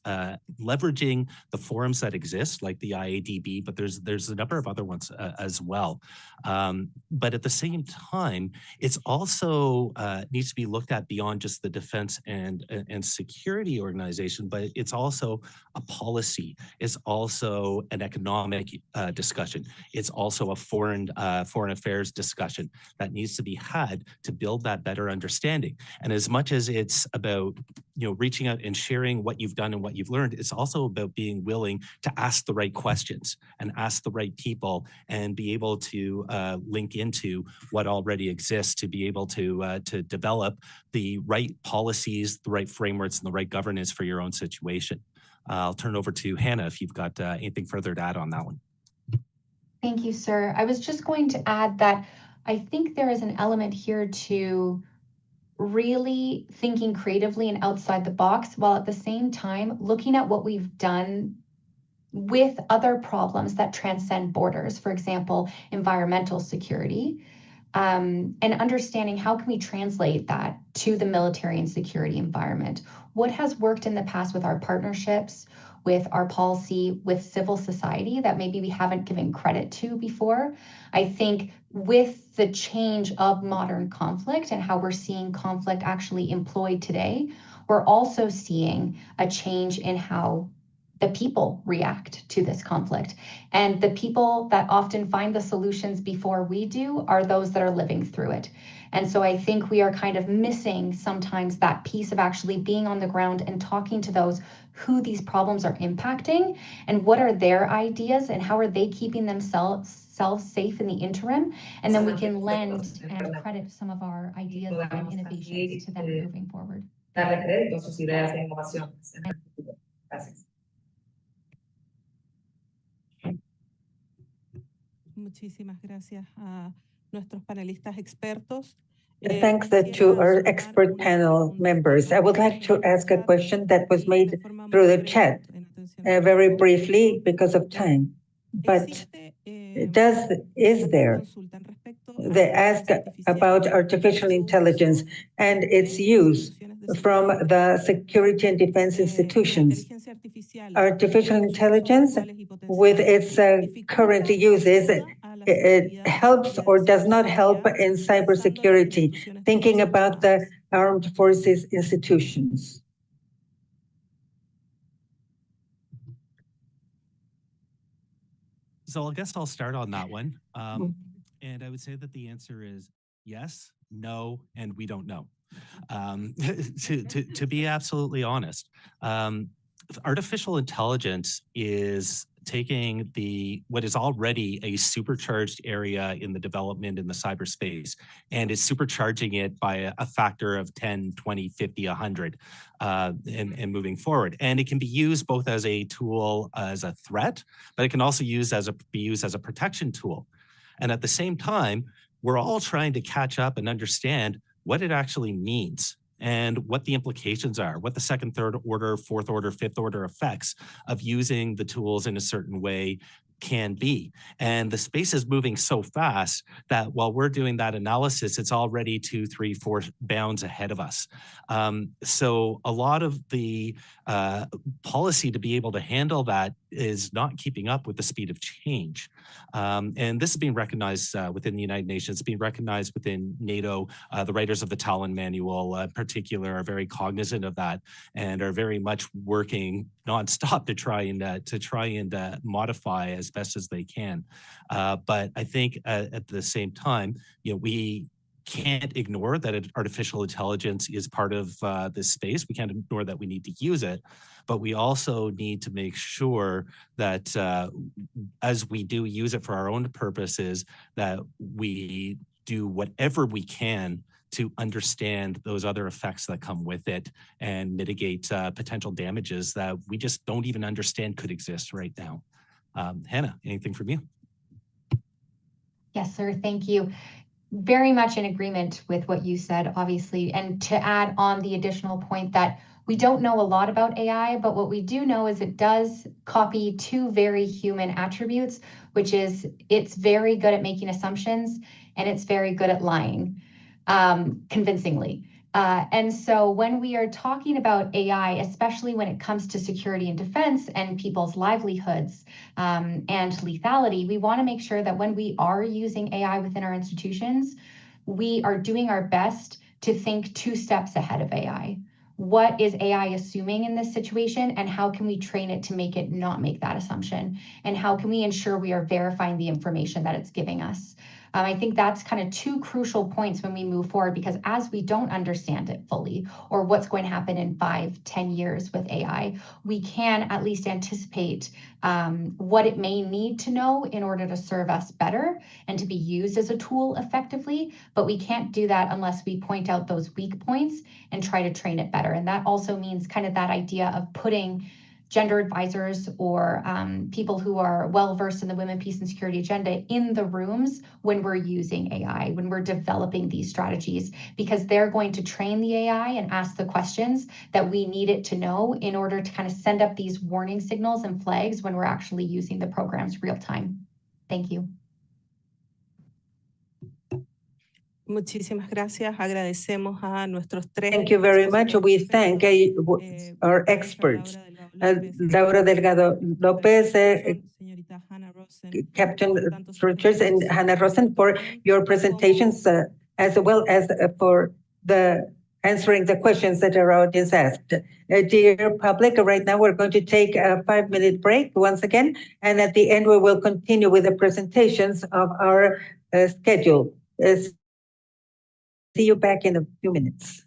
leveraging the forums that exist, like the IADB, but there's a number of other ones as well. But at the same time, it's also needs to be looked at beyond just the defense and security organization, but it's also a policy. It's also an economic discussion. It's also a foreign affairs discussion that needs to be had to build that better understanding. And as much as it's about reaching out and sharing what you've done and what you've learned, it's also about being willing to ask the right questions and ask the right people and be able to link into what already exists to be able to develop the right policies, the right frameworks, and the right governance for your own situation. I'll turn it over to Hannah if you've got anything further to add on that one. Thank you, sir. I was just going to add that I think there is an element here to really thinking creatively and outside the box, while at the same time looking at what we've done with other problems that transcend borders, for example, environmental security, and understanding how can we translate that to the military and security environment. What has worked in the past with our partnerships, with our policy, with civil society that maybe we haven't given credit to before. I think with the change of modern conflict and how we're seeing conflict actually employed today, we're also seeing a change in how the people react to this conflict. And the people that often find the solutions before we do are those that are living through it. And so I think we are kind of missing sometimes that piece of actually being on the ground and talking to those who these problems are impacting and what are their ideas and how are they keeping themselves safe in the interim. And then we can lend and credit some of our ideas and innovations to them moving forward. Muchísimas gracias a nuestros panelistas expertos. Thanks to our expert panel members. I would like to ask a question that was made through the chat very briefly because of time. But is there the ask about artificial intelligence and its use from the security and defense institutions? Artificial intelligence, with its current uses, it helps or does not help in cybersecurity, thinking about the armed forces institutions. So I guess I'll start on that one. And I would say that the answer is yes, no, and we don't know. To be absolutely honest. artificial intelligence is taking what is already a supercharged area in the development in the cyberspace and is supercharging it by a factor of 10, 20, 50, 100 and moving forward. And it can be used both as a tool as a threat, but it can also be used as a protection tool. And at the same time, we're all trying to catch up and understand what it actually means and what the implications are, what the second, third order, fourth order, fifth order effects of using the tools in a certain way can be. And the space is moving so fast that while we're doing that analysis, it's already 2, 3, 4 bounds ahead of us. So a lot of the policy to be able to handle that is not keeping up with the speed of change. And this is being recognized within the United Nations, being recognized within NATO. The writers of the Tallinn Manual in particular are very cognizant of that and are very much working nonstop to try and modify as best as they can. But I think at the same time, we can't ignore that artificial intelligence is part of this space. We can't ignore that we need to use it, but we also need to make sure that as we do use it for our own purposes, that we do whatever we can to understand those other effects that come with it and mitigate potential damages that we just don't even understand could exist right now. Hannah, anything from you? Yes, sir. Thank you. Very much in agreement with what you said, obviously. And to add on the additional point that we don't know a lot about AI, but what we do know is it does copy 2 very human attributes, which is it's very good at making assumptions and it's very good at lying convincingly. And so when we are talking about AI, especially when it comes to security and defense and people's livelihoods and lethality, we want to make sure that when we are using AI within our institutions, we are doing our best to think 2 steps ahead of AI. What is AI assuming in this situation, and how can we train it to make it not make that assumption? And how can we ensure we are verifying the information that it's giving us? I think that's kind of 2 crucial points when we move forward, because as we don't understand it fully or what's going to happen in 5, 10 years with AI, we can at least anticipate what it may need to know in order to serve us better and to be used as a tool effectively. But we can't do that unless we point out those weak points and try to train it better. And that also means kind of that idea of putting gender advisors or people who are well-versed in the women, peace, and security agenda in the rooms when we're using AI, when we're developing these strategies, because they're going to train the AI and ask the questions that we need it to know in order to kind of send up these warning signals and flags when we're actually using the programs real time. Thank you. Muchísimas gracias. Agradecemos a nuestros 3. Thank you very much. We thank our experts, Laura Delgado Lopez, señorita Hannah Rosen, Captain Richards, and Hannah Rosen for your presentations, as well as for answering the questions that our audience asked. Dear public, right now we're going to take a 5-minute break once again, and at the end we will continue with the presentations of our schedule. See you back in a few minutes.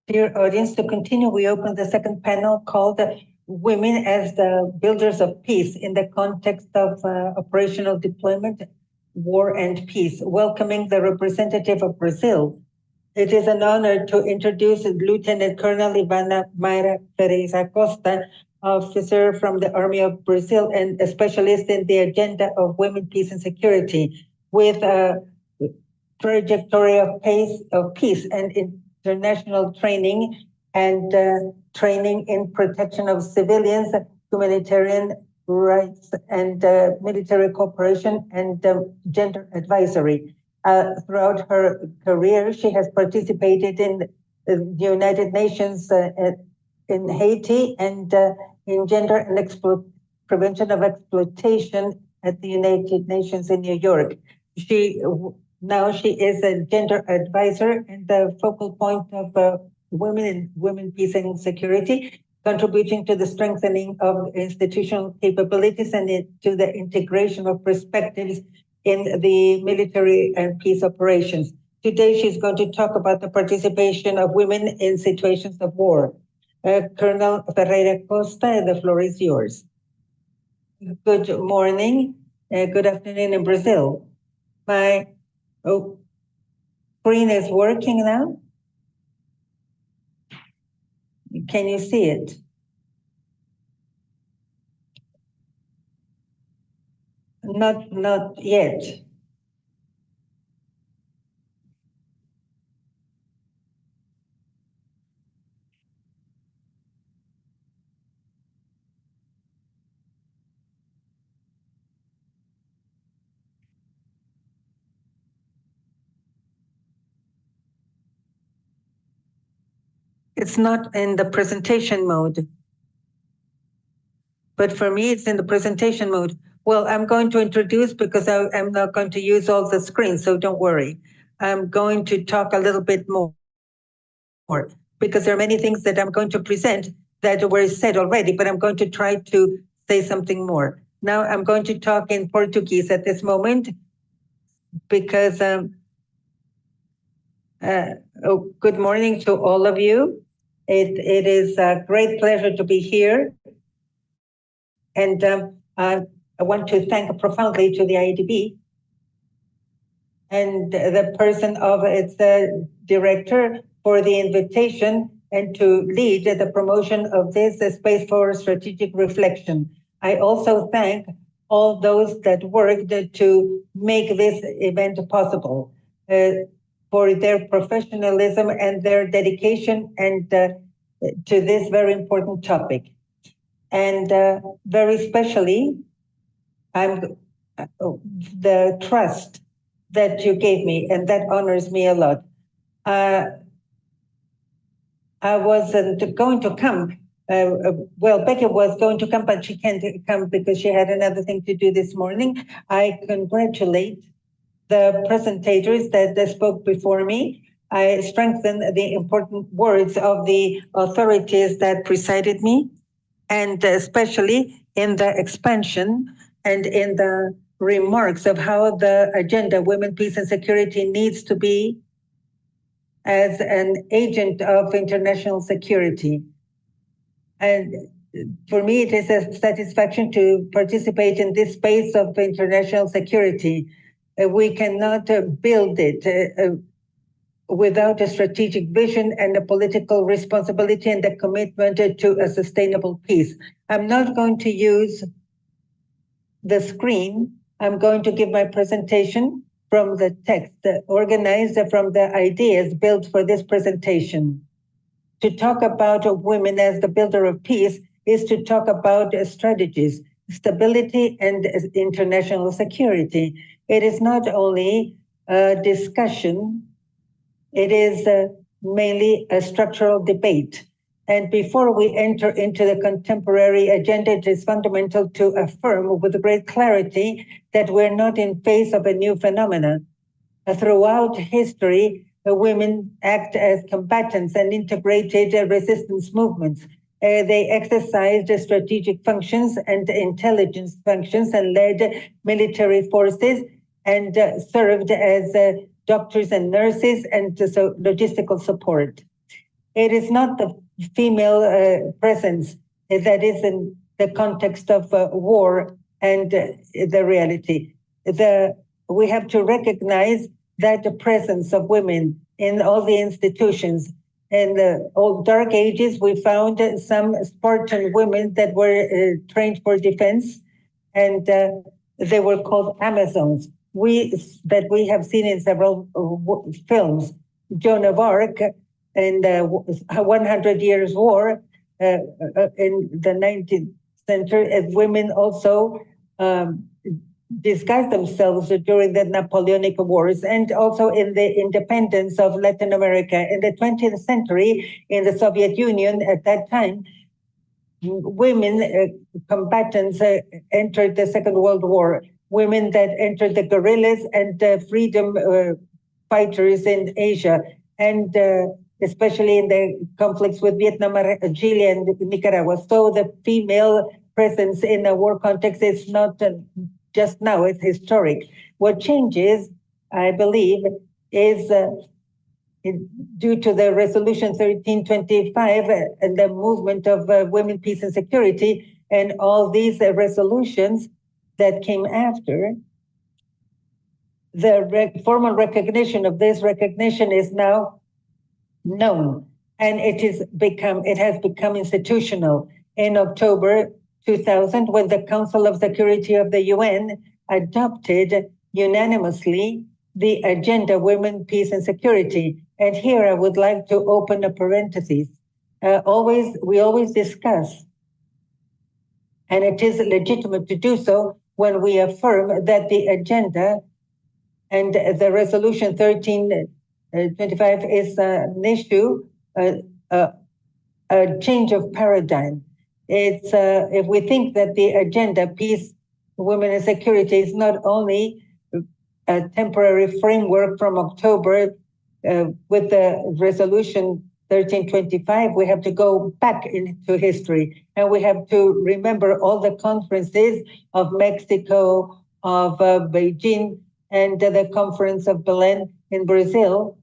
Dear audience, to continue, we open the second panel called Women as the Builders of Peace in the context of operational deployment, war and peace, welcoming the representative of Brazil. It is an honor to introduce Lieutenant Colonel Ivana Mayra Pereira Costa, officer from the Army of Brazil and a specialist in the agenda of women, peace, and security, with a trajectory of peace and international training and training in protection of civilians, humanitarian rights, and military cooperation and gender advisory. Throughout her career, she has participated in the United Nations in Haiti and in gender and prevention of exploitation at the United Nations in New York. Now she is a gender advisor and the focal point of women, peace, and security, contributing to the strengthening of institutional capabilities and to the integration of perspectives in the military and peace operations. Today, she's going to talk about the participation of women in situations of war. Colonel Ferreira Costa, the floor is yours. Good morning, good afternoon in Brazil. My screen is working now. Can you see it? Not yet. It's not in the presentation mode. But for me, it's in the presentation mode. Well, I'm going to introduce because I'm not going to use all the screen, so don't worry. I'm going to talk a little bit more because there are many things that I'm going to present that were said already, but I'm going to try to say something more. Now I'm going to talk in Portuguese at this moment because good morning to all of you. It is a great pleasure to be here. And I want to thank profoundly to the IADB and the person of its director for the invitation and to lead the promotion of this space for strategic reflection. I also thank all those that worked to make this event possible for their professionalism and their dedication and to this very important topic. And very especially, the trust that you gave me, and that honors me a lot. I wasn't going to come. Well, Becky was going to come, but she can't come because she had another thing to do this morning. I congratulate the presentators that spoke before me. I strengthen the important words of the authorities that preceded me, and especially in the expansion and in the remarks of how the agenda, women, peace, and security needs to be as an agent of international security. And for me, it is a satisfaction to participate in this space of international security. We cannot build it without a strategic vision and a political responsibility and a commitment to a sustainable peace. I'm not going to use the screen. I'm going to give my presentation from the text organized from the ideas built for this presentation. To talk about women as the builder of peace is to talk about strategies, stability, and international security. It is not only a discussion, it is mainly a structural debate. And before we enter into the contemporary agenda, it is fundamental to affirm with great clarity that we're not in face of a new phenomenon. Throughout history, women act as combatants and integrated resistance movements. They exercised strategic functions and intelligence functions and led military forces and served as doctors and nurses and so logistical support. It is not the female presence that is in the context of war and the reality. We have to recognize that the presence of women in all the institutions. In the old dark ages, we found some Spartan women that were trained for defense, and they were called Amazons. That we have seen in several films. Joan of Arc in the 100 Years' War in the 19th century, as women also disguised themselves during the Napoleonic Wars and also in the independence of Latin America. In the 20th century, in the Soviet Union at that time, women combatants entered the Second World War. Women that entered the guerrillas and freedom fighters in Asia, and especially in the conflicts with Vietnam, Chile, and Nicaragua. So the female presence in a war context is not just now, it's historic. What changes, I believe, is due to the Resolution 1325 and the movement of women, peace, and security, and all these resolutions that came after. The formal recognition of this recognition is now known, and it has become institutional. In October 2000, when the Council of Security of the UN adopted unanimously the agenda Women, Peace, and Security. And here I would like to open a parenthesis. We always discuss, and it is legitimate to do so when we affirm that the agenda and the Resolution 1325 is an issue, a change of paradigm. It's if we think that the agenda, peace, women, and security is not only a temporary framework from October with the Resolution 1325, we have to go back into history, and we have to remember all the conferences of Mexico, of Beijing, and the conference of Belém in Brazil,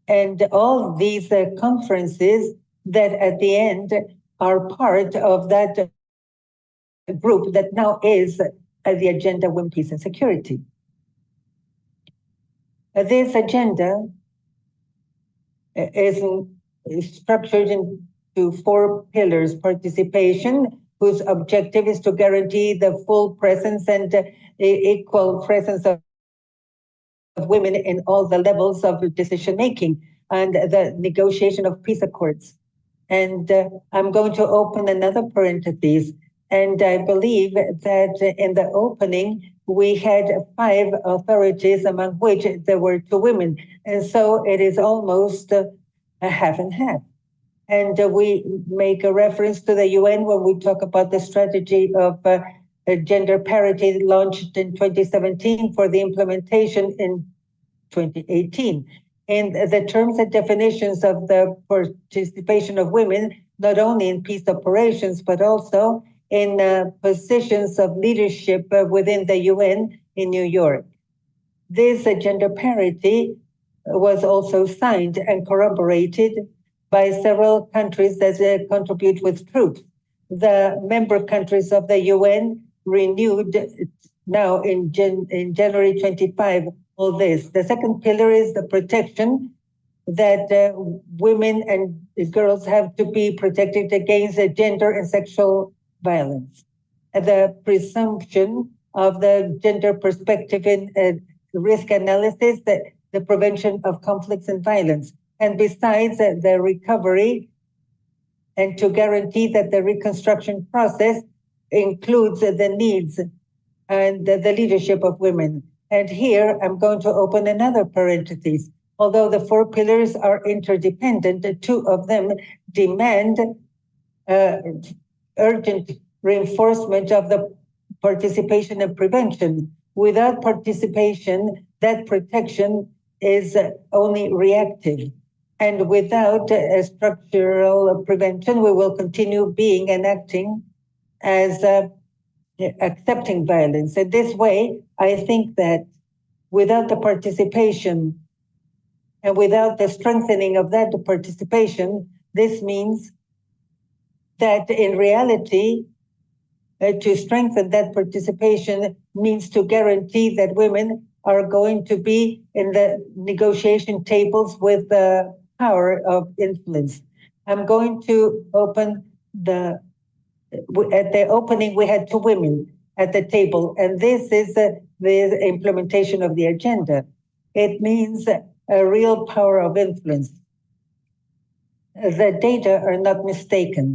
and all these conferences that at the end are part of that group that now is the agenda Women, Peace, and Security. This agenda is structured into 4 pillars: participation, whose objective is to guarantee the full presence and equal presence of women in all the levels of decision making, and the negotiation of peace accords. And I'm going to open another parenthesis. And I believe that in the opening, we had 5 authorities, among which there were 2 women. And so it is almost a half and half. And we make a reference to the UN when we talk about the strategy of gender parity launched in 2017 for the implementation in 2018. And the terms and definitions of the participation of women, not only in peace operations, but also in positions of leadership within the UN in New York. This gender parity was also signed and corroborated by several countries that contribute with troops. The member countries of the UN renewed now in January 25 all this. The second pillar is the protection that women and girls have to be protected against gender and sexual violence. The presumption of the gender perspective in risk analysis, the prevention of conflicts and violence. And besides the recovery, and to guarantee that the reconstruction process includes the needs and the leadership of women. And here I'm going to open another parenthesis. Although the 4 pillars are interdependent, the 2 of them demand urgent reinforcement of the participation and prevention. Without participation, that protection is only reactive. And without a structural prevention, we will continue being and acting as accepting violence. In this way, I think that without the participation and without the strengthening of that participation, This means that in reality, to strengthen that participation means to guarantee that women are going to be in the negotiation tables with the power of influence. I'm going to open at the opening, we had 2 women at the table, and this is the implementation of the agenda. It means a real power of influence. The data are not mistaken.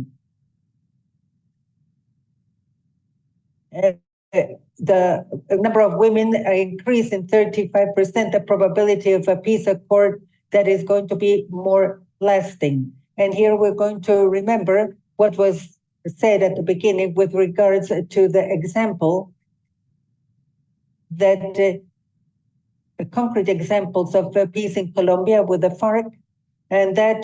The number of women increased in 35%, the probability of a peace accord that is going to be more lasting. And here we're going to remember what was said at the beginning with regards to the example that concrete examples of peace in Colombia with the FARC, and that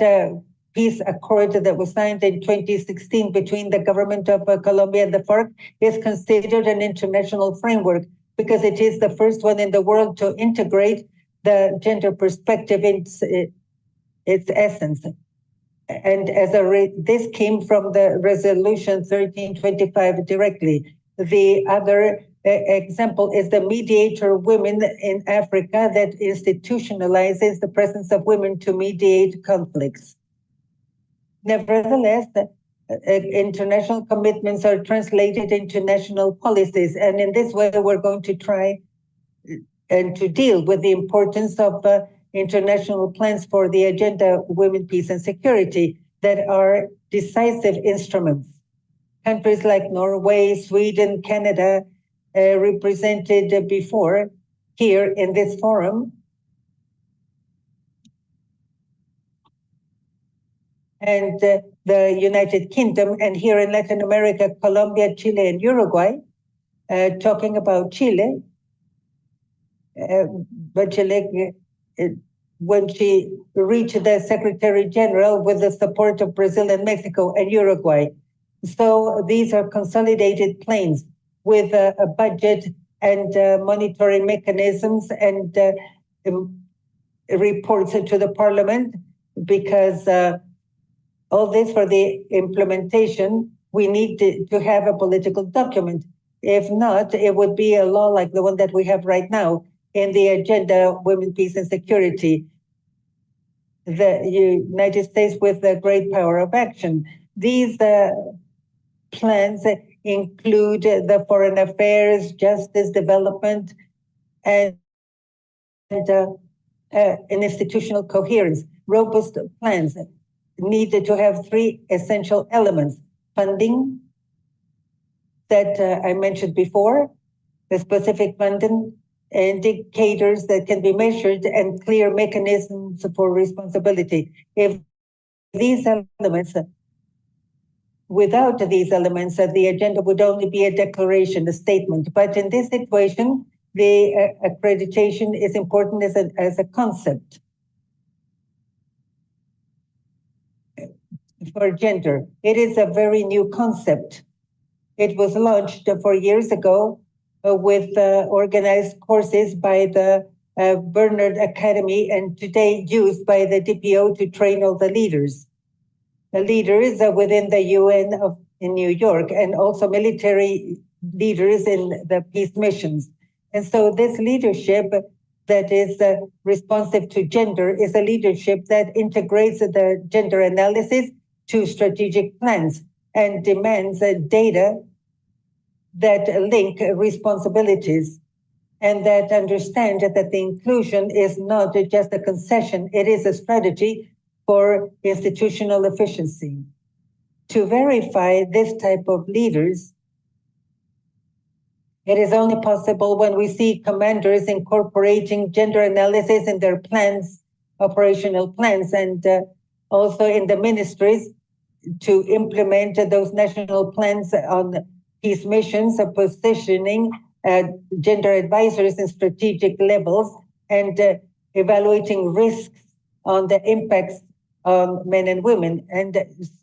peace accord that was signed in 2016 between the government of Colombia and the FARC is considered an international framework because it is the first one in the world to integrate the gender perspective in its essence. And this came from the resolution 1325 directly. The other example is the mediator women in Africa that institutionalizes the presence of women to mediate conflicts. Nevertheless, international commitments are translated into national policies. And in this way, we're going to try and to deal with the importance of international plans for the agenda women, peace, and security that are decisive instruments. Countries like Norway, Sweden, Canada, represented before here in this forum. And the United Kingdom, and here in Latin America, Colombia, Chile, and Uruguay. Talking about Chile, Bachelet, when she reached the Secretary General with the support of Brazil and Mexico and Uruguay. So these are consolidated plans with a budget and monitoring mechanisms and reports to the parliament, because all this for the implementation, we need to have a political document. If not, it would be a law like the one that we have right now in the agenda, women, peace, and security. The United States with the great power of action. These plans include the foreign affairs, justice, development, and institutional coherence. Robust plans needed to have 3 essential elements: funding, that I mentioned before, the specific funding, indicators that can be measured, and clear mechanisms for responsibility. If these elements, without these elements, the agenda would only be a declaration, a statement. But in this situation, the accreditation is important as a concept for gender. It is a very new concept. It was launched 4 years ago with organized courses by the Bernard Academy, and today used by the DPO to train all the leaders. The leaders within the UN in New York, and also military leaders in the peace missions. And so this leadership that is responsive to gender is a leadership that integrates the gender analysis to strategic plans and demands data that link responsibilities and that understand that the inclusion is not just a concession, it is a strategy for institutional efficiency. To verify this type of leaders, it is only possible when we see commanders incorporating gender analysis in their plans, operational plans, and also in the ministries to implement those national plans on peace missions, positioning gender advisors in strategic levels, and evaluating risks on the impacts on men and women, and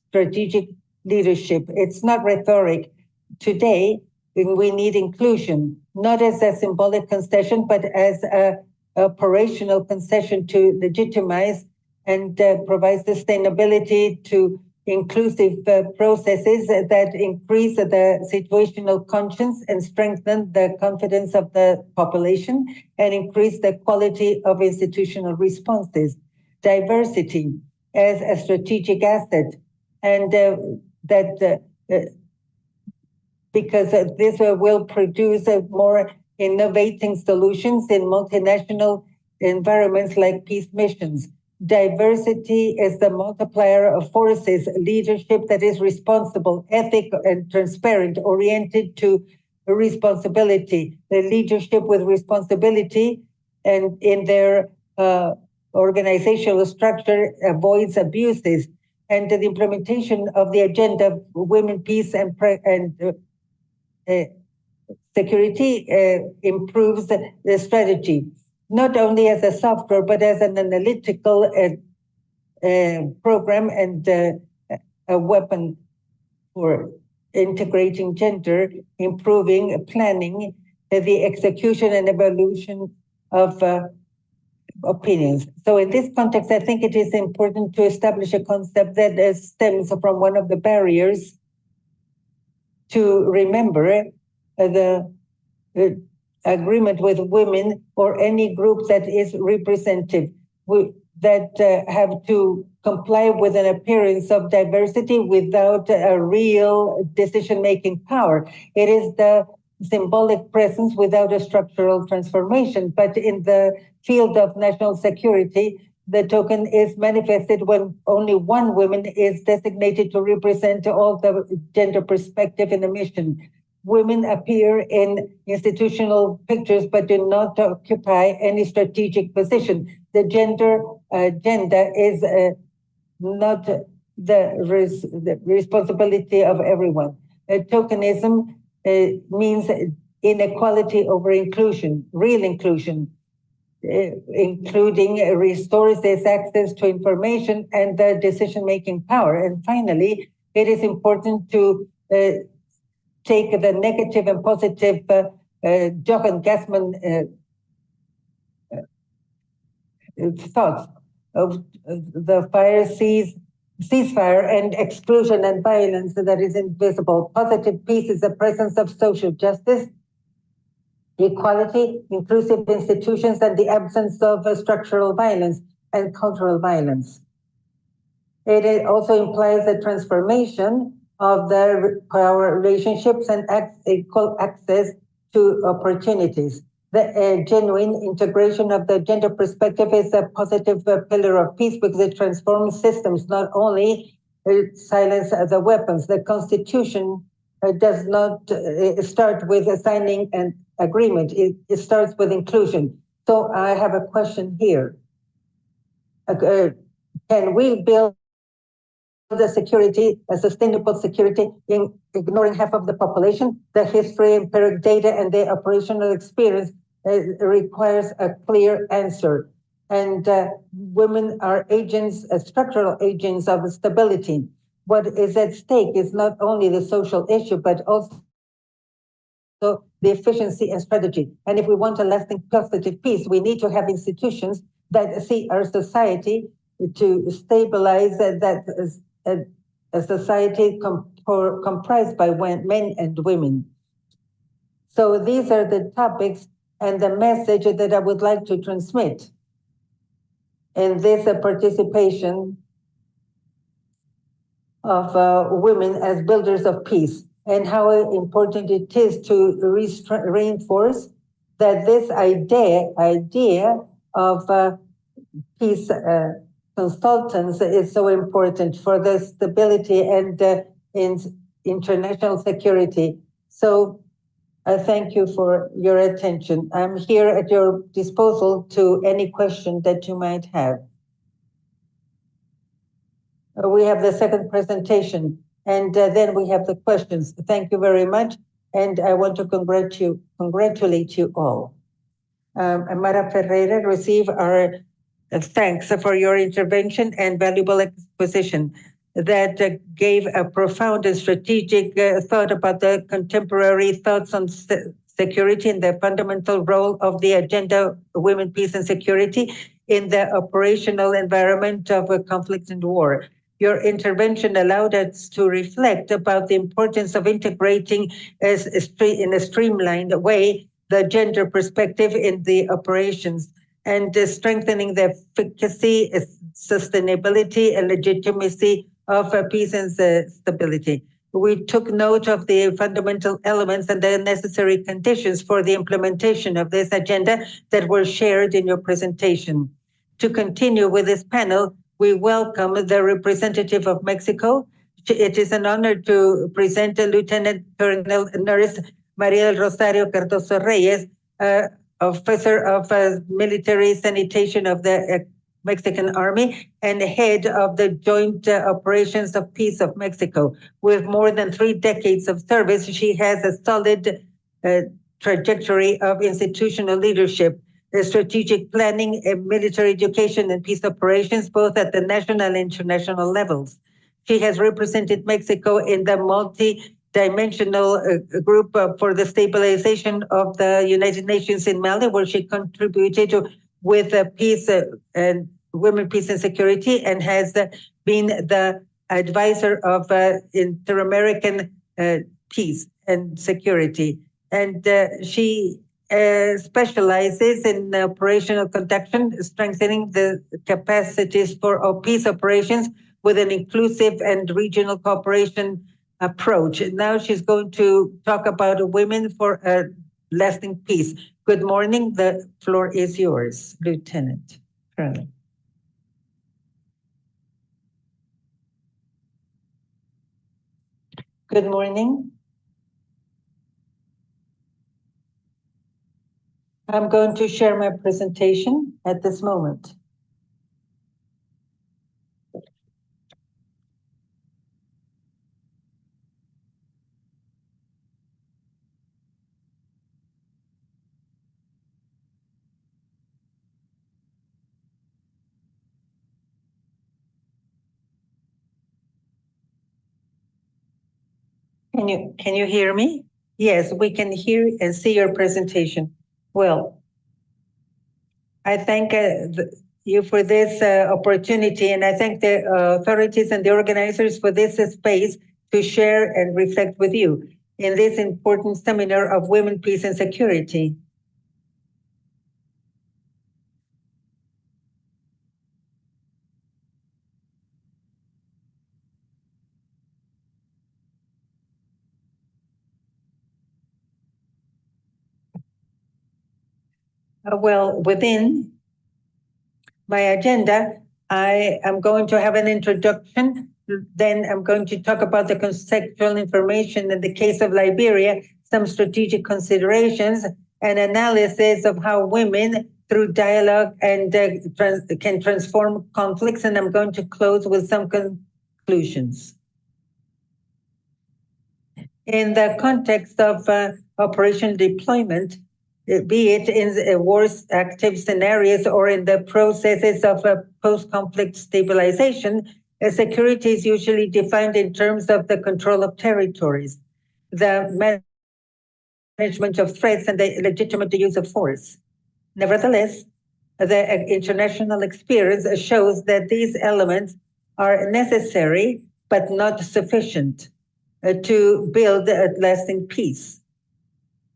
strategic leadership. It's not rhetoric. Today, we need inclusion, not as a symbolic concession, but as an operational concession to legitimize and provide sustainability to inclusive processes that increase the situational conscience and strengthen the confidence of the population and increase the quality of institutional responses. Diversity as a strategic asset, and because this will produce more innovating solutions in multinational environments like peace missions. Diversity is the multiplier of forces, leadership that is responsible, ethical, and transparent, oriented to responsibility. The leadership with responsibility and in their organizational structure avoids abuses, and the implementation of the agenda of women, peace, and security improves the strategy, not only as a software, but as an analytical program and a weapon for integrating gender, improving planning, the execution and evolution of opinions. So in this context, I think it is important to establish a concept that stems from one of the barriers to remember the agreement with women or any group that is representative, that have to comply with an appearance of diversity without a real decision-making power. It is the symbolic presence without a structural transformation. But in the field of national security, the token is manifested when only one woman is designated to represent all the gender perspective in the mission. Women appear in institutional pictures but do not occupy any strategic position. The gender agenda is not the responsibility of everyone. Tokenism means inequality over inclusion, real inclusion, including resources, access to information, and the decision-making power. And finally, it is important to take the negative and positive Jochen Gassman thoughts of the ceasefire and exclusion and violence that is invisible. Positive peace is the presence of social justice, equality, inclusive institutions, and the absence of structural violence and cultural violence. It also implies the transformation of the power relationships and equal access to opportunities. The genuine integration of the gender perspective is a positive pillar of peace because it transforms systems, not only silence the weapons. The Constitution does not start with assigning an agreement. It starts with inclusion. So I have a question here. Can we build the security, a sustainable security, in ignoring half of the population? The history, empiric data, and the operational experience requires a clear answer. And women are agents, structural agents of stability. What is at stake is not only the social issue, but also the efficiency and strategy. And if we want a lasting positive peace, we need to have institutions that see our society to stabilize that a society comprised by men and women. So these are the topics and the message that I would like to transmit in this participation of women as builders of peace, and how important it is to reinforce that this idea of peace consultants is so important for the stability and in international security. So I thank you for your attention. I'm here at your disposal to any question that you might have. We have the second presentation, and then we have the questions. Thank you very much, and I want to congratulate you all. Amara Ferreira, receive our thanks for your intervention and valuable exposition that gave a profound and strategic thought about the contemporary thoughts on security and the fundamental role of the agenda, women, peace, and security in the operational environment of a conflict and war. Your intervention allowed us to reflect about the importance of integrating in a streamlined way the gender perspective in the operations and strengthening the efficacy, sustainability, and legitimacy of peace and stability. We took note of the fundamental elements and the necessary conditions for the implementation of this agenda that were shared in your presentation. To continue with this panel, we welcome the representative of Mexico. It is an honor to present Lieutenant Colonel Nurse Maria del Rosario Cardoso Reyes, officer of military sanitation of the Mexican Army and head of the Joint Operations of Peace of Mexico. With more than 3 decades of service, she has a solid trajectory of institutional leadership, strategic planning, military education, and peace operations, both at the national and international levels. She has represented Mexico in the multi-dimensional group for the stabilization of the United Nations in Mali, where she contributed with peace and women, peace and security, and has been the advisor of Inter-American peace and security. And she specializes in operational conduction, strengthening the capacities for peace operations with an inclusive and regional cooperation approach. Now she's going to talk about women for a lasting peace. Good morning. The floor is yours, Lieutenant Colonel. Good morning. I'm going to share my presentation at this moment. Can you hear me? Yes, we can hear and see your presentation. Well, I thank you for this opportunity, and I thank the authorities and the organizers for this space to share and reflect with you in this important seminar of women, peace, and security. Well, within my agenda, I am going to have an introduction. Then I'm going to talk about the conceptual information in the case of Liberia, some strategic considerations, and analysis of how women, through dialogue, and can transform conflicts. And I'm going to close with some conclusions. In the context of operation deployment, be it in wars active scenarios or in the processes of post-conflict stabilization, security is usually defined in terms of the control of territories, the management of threats, and the legitimate use of force. Nevertheless, the international experience shows that these elements are necessary but not sufficient to build a lasting peace.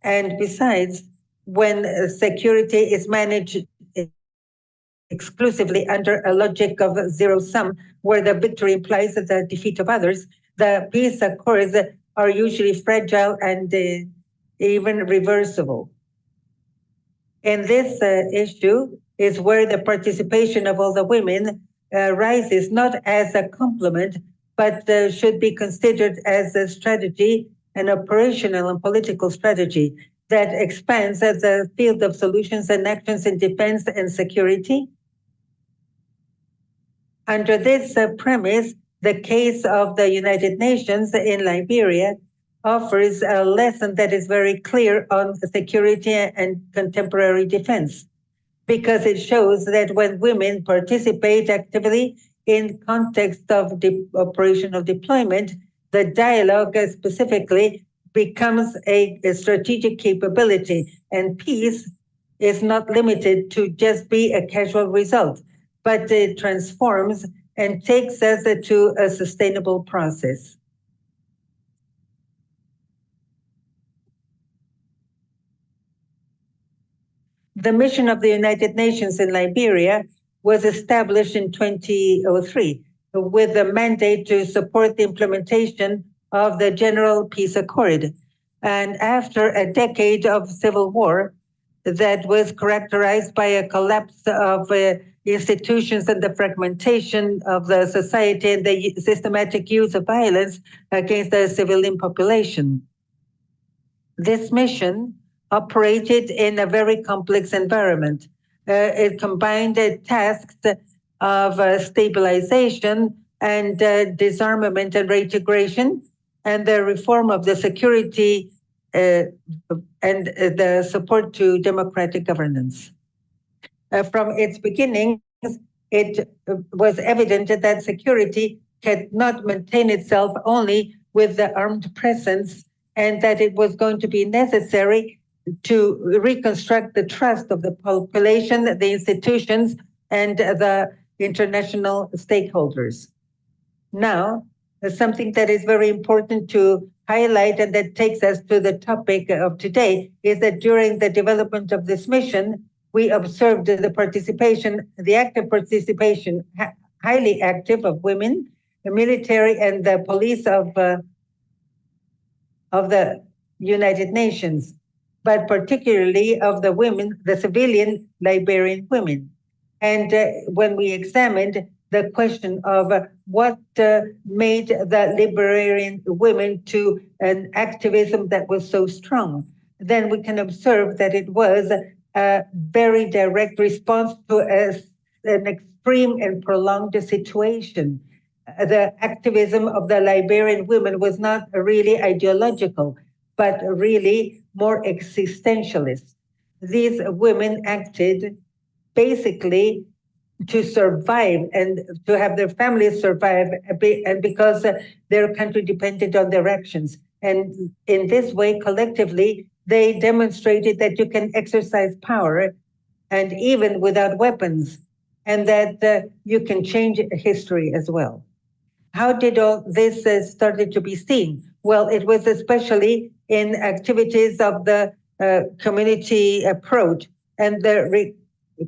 And besides, when security is managed exclusively under a logic of zero-sum, where the victory implies the defeat of others, the peace accords are usually fragile and even reversible. And this issue is where the participation of all the women rises not as a complement, but should be considered as a strategy, an operational and political strategy that expands the field of solutions and actions in defense and security. Under this premise, the case of the United Nations in Liberia offers a lesson that is very clear on security and contemporary defense, because it shows that when women participate actively in context of operational deployment, the dialogue specifically becomes a strategic capability, and peace is not limited to just be a casual result, but it transforms and takes us to a sustainable process. The mission of the United Nations in Liberia was established in 2003 with a mandate to support the implementation of the General Peace Accord. And after a decade of civil war that was characterized by a collapse of institutions and the fragmentation of the society and the systematic use of violence against the civilian population. This mission operated in a very complex environment. It combined tasks of stabilization and disarmament and reintegration, and the reform of the security and the support to democratic governance. From its beginnings, it was evident that security cannot maintain itself only with the armed presence, and that it was going to be necessary to reconstruct the trust of the population, the institutions, and the international stakeholders. Now, something that is very important to highlight and that takes us to the topic of today is that during the development of this mission, we observed the participation, the active participation, highly active of women, the military and the police of the United Nations, but particularly of the women, the civilian Liberian women. And when we examined the question of what made the Liberian women to an activism that was so strong, then we can observe that it was a very direct response to an extreme and prolonged situation. The activism of the Liberian women was not really ideological, but really more existentialist. These women acted basically to survive and to have their families survive, and because their country depended on their actions. And in this way, collectively, they demonstrated that you can exercise power and even without weapons, and that you can change history as well. How did all this started to be seen? Well, it was especially in activities of the community approach and the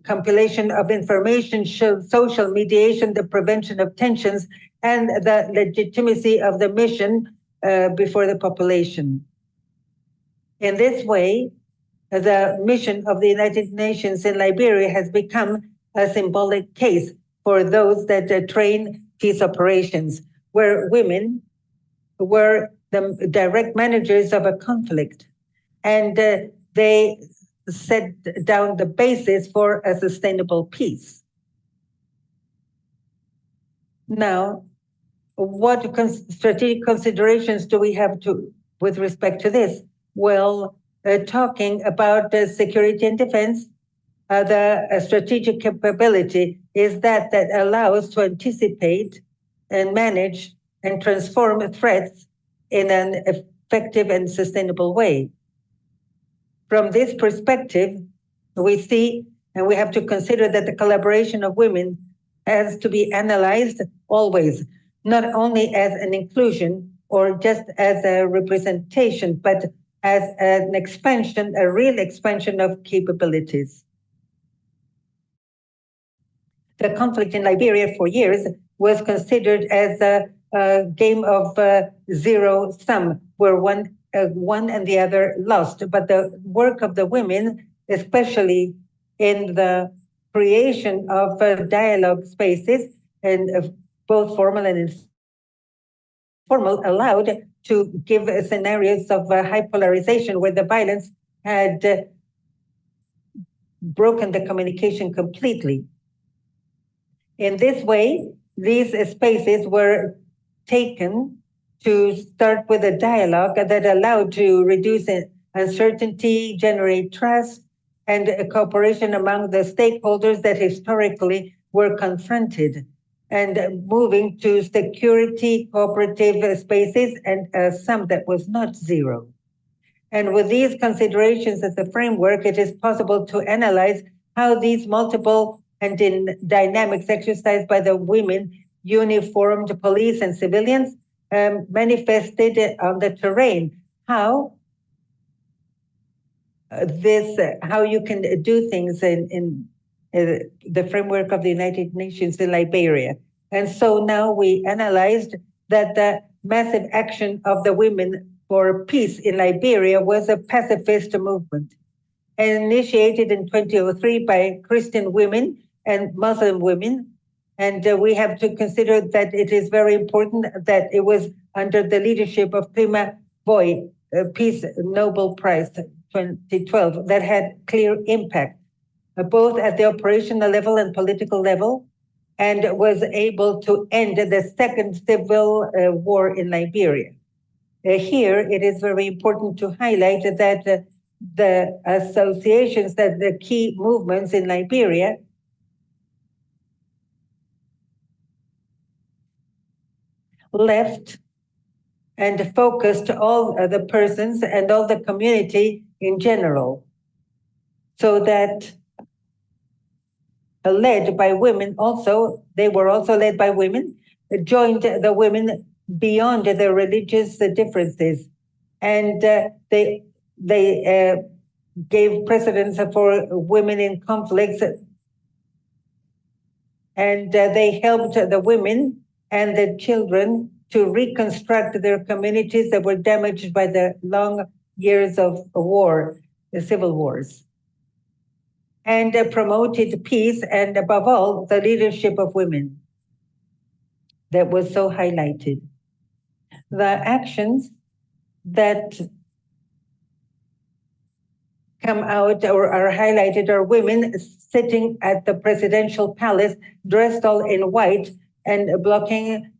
compilation of information, social mediation, the prevention of tensions, and the legitimacy of the mission before the population. In this way, the mission of the United Nations in Liberia has become a symbolic case for those that train peace operations, where women were the direct managers of a conflict, and they set down the basis for a sustainable peace. Now, what strategic considerations do we have with respect to this? Well, talking about security and defense, the strategic capability is that allows to anticipate and manage and transform threats in an effective and sustainable way. From this perspective, we see and we have to consider that the collaboration of women has to be analyzed always, not only as an inclusion or just as a representation, but as an expansion, a real expansion of capabilities. The conflict in Liberia for years was considered as a game of zero sum, where one and the other lost. But the work of the women, especially in the creation of dialogue spaces, and both formal and informal, allowed to give scenarios of high polarization where the violence had broken the communication completely. In this way, these spaces were taken to start with a dialogue that allowed to reduce uncertainty, generate trust, and cooperation among the stakeholders that historically were confronted, and moving to security cooperative spaces and some that was not zero. And with these considerations as a framework, it is possible to analyze how these multiple and in dynamics exercised by the women, uniformed police and civilians, manifested on the terrain. How how you can do things in the framework of the United Nations in Liberia. And so now we analyzed that the massive action of the women for peace in Liberia was a pacifist movement initiated in 2003 by Christian women and Muslim women. And we have to consider that it is very important that it was under the leadership of Prima Boy, Peace Nobel Prize 2012, that had clear impact, both at the operational level and political level, and was able to end the second civil war in Liberia. Here, it is very important to highlight that the associations, that the key movements in Liberia left and focused all the persons and all the community in general, so that led by women also, they were also led by women, joined the women beyond their religious differences, and they gave precedence for women in conflicts, and they helped the women and the children to reconstruct their communities that were damaged by the long years of war, the civil wars, and promoted peace and, above all, the leadership of women that was so highlighted. The actions that come out or are highlighted are women sitting at the presidential palace dressed all in white and blocking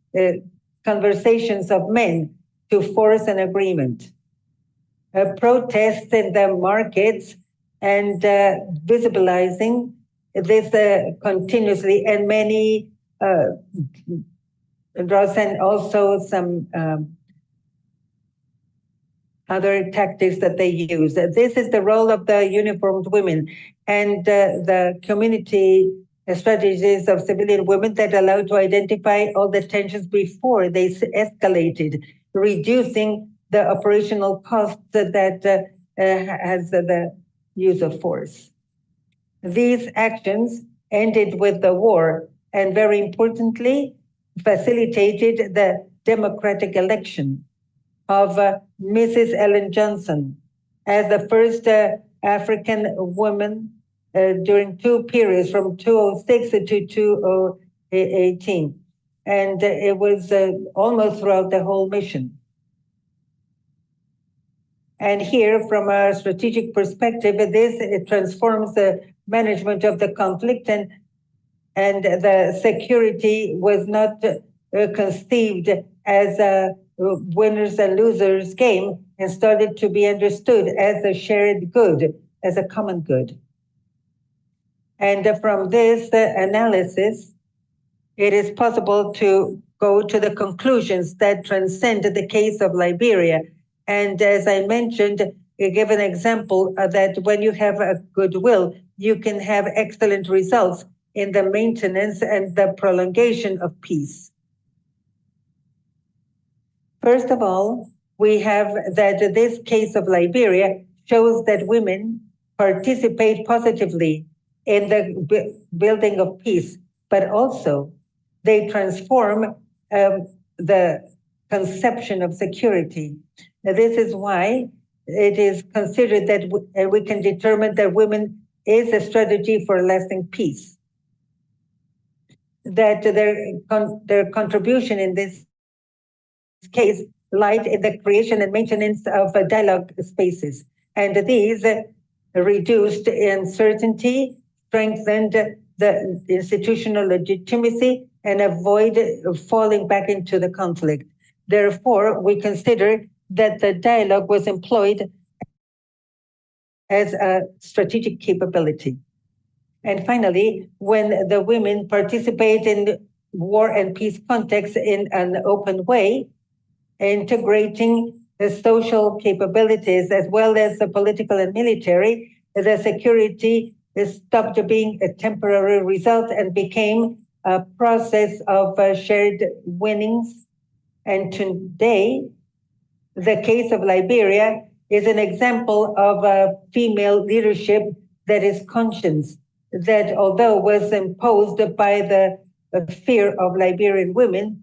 conversations of men to force an agreement. Protests in the markets and visibilizing this continuously, and many draws, and also some other tactics that they use. This is the role of the uniformed women and the community strategies of civilian women that allow to identify all the tensions before they escalated, reducing the operational costs that has the use of force. These actions ended with the war, and very importantly, facilitated the democratic election of Mrs. Ellen Johnson as the first African woman during two periods from 2006 to 2018. And it was almost throughout the whole mission. And here, from a strategic perspective, it transforms the management of the conflict, and the security was not conceived as a winners and losers game, and started to be understood as a shared good, as a common good. And from this analysis, it is possible to go to the conclusions that transcend the case of Liberia. And as I mentioned, I give an example that when you have a goodwill, you can have excellent results in the maintenance and the prolongation of peace. First of all, we have that this case of Liberia shows that women participate positively in the building of peace, but also they transform the conception of security. This is why it is considered that we can determine that women is a strategy for lasting peace. That their contribution in this case lied in the creation and maintenance of dialogue spaces. And these reduced uncertainty, strengthened the institutional legitimacy, and avoid falling back into the conflict. Therefore, we consider that the dialogue was employed as a strategic capability. And finally, when the women participate in war and peace context in an open way, integrating the social capabilities, as well as the political and military, the security stopped being a temporary result and became a process of shared winnings. And today, the case of Liberia is an example of a female leadership that is conscious, that although was imposed by the fear of Liberian women,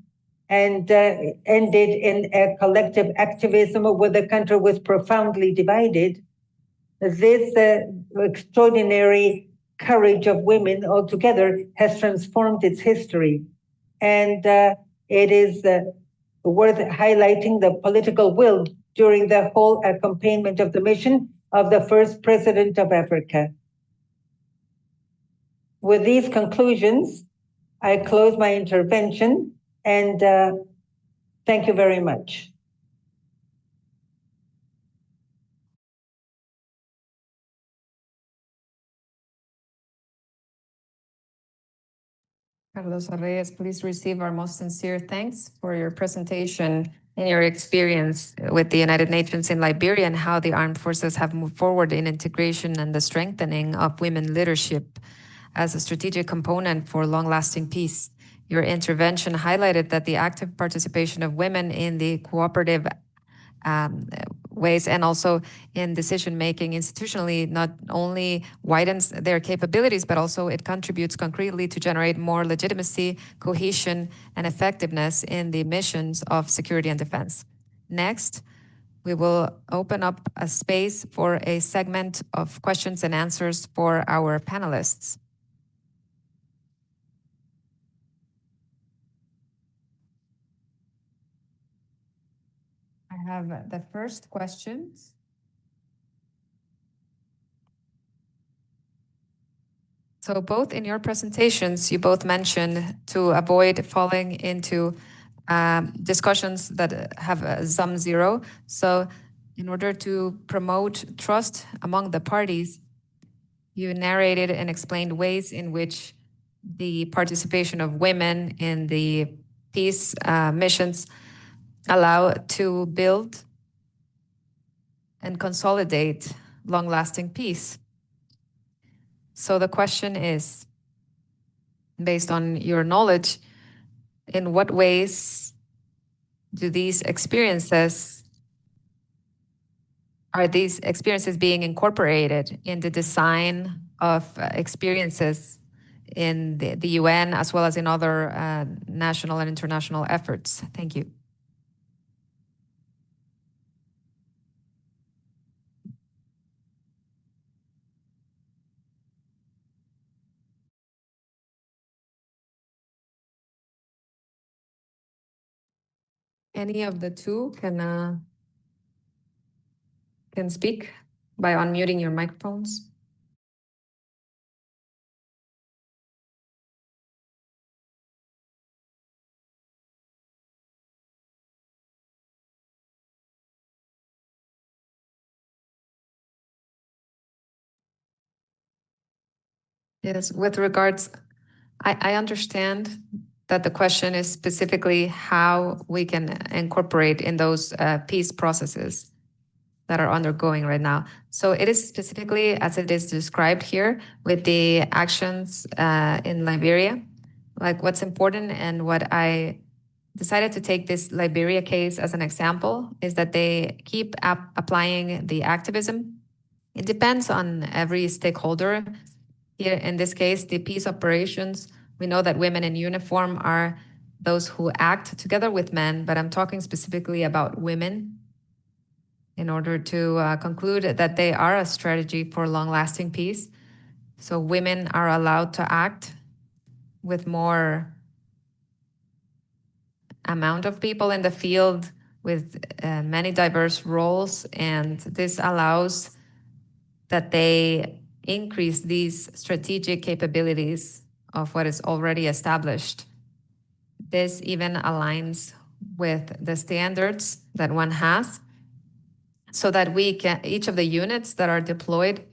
and ended in a collective activism where the country was profoundly divided, this extraordinary courage of women altogether has transformed its history. And it is worth highlighting the political will during the whole accompaniment of the mission of the first president of Africa. With these conclusions, I close my intervention and thank you very much. Carlos Reyes, please receive our most sincere thanks for your presentation and your experience with the United Nations in Liberia and how the armed forces have moved forward in integration and the strengthening of women leadership as a strategic component for long-lasting peace. Your intervention highlighted that the active participation of women in the cooperative ways and also in decision-making institutionally not only widens their capabilities, but also it contributes concretely to generate more legitimacy, cohesion, and effectiveness in the missions of security and defense. Next, we will open up a space for a segment of questions and answers for our panelists. I have the first questions. So both in your presentations, you both mentioned to avoid falling into discussions that have a sum zero. So in order to promote trust among the parties, you narrated and explained ways in which the participation of women in the peace missions allow to build and consolidate long-lasting peace. So the question is, based on your knowledge, in what ways are these experiences being incorporated in the design of experiences in the UN as well as in other national and international efforts? Thank you. Any of the two can speak by unmuting your microphones. Yes, with regards, I understand that the question is specifically how we can incorporate in those peace processes that are undergoing right now. So it is specifically as it is described here with the actions in Liberia, like what's important and what I decided to take this Liberia case as an example is that they keep applying the activism. It depends on every stakeholder. Here in this case, the peace operations, we know that women in uniform are those who act together with men, but I'm talking specifically about women in order to conclude that they are a strategy for long-lasting peace. So women are allowed to act with more amount of people in the field with many diverse roles, and this allows that they increase these strategic capabilities of what is already established. This even aligns with the standards that one has, so that each of the units that are deployed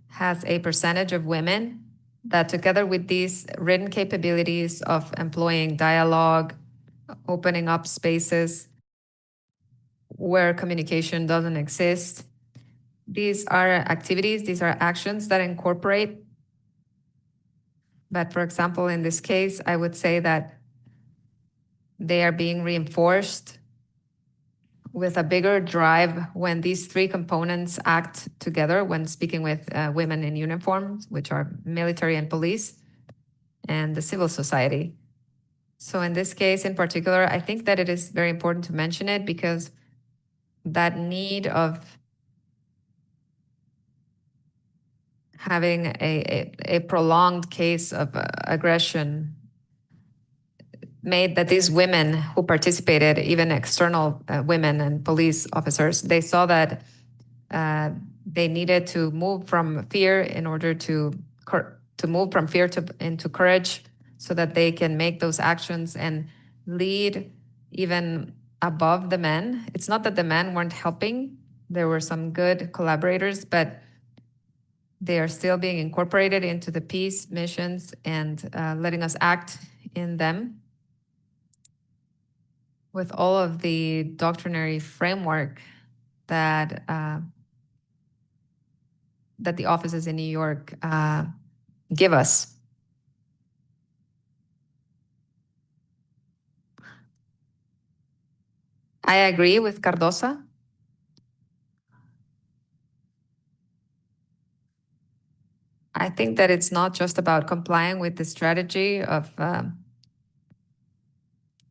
has a percentage of women that together with these written capabilities of employing dialogue, opening up spaces, where communication doesn't exist. These are activities, these are actions that incorporate. But for example, in this case, I would say that they are being reinforced with a bigger drive when these three components act together when speaking with women in uniforms, which are military and police, and the civil society. So in this case in particular, I think that it is very important to mention it because that need of having a prolonged case of aggression made that these women who participated, even external women and police officers, they saw that they needed to move from fear in order to move from fear into courage so that they can make those actions and lead even above the men. It's not that the men weren't helping. There were some good collaborators, but they are still being incorporated into the peace missions and letting us act in them with all of the doctrinary framework that that the offices in New York give us. I agree with Cardosa. I think that it's not just about complying with the strategy of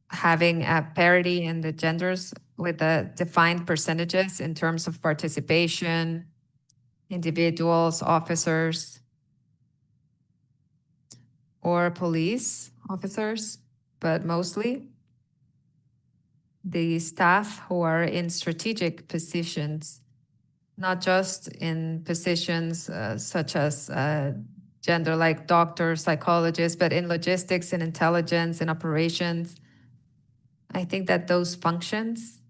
having a parity in the genders with the defined percentages in terms of participation, individuals, officers, or police officers, but mostly the staff who are in strategic positions, not just in positions such as gender, like doctors, psychologists, but in logistics and intelligence and operations. I think that those functions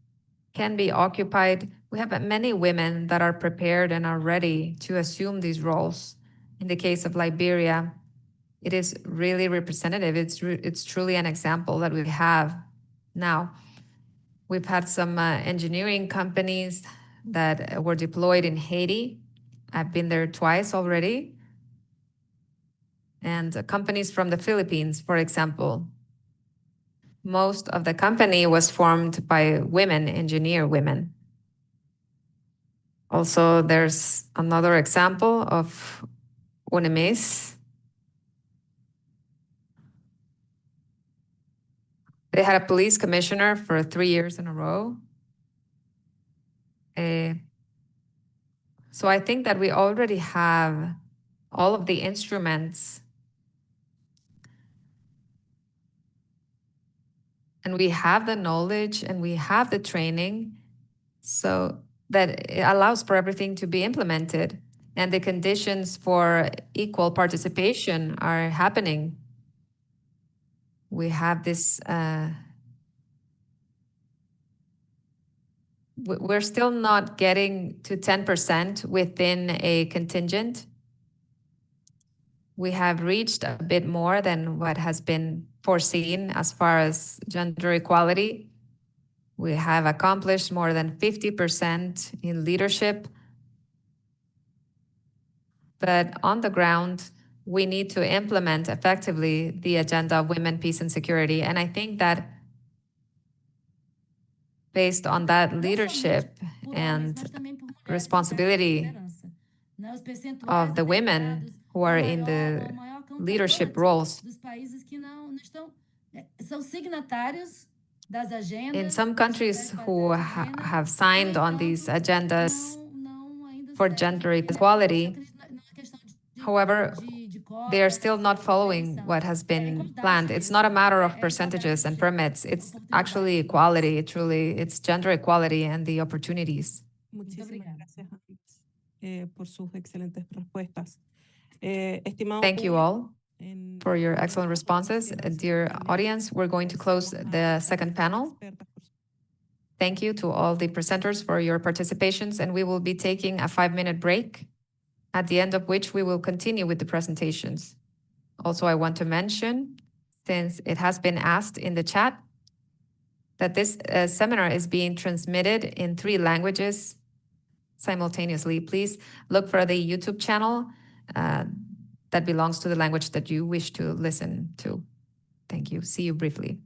can be occupied. We have many women that are prepared and are ready to assume these roles. In the case of Liberia, it is really representative. It's truly an example that we have now. We've had some engineering companies that were deployed in Haiti. I've been there twice already. And companies from the Philippines, for example. Most of the company was formed by women, engineer women. Also, there's another example of UNEMIS. They had a police commissioner for 3 years in a row. So I think that we already have all of the instruments and we have the knowledge and we have the training so that it allows for everything to be implemented and the conditions for equal participation are happening. We have this, we're still not getting to 10% within a contingent. We have reached a bit more than what has been foreseen as far as gender equality. We have accomplished more than 50% in leadership. But on the ground, we need to implement effectively the agenda of women, peace, and security. And I think that based on that leadership and responsibility of the women who are in the leadership roles, in some countries who have signed on these agendas for gender equality, however, they are still not following what has been planned. It's not a matter of percentages and permits. It's actually equality. It's gender equality and the opportunities. Muchísimas gracias por sus excelentes respuestas. Thank you all for your excellent responses. Dear audience, we're going to close the second panel. Thank you to all the presenters for your participations, and we will be taking a 5-minute break, at the end of which we will continue with the presentations. Also, I want to mention, since it has been asked in the chat, that this seminar is being transmitted in 3 languages simultaneously. Please look for the YouTube channel that belongs to the language that you wish to listen to. Thank you. See you briefly.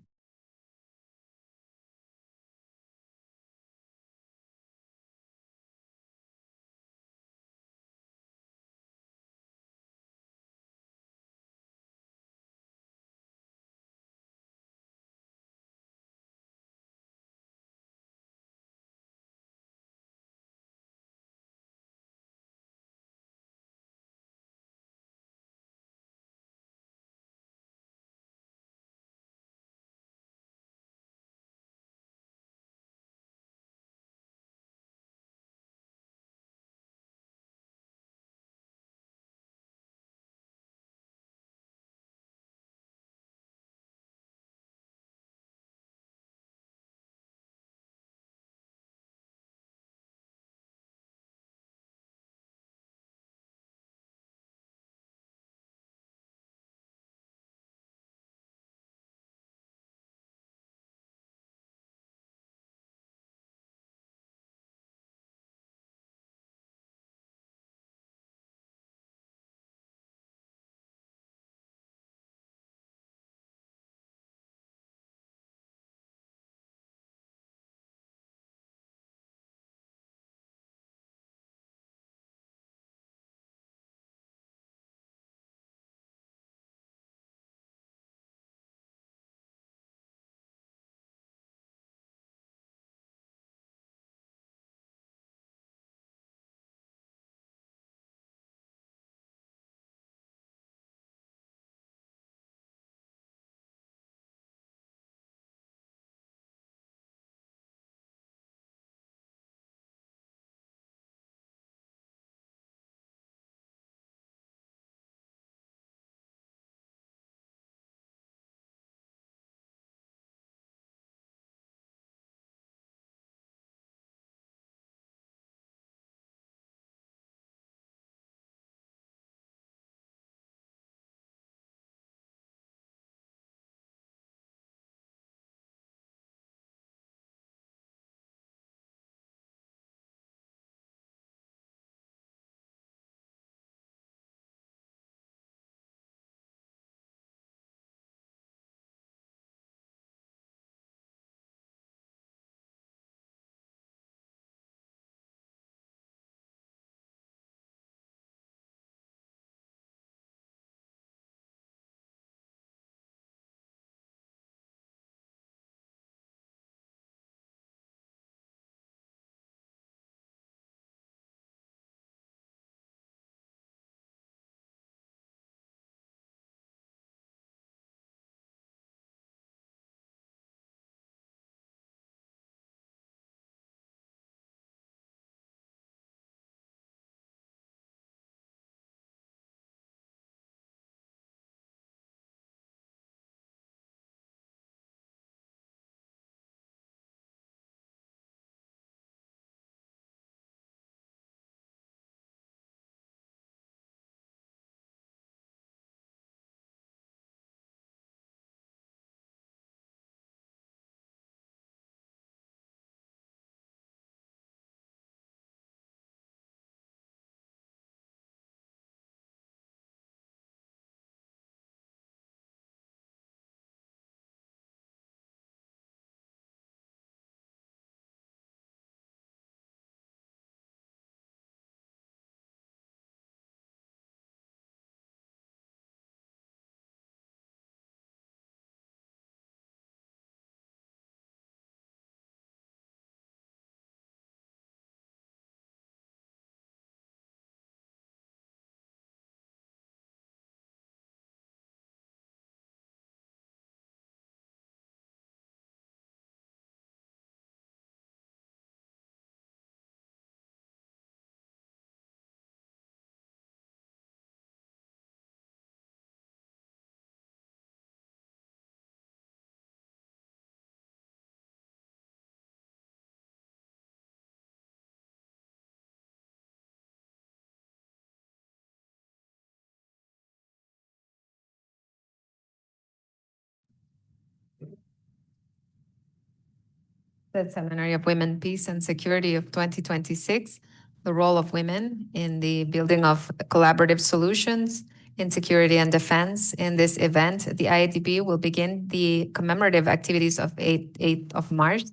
The Seminary of Women, Peace and Security of 2026, the role of women in the building of collaborative solutions in security and defense. In this event, the IADB will begin the commemorative activities of 8th of March,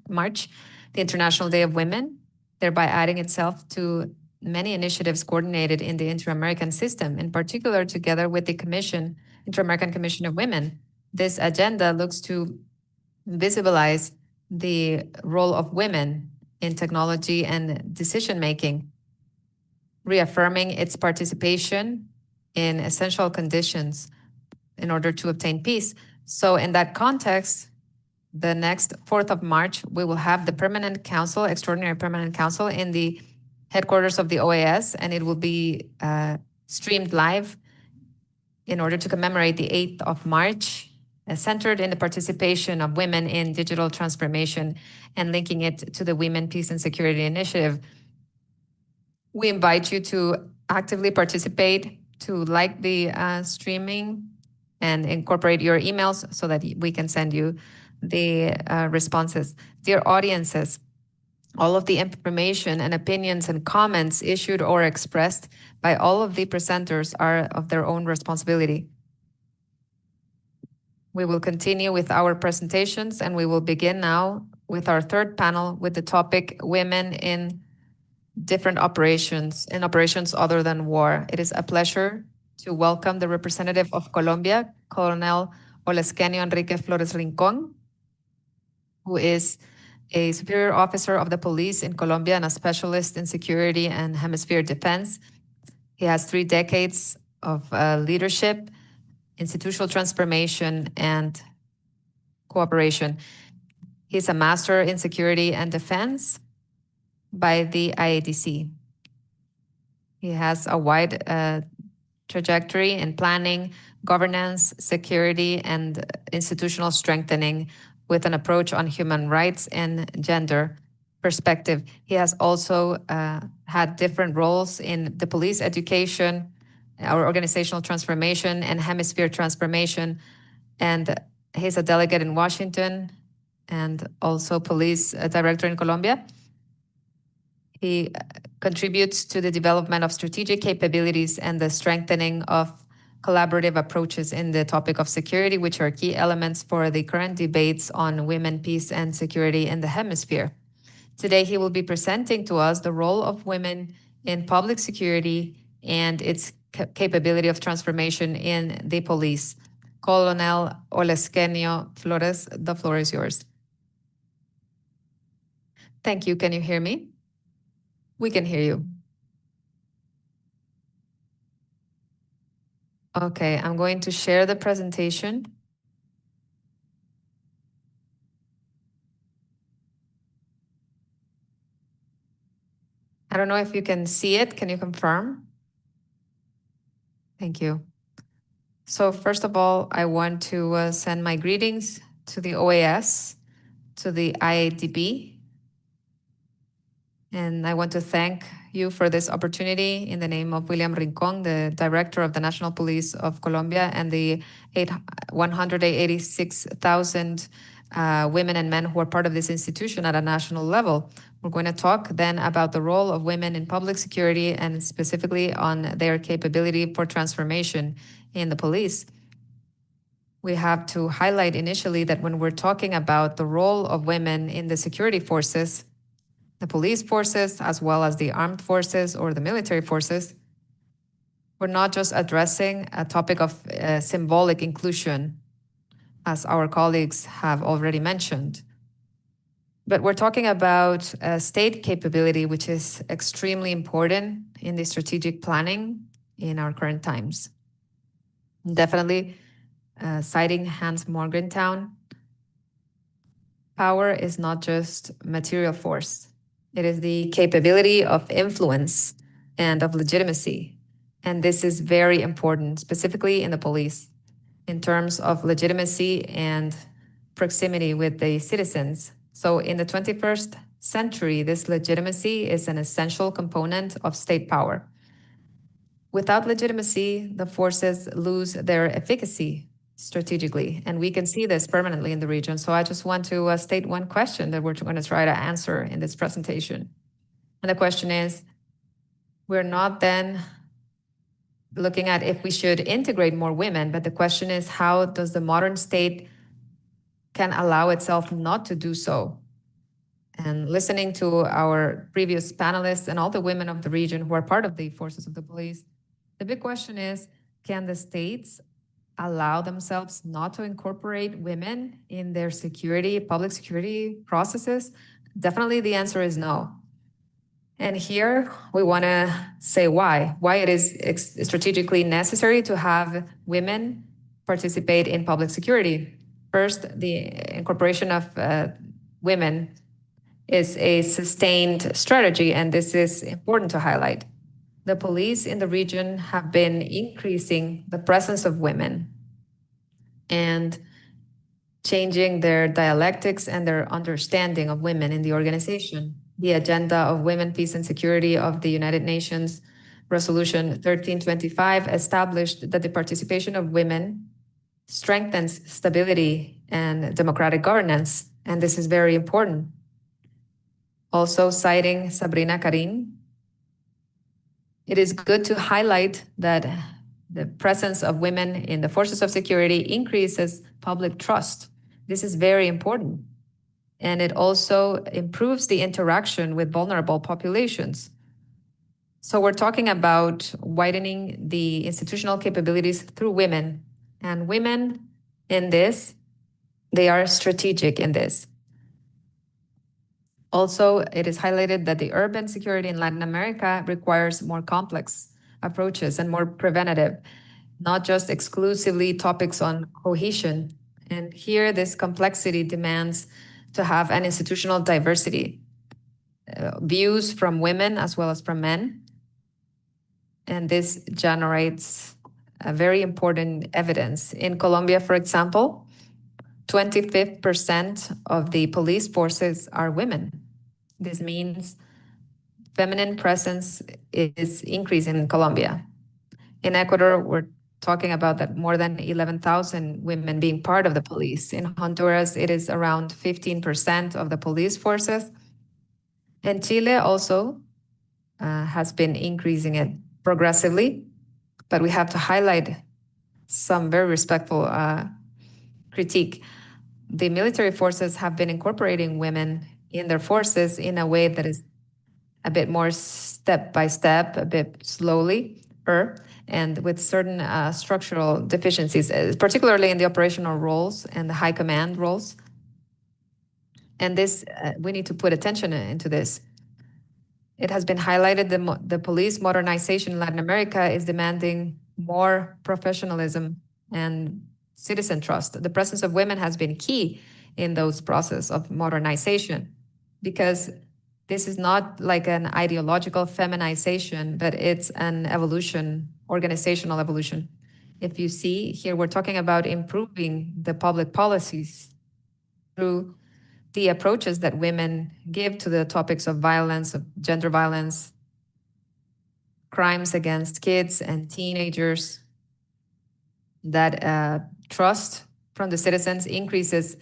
the International Day of Women, thereby adding itself to many initiatives coordinated in the Inter-American system, in particular together with the Inter-American Commission of Women. This agenda looks to visibilize the role of women in technology and decision-making, reaffirming its participation in essential conditions in order to obtain peace. So in that context, the next 4th of March, we will have the Permanent Council, Extraordinary Permanent Council in the headquarters of the OAS, and it will be streamed live in order to commemorate the 8th of March, centered in the participation of women in digital transformation and linking it to the Women, Peace and Security Initiative. We invite you to actively participate, to like the streaming and incorporate your emails so that we can send you the responses. Dear audiences, all of the information and opinions and comments issued or expressed by all of the presenters are of their own responsibility. We will continue with our presentations, and we will begin now with our third panel with the topic Women in Different Operations, in Operations Other Than War. It is a pleasure to welcome the representative of Colombia, Colonel Oleskenio Enrique Flores Rincon, who is a superior officer of the police in Colombia and a specialist in security and hemisphere defense. He has 3 decades of leadership, institutional transformation, and cooperation. He's a master in security and defense by the IADC. He has a wide trajectory in planning, governance, security, and institutional strengthening with an approach on human rights and gender perspective. He has also had different roles in the police education, our organizational transformation, and hemisphere transformation. And he's a delegate in Washington and also police director in Colombia. He contributes to the development of strategic capabilities and the strengthening of collaborative approaches in the topic of security, which are key elements for the current debates on women, peace, and security in the hemisphere. Today, he will be presenting to us the role of women in public security and its capability of transformation in the police. Colonel Oleskenio Flores, the floor is yours. Thank you. Can you hear me? We can hear you. Okay, I'm going to share the presentation. I don't know if you can see it. Can you confirm? Thank you. So first of all, I want to send my greetings to the OAS, to the IADB, and I want to thank you for this opportunity in the name of William Rincon, the Director of the National Police of Colombia, and the 186,000 women and men who are part of this institution at a national level. We're going to talk then about the role of women in public security and specifically on their capability for transformation in the police. We have to highlight initially that when we're talking about the role of women in the security forces, the police forces, as well as the armed forces or the military forces, we're not just addressing a topic of symbolic inclusion, as our colleagues have already mentioned. But we're talking about state capability, which is extremely important in the strategic planning in our current times. Definitely, citing Hans Morgenthau, power is not just material force. It is the capability of influence and of legitimacy. And this is very important, specifically in the police, in terms of legitimacy and proximity with the citizens. So in the 21st century, this legitimacy is an essential component of state power. Without legitimacy, the forces lose their efficacy. strategically, and we can see this permanently in the region. So I just want to state one question that we're going to try to answer in this presentation. And the question is, we're not then looking at if we should integrate more women, but the question is, how does the modern state can allow itself not to do so? And listening to our previous panelists and all the women of the region who are part of the forces of the police, the big question is, can the states allow themselves not to incorporate women in their security, public security processes? Definitely the answer is no. And here we want to say why it is strategically necessary to have women participate in public security. First, the incorporation of women is a sustained strategy, and this is important to highlight. The police in the region have been increasing the presence of women and changing their dialectics and their understanding of women in the organization. The agenda of women, peace, and security of the United Nations Resolution 1325 established that the participation of women strengthens stability and democratic governance, and this is very important. Also, citing Sabrina Karim, it is good to highlight that the presence of women in the forces of security increases public trust. This is very important. And it also improves the interaction with vulnerable populations. So we're talking about widening the institutional capabilities through women. And women in this, they are strategic in this. Also, it is highlighted that the urban security in Latin America requires more complex approaches and more preventative, not just exclusively topics on cohesion. And here, this complexity demands to have an institutional diversity, views from women as well as from men. And this generates a very important evidence. In Colombia, for example, 25% of the police forces are women. This means feminine presence is increasing in Colombia. In Ecuador, we're talking about that more than 11,000 women being part of the police. In Honduras, it is around 15% of the police forces. And Chile also has been increasing it progressively, but we have to highlight some very respectful critique. The military forces have been incorporating women in their forces in a way that is a bit more step by step, a bit slowly, and with certain structural deficiencies, particularly in the operational roles and the high command roles. And this, we need to put attention into this. It has been highlighted that the police modernization in Latin America is demanding more professionalism and citizen trust. The presence of women has been key in those processes of modernization, because this is not like an ideological feminization, but it's an evolution, organizational evolution. If you see here, we're talking about improving the public policies through the approaches that women give to the topics of violence, of gender violence, crimes against kids and teenagers, that trust from the citizens increases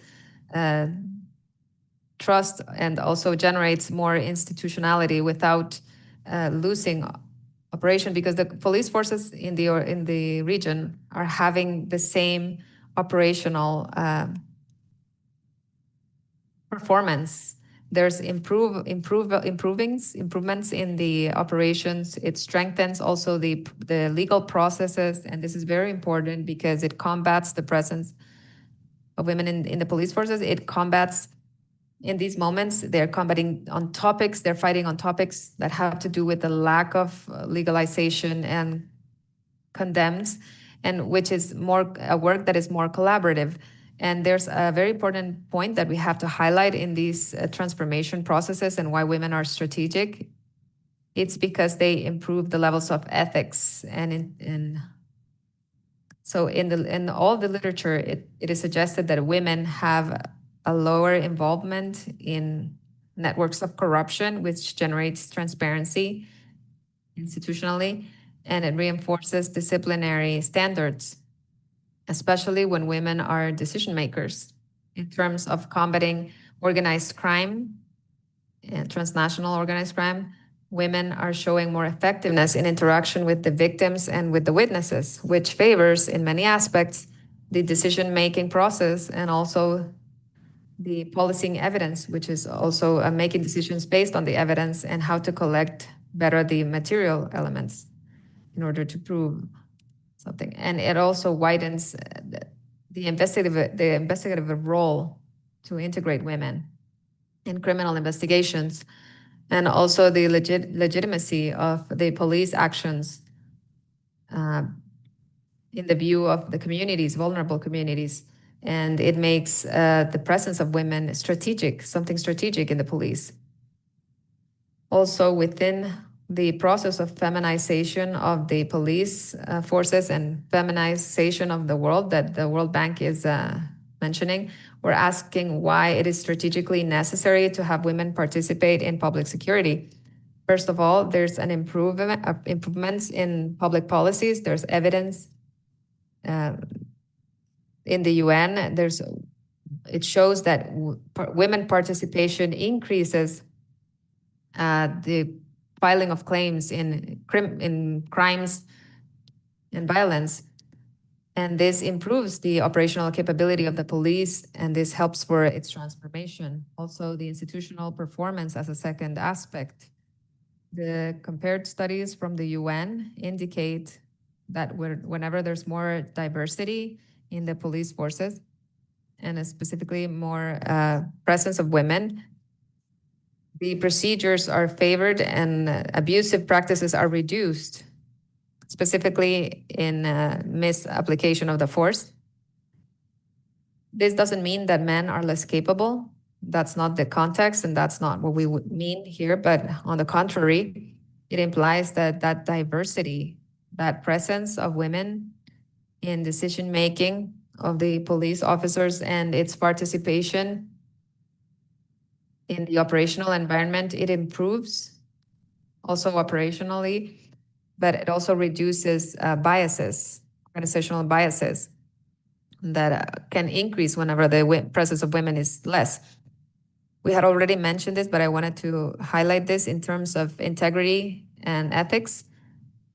trust and also generates more institutionality without losing operation, because the police forces in the region are having the same operational performance. There's improvements in the operations. It strengthens also the legal processes, and this is very important because it combats the presence of women in the police forces. It combats, in these moments, they're combating on topics, they're fighting on topics that have to do with the lack of legalization and condemns, and which is more a work that is more collaborative. And there's a very important point that we have to highlight in these transformation processes and why women are strategic. It's because they improve the levels of ethics. And so in all the literature, it is suggested that women have a lower involvement in networks of corruption, which generates transparency institutionally, and it reinforces disciplinary standards. especially when women are decision makers. In terms of combating organized crime and transnational organized crime, women are showing more effectiveness in interaction with the victims and with the witnesses, which favors, in many aspects, the decision-making process and also the policing evidence, which is also making decisions based on the evidence and how to collect better the material elements in order to prove something. And it also widens the investigative role to integrate women in criminal investigations, and also the legitimacy of the police actions in the view of the communities, vulnerable communities. And it makes the presence of women strategic, something strategic in the police. Also within the process of feminization of the police forces and feminization of the world that the World Bank is mentioning, we're asking why it is strategically necessary to have women participate in public security. First of all, there's an improvements in public policies. There's evidence in the UN. It shows that women participation increases the filing of claims in crimes and violence. And this improves the operational capability of the police, and this helps for its transformation. Also, the institutional performance as a second aspect. The compared studies from the UN indicate that whenever there's more diversity in the police forces, and specifically more presence of women, the procedures are favored and abusive practices are reduced, specifically in misapplication of the force. This doesn't mean that men are less capable. That's not the context, and that's not what we would mean here. But on the contrary, it implies that that diversity, that presence of women in decision-making of the police officers and its participation in the operational environment, it improves also operationally, but it also reduces biases, organizational biases that can increase whenever the presence of women is less. We had already mentioned this, but I wanted to highlight this in terms of integrity and ethics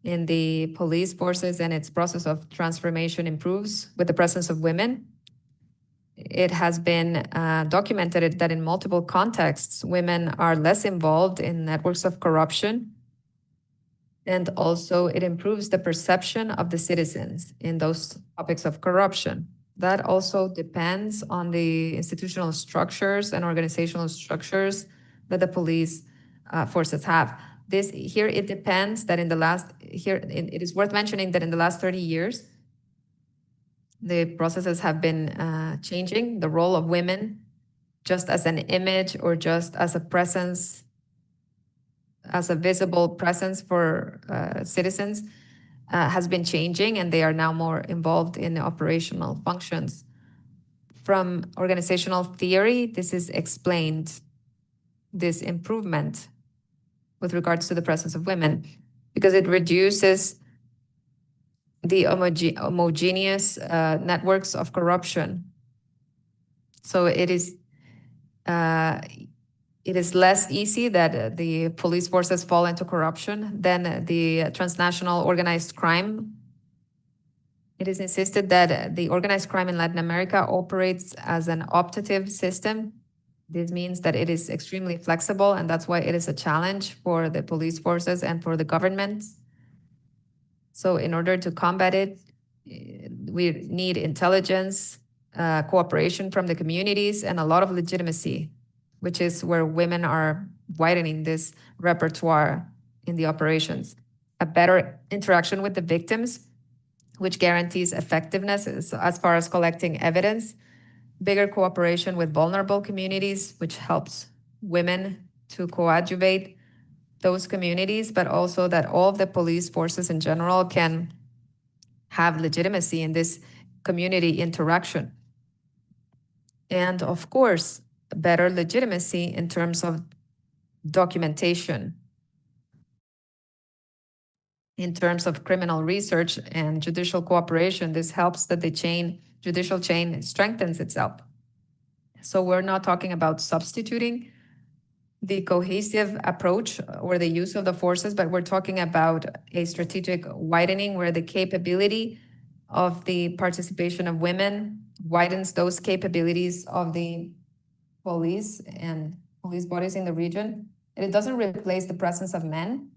in the police forces, and its process of transformation improves with the presence of women. It has been documented that in multiple contexts, women are less involved in networks of corruption. And also it improves the perception of the citizens in those topics of corruption. That also depends on the institutional structures and organizational structures that the police forces have. It depends that it is worth mentioning that in the last 30 years, the processes have been changing. The role of women, just as an image or just as a presence, as a visible presence for citizens, has been changing, and they are now more involved in operational functions. From organizational theory, this is explained, this improvement with regards to the presence of women, because it reduces the homogeneous networks of corruption. So it is less easy that the police forces fall into corruption than the transnational organized crime. It is insisted that the organized crime in Latin America operates as an optative system. This means that it is extremely flexible, and that's why it is a challenge for the police forces and for the governments. So in order to combat it, we need intelligence, cooperation from the communities, and a lot of legitimacy, which is where women are widening this repertoire in the operations. A better interaction with the victims, which guarantees effectiveness as far as collecting evidence. Bigger cooperation with vulnerable communities, which helps women to coadjuvate those communities, but also that all of the police forces in general can have legitimacy in this community interaction. And of course, better legitimacy in terms of documentation. in terms of criminal research and judicial cooperation, this helps that the judicial chain strengthens itself. So we're not talking about substituting the cohesive approach or the use of the forces, but we're talking about a strategic widening where the capability of the participation of women widens those capabilities of the police and police bodies in the region. And it doesn't replace the presence of men.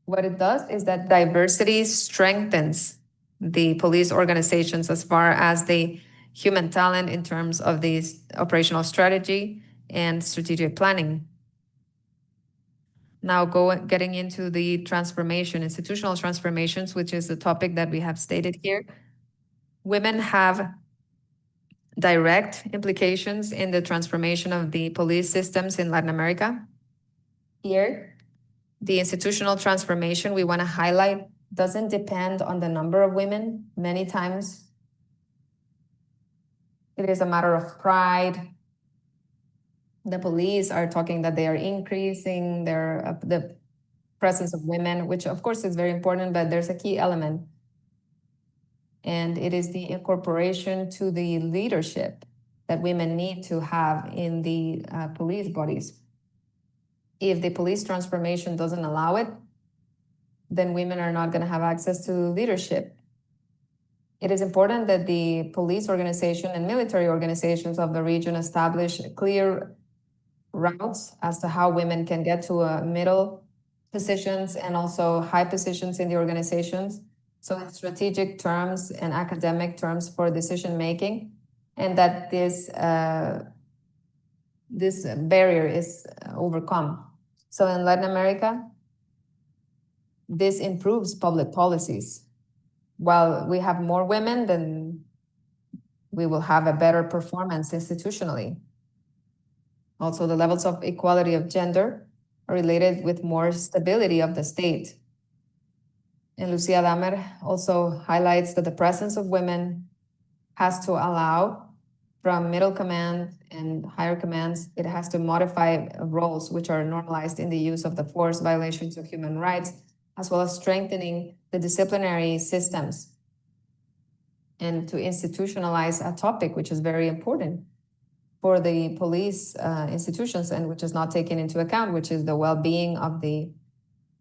What it does is that diversity strengthens the police organizations as far as the human talent in terms of the operational strategy and strategic planning. Now getting into the transformation, institutional transformations, which is the topic that we have stated here. Women have direct implications in the transformation of the police systems in Latin America. Here, the institutional transformation we want to highlight doesn't depend on the number of women. Many times, it is a matter of pride. The police are talking that they are increasing the presence of women, which of course is very important, but there's a key element. And it is the incorporation to the leadership that women need to have in the police bodies. If the police transformation doesn't allow it, then women are not going to have access to leadership. It is important that the police organization and military organizations of the region establish clear routes as to how women can get to middle positions and also high positions in the organizations. So in strategic terms and academic terms for decision making, and that this barrier is overcome. So in Latin America, this improves public policies. While we have more women, then we will have a better performance institutionally. Also, the levels of equality of gender are related with more stability of the state. And Lucia Damer also highlights that the presence of women has to allow from middle command and higher commands, it has to modify roles which are normalized in the use of the force, violations of human rights, as well as strengthening the disciplinary systems and to institutionalize a topic which is very important for the police institutions and which is not taken into account, which is the well-being of the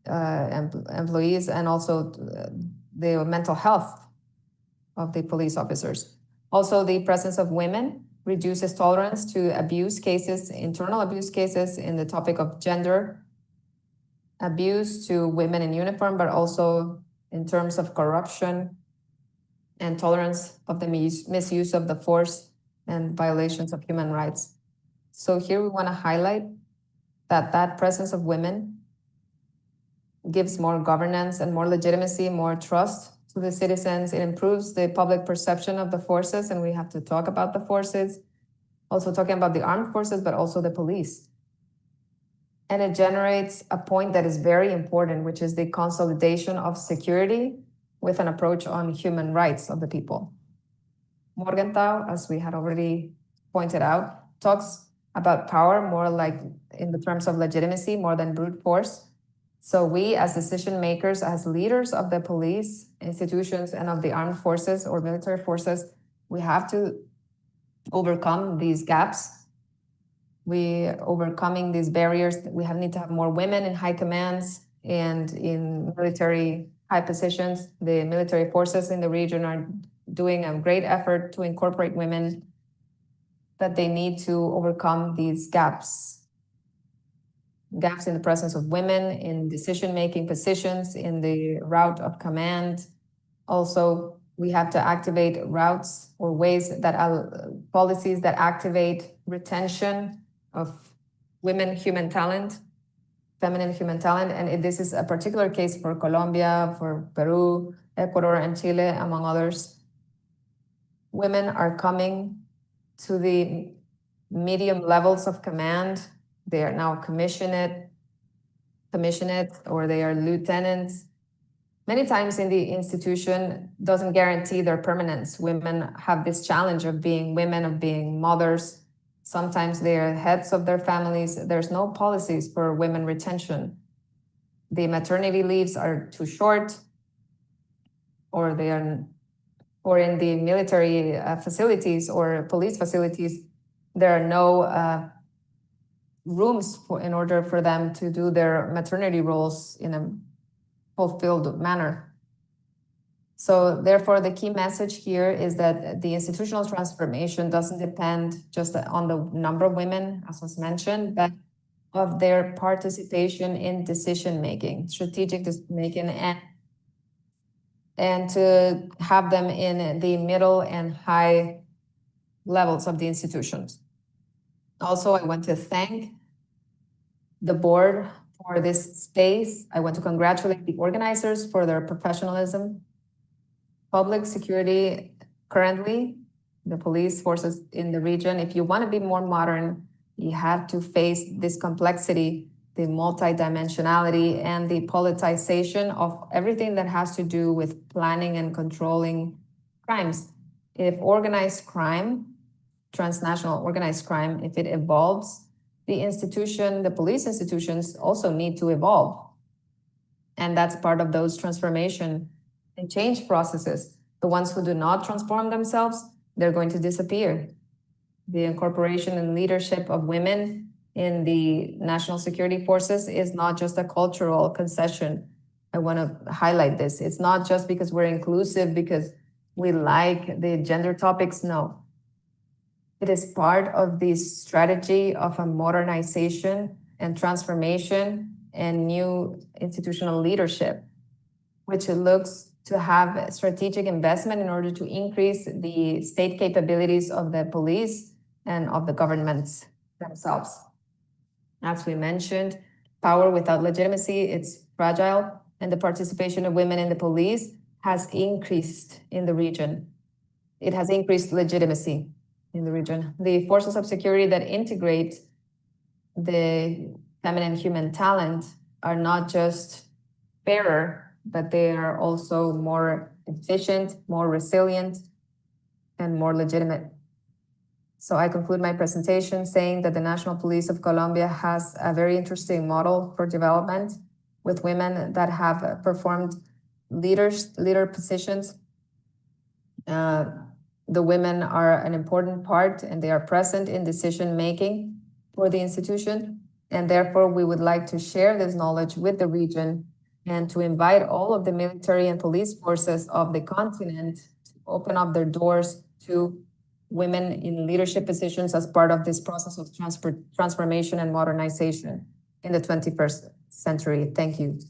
employees and also the mental health of the police officers. Also, the presence of women reduces tolerance to abuse cases, internal abuse cases in the topic of gender abuse to women in uniform, but also in terms of corruption and tolerance of the misuse of the force and violations of human rights. So here we want to highlight that presence of women gives more governance and more legitimacy, more trust to the citizens. It improves the public perception of the forces, and we have to talk about the forces. Also talking about the armed forces, but also the police. And it generates a point that is very important, which is the consolidation of security with an approach on human rights of the people. Morgenthau, as we had already pointed out, talks about power more like in the terms of legitimacy more than brute force. So we as decision makers, as leaders of the police institutions and of the armed forces or military forces, we have to overcome these gaps. We overcoming these barriers. We need to have more women in high commands and in military high positions. The military forces in the region are doing a great effort to incorporate women, that they need to overcome these gaps in the presence of women in decision-making positions, in the route of command. Also, we have to activate routes or ways that policies that activate retention of women human talent, feminine human talent. And this is a particular case for Colombia, for Peru, Ecuador, and Chile, among others. Women are coming to the medium levels of command. They are now commissioned, or they are lieutenants. Many times in the institution doesn't guarantee their permanence. Women have this challenge of being women, of being mothers. Sometimes they are heads of their families. There's no policies for women retention. the maternity leaves are too short, or in the military facilities or police facilities, there are no rooms in order for them to do their maternity roles in a fulfilled manner. So therefore, the key message here is that the institutional transformation doesn't depend just on the number of women, as was mentioned, but of their participation in decision-making, strategic decision-making, and to have them in the middle and high levels of the institutions. Also, I want to thank the board for this space. I want to congratulate the organizers for their professionalism. Public security currently, the police forces in the region, if you want to be more modern, you have to face this complexity, the multidimensionality, and the politicization of everything that has to do with planning and controlling crimes. If organized crime, transnational organized crime, if it evolves, the police institutions also need to evolve. And that's part of those transformation and change processes. The ones who do not transform themselves, they're going to disappear. The incorporation and leadership of women in the national security forces is not just a cultural concession. I want to highlight this. It's not just because we're inclusive, because we like the gender topics. No. It is part of the strategy of a modernization and transformation and new institutional leadership, which looks to have strategic investment in order to increase the state capabilities of the police and of the governments themselves. As we mentioned, power without legitimacy, it's fragile, and the participation of women in the police has increased in the region. It has increased legitimacy in the region. The forces of security that integrate the feminine human talent are not just fairer, but they are also more efficient, more resilient, and more legitimate. So I conclude my presentation saying that the National Police of Colombia has a very interesting model for development with women that have performed leader positions. The women are an important part and they are present in decision-making for the institution. And therefore, we would like to share this knowledge with the region and to invite all of the military and police forces of the continent to open up their doors to women in leadership positions as part of this process of transformation and modernization in the 21st century. Thank you.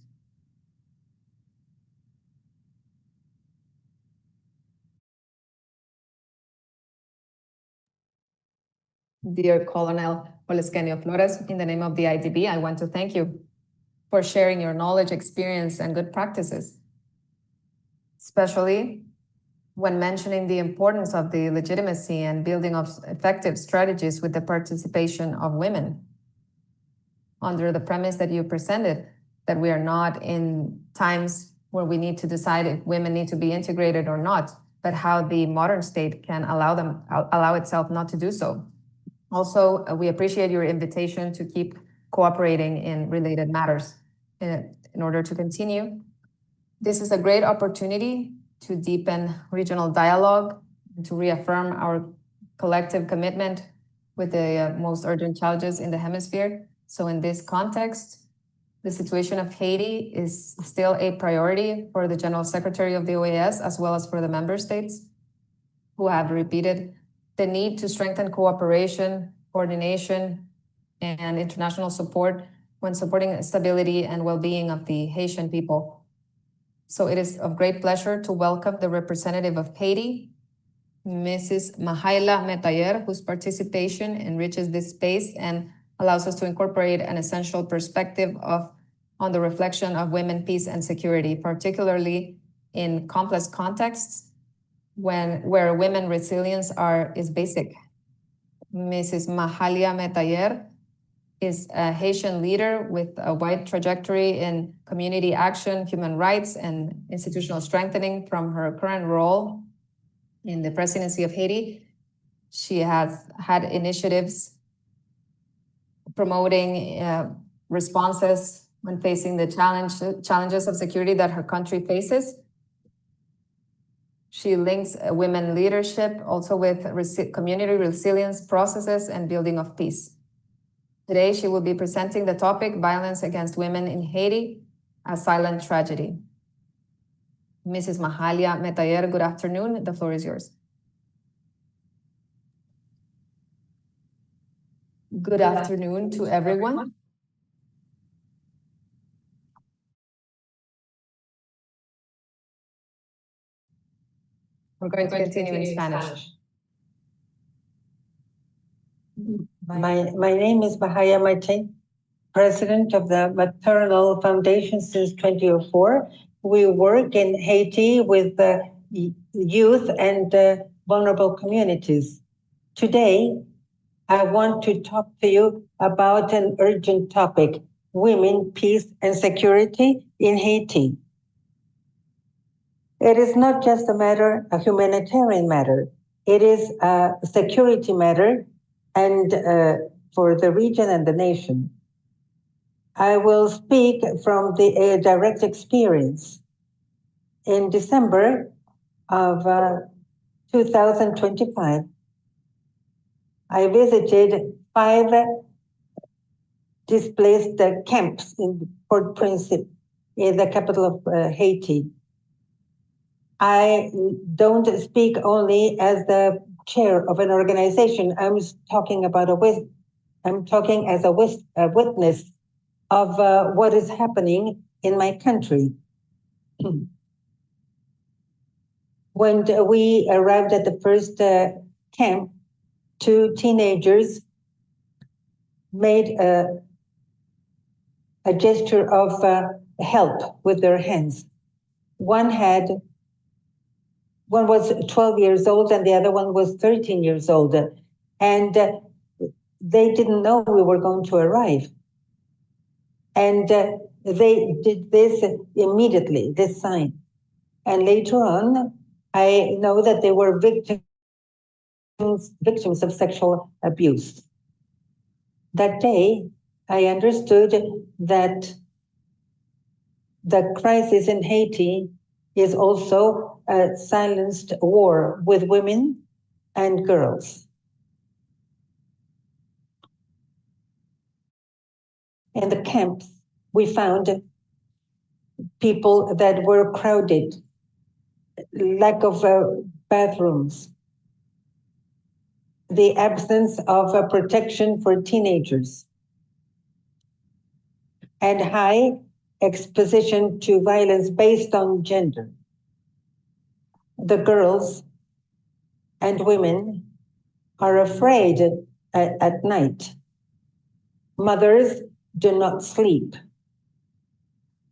Dear Colonel Oleskenio Flores, in the name of the IDB, I want to thank you for sharing your knowledge, experience, and good practices, especially when mentioning the importance of the legitimacy and building of effective strategies with the participation of women. Under the premise that you presented, that we are not in times where we need to decide if women need to be integrated or not, but how the modern state can allow itself not to do so. Also, we appreciate your invitation to keep cooperating in related matters. In order to continue, this is a great opportunity to deepen regional dialogue, and to reaffirm our collective commitment with the most urgent challenges in the hemisphere. So in this context, the situation of Haiti is still a priority for the General Secretary of the OAS, as well as for the member states, who have repeated the need to strengthen cooperation, coordination, and international support when supporting stability and well-being of the Haitian people. So it is of great pleasure to welcome the representative of Haiti, Mrs. Mahaila Metayer, whose participation enriches this space and allows us to incorporate an essential perspective on the reflection of women, peace, and security, particularly in complex contexts where women resilience is basic. Mrs. Mahalia Metayer is a Haitian leader with a wide trajectory in community action, human rights, and institutional strengthening. From her current role in the presidency of Haiti, she has had initiatives promoting responses when facing the challenges of security that her country faces. She links women leadership also with community resilience processes and building of peace. Today, she will be presenting the topic, Violence Against Women in Haiti, a Silent Tragedy. Mrs. Mahalia Metayer, good afternoon. The floor is yours. Good afternoon to everyone. We're going to continue in Spanish. My name is Mahaya Maite, president of the Maternal Foundation since 2004. We work in Haiti with youth and vulnerable communities. Today, I want to talk to you about an urgent topic, women, peace, and security in Haiti. It is not just a humanitarian matter. It is a security matter and for the region and the nation. I will speak from the direct experience. In December of 2025, I visited 5 displaced camps in Port-au-Prince, in the capital of Haiti. I don't speak only as the chair of an organization. I'm talking as a witness of what is happening in my country. When we arrived at the first camp, 2 teenagers made a gesture of help with their hands. One was 12 years old and the other one was 13 years old. And they didn't know we were going to arrive. And they did this immediately, this sign. And later on, I know that they were victims of sexual abuse. That day, I understood that the crisis in Haiti is also a silenced war with women and girls. In the camps, we found people that were crowded, lack of bathrooms, the absence of protection for teenagers, and high exposition to violence based on gender. The girls and women are afraid at night. Mothers do not sleep.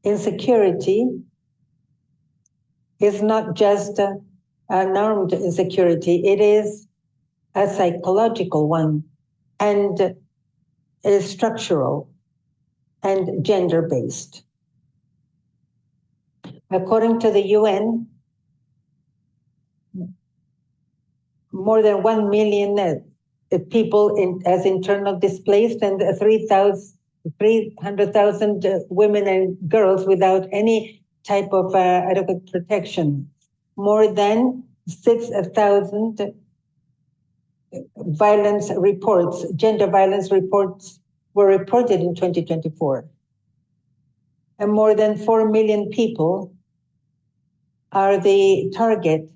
Insecurity is not just an armed insecurity, it is a psychological one and is structural and gender-based. According to the UN, more than 1 million people as internal displaced and 300,000 women and girls without any type of adequate protection. More than 6,000 violence reports, gender violence reports were reported in 2024. And more than 4 million people are the target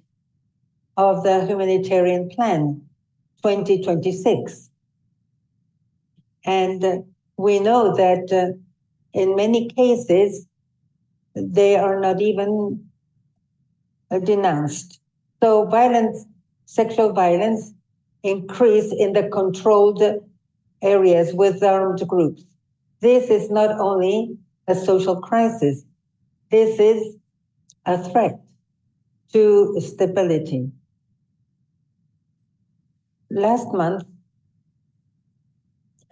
of the humanitarian plan 2026. And we know that in many cases, they are not even denounced. So sexual violence increase in the controlled areas with armed groups. This is not only a social crisis, this is a threat to stability. Last month,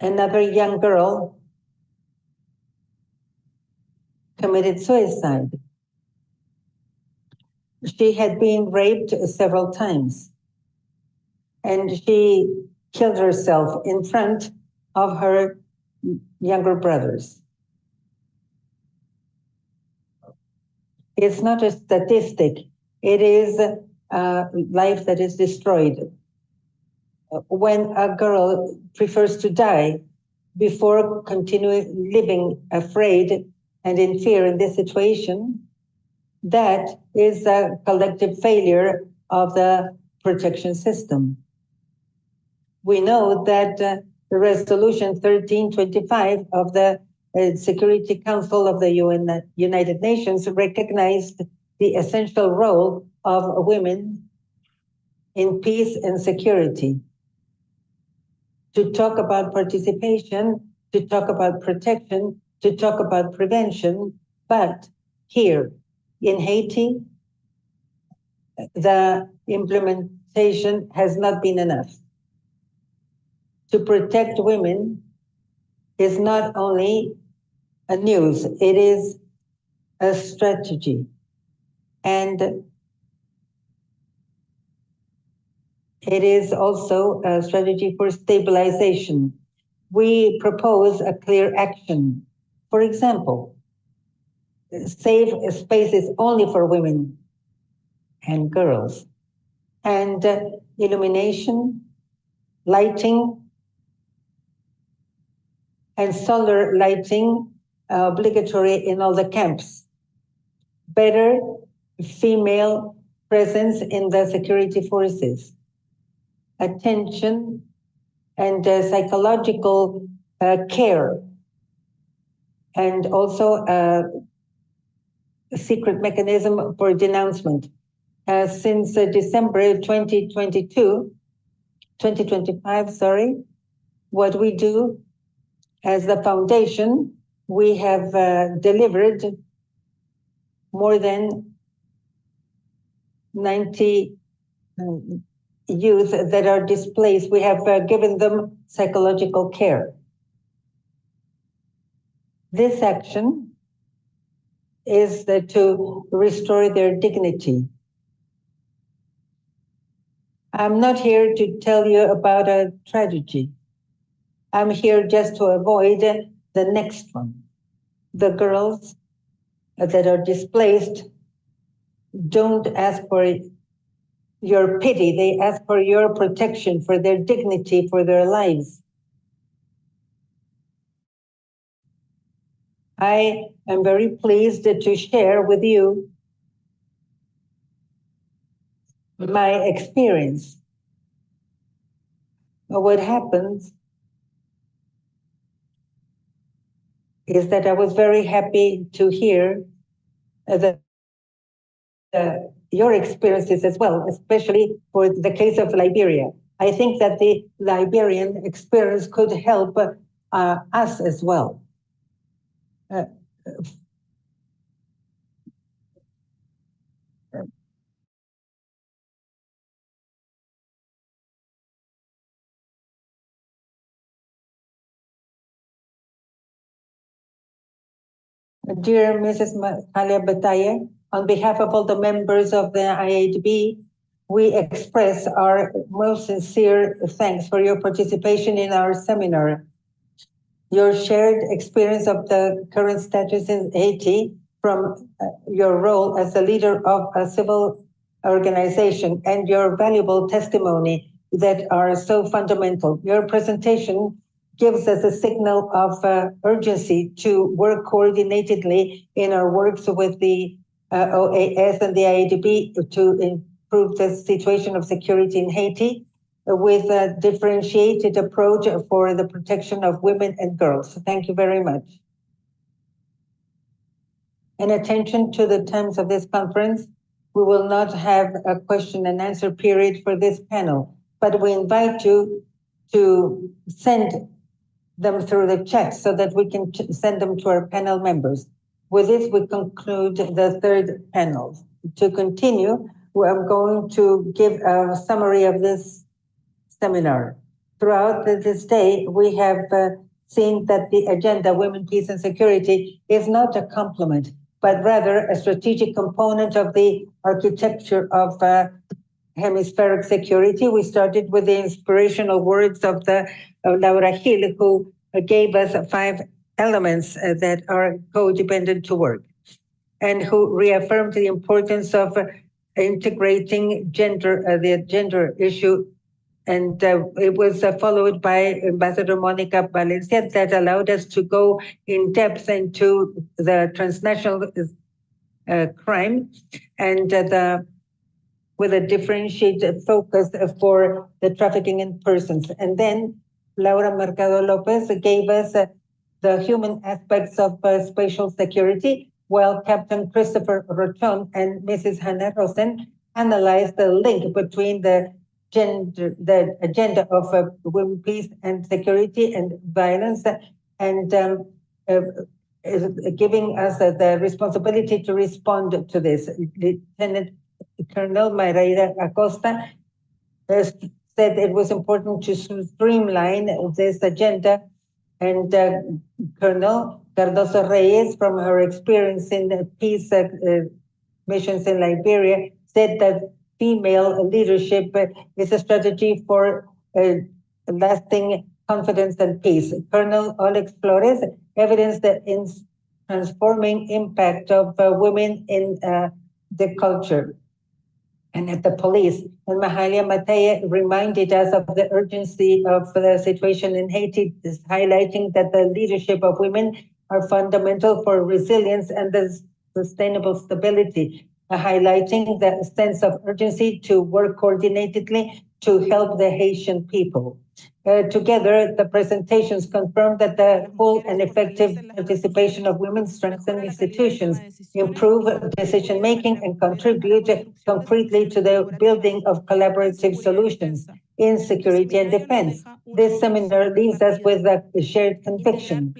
another young girl committed suicide. She had been raped several times, and she killed herself in front of her younger brothers. It's not a statistic. It is life that is destroyed. When a girl prefers to die before continuing living afraid and in fear in this situation, that is a collective failure of the protection system. We know that the resolution 1325 of the Security Council of the United Nations recognized the essential role of women in peace and security. To talk about participation, to talk about protection, to talk about prevention, but here in Haiti, the implementation has not been enough. To protect women is not only a news, it is a strategy. And it is also a strategy for stabilization. We propose a clear action. For example, safe spaces only for women and girls, and illumination, lighting, and solar lighting obligatory in all the camps. Better female presence in the security forces. Attention and psychological care, and also a secret mechanism for denouncement. Since December 2025, what we do as the foundation, we have delivered more than 90 youth that are displaced. We have given them psychological care. This action is to restore their dignity. I'm not here to tell you about a tragedy. I'm here just to avoid the next one. The girls that are displaced don't ask for your pity, they ask for your protection, for their dignity, for their lives. I am very pleased to share with you my experience. What happens is that I was very happy to hear that your experiences as well, especially for the case of Liberia. I think that the Liberian experience could help us as well. Dear Mrs. Malia Bataya, on behalf of all the members of the IADB, we express our most sincere thanks for your participation in our seminar. Your shared experience of the current status in Haiti from your role as a leader of a civil organization and your valuable testimony that are so fundamental. Your presentation gives us a signal of urgency to work coordinatedly in our works with the OAS and the IADB to improve the situation of security in Haiti with a differentiated approach for the protection of women and girls. Thank you very much. In attention to the terms of this conference, we will not have a question and answer period for this panel, but we invite you to send them through the chat so that we can send them to our panel members. With this, we conclude the third panel. To continue, I'm going to give a summary of this seminar. Throughout this day, we have seen that the agenda, Women, Peace and Security, is not a complement, but rather a strategic component of the architecture of hemispheric security. We started with the inspirational words of Laura Gil, who gave us 5 elements that are codependent to work. and who reaffirmed the importance of integrating the gender issue. And it was followed by Ambassador Monica Valencia that allowed us to go in depth into the transnational crime and with a differentiated focus for the trafficking in persons. And then Laura Mercado Lopez gave us the human aspects of spatial security, while Captain Christopher Rochon and Mrs. Hannah Rosen analyzed the link between the agenda of women, peace and security and violence, and giving us the responsibility to respond to this. Lieutenant Colonel Mayra Acosta said it was important to streamline this agenda, and Colonel Cardoso Reyes, from her experience in peace missions in Liberia, said that female leadership is a strategy for lasting confidence and peace. Colonel Alex Flores evidenced the transforming impact of women in the culture and at the police. And Mahalia Matei reminded us of the urgency of the situation in Haiti, highlighting that the leadership of women are fundamental for resilience and the sustainable stability, highlighting the sense of urgency to work coordinatedly to help the Haitian people. Together, the presentations confirm that the full and effective participation of women strengthen institutions, improve decision-making, and contribute concretely to the building of collaborative solutions in security and defense. This seminar leaves us with a shared conviction: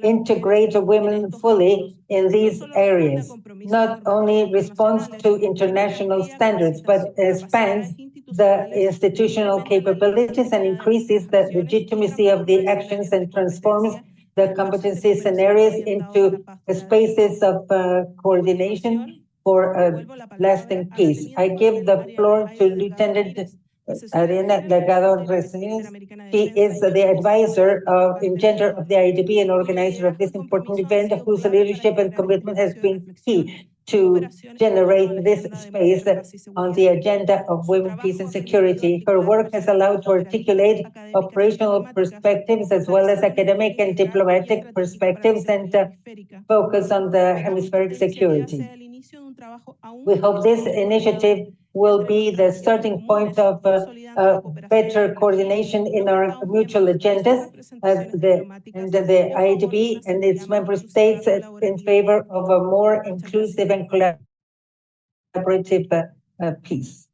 integrate women fully in these areas, not only responds to international standards, but expands the institutional capabilities and increases the legitimacy of the actions and transforms the competency scenarios into spaces of coordination for lasting peace. I give the floor to Lieutenant Ariana Delgado Resines. She is the advisor in gender of the IADB and organizer of this important event, whose leadership and commitment has been key to generate this space on the agenda of women, peace, and security. Her work has allowed to articulate operational perspectives as well as academic and diplomatic perspectives and focus on the hemispheric security. We hope this initiative will be the starting point of better coordination in our mutual agendas and the IADB and its member states in favor of a more inclusive and collaborative peace.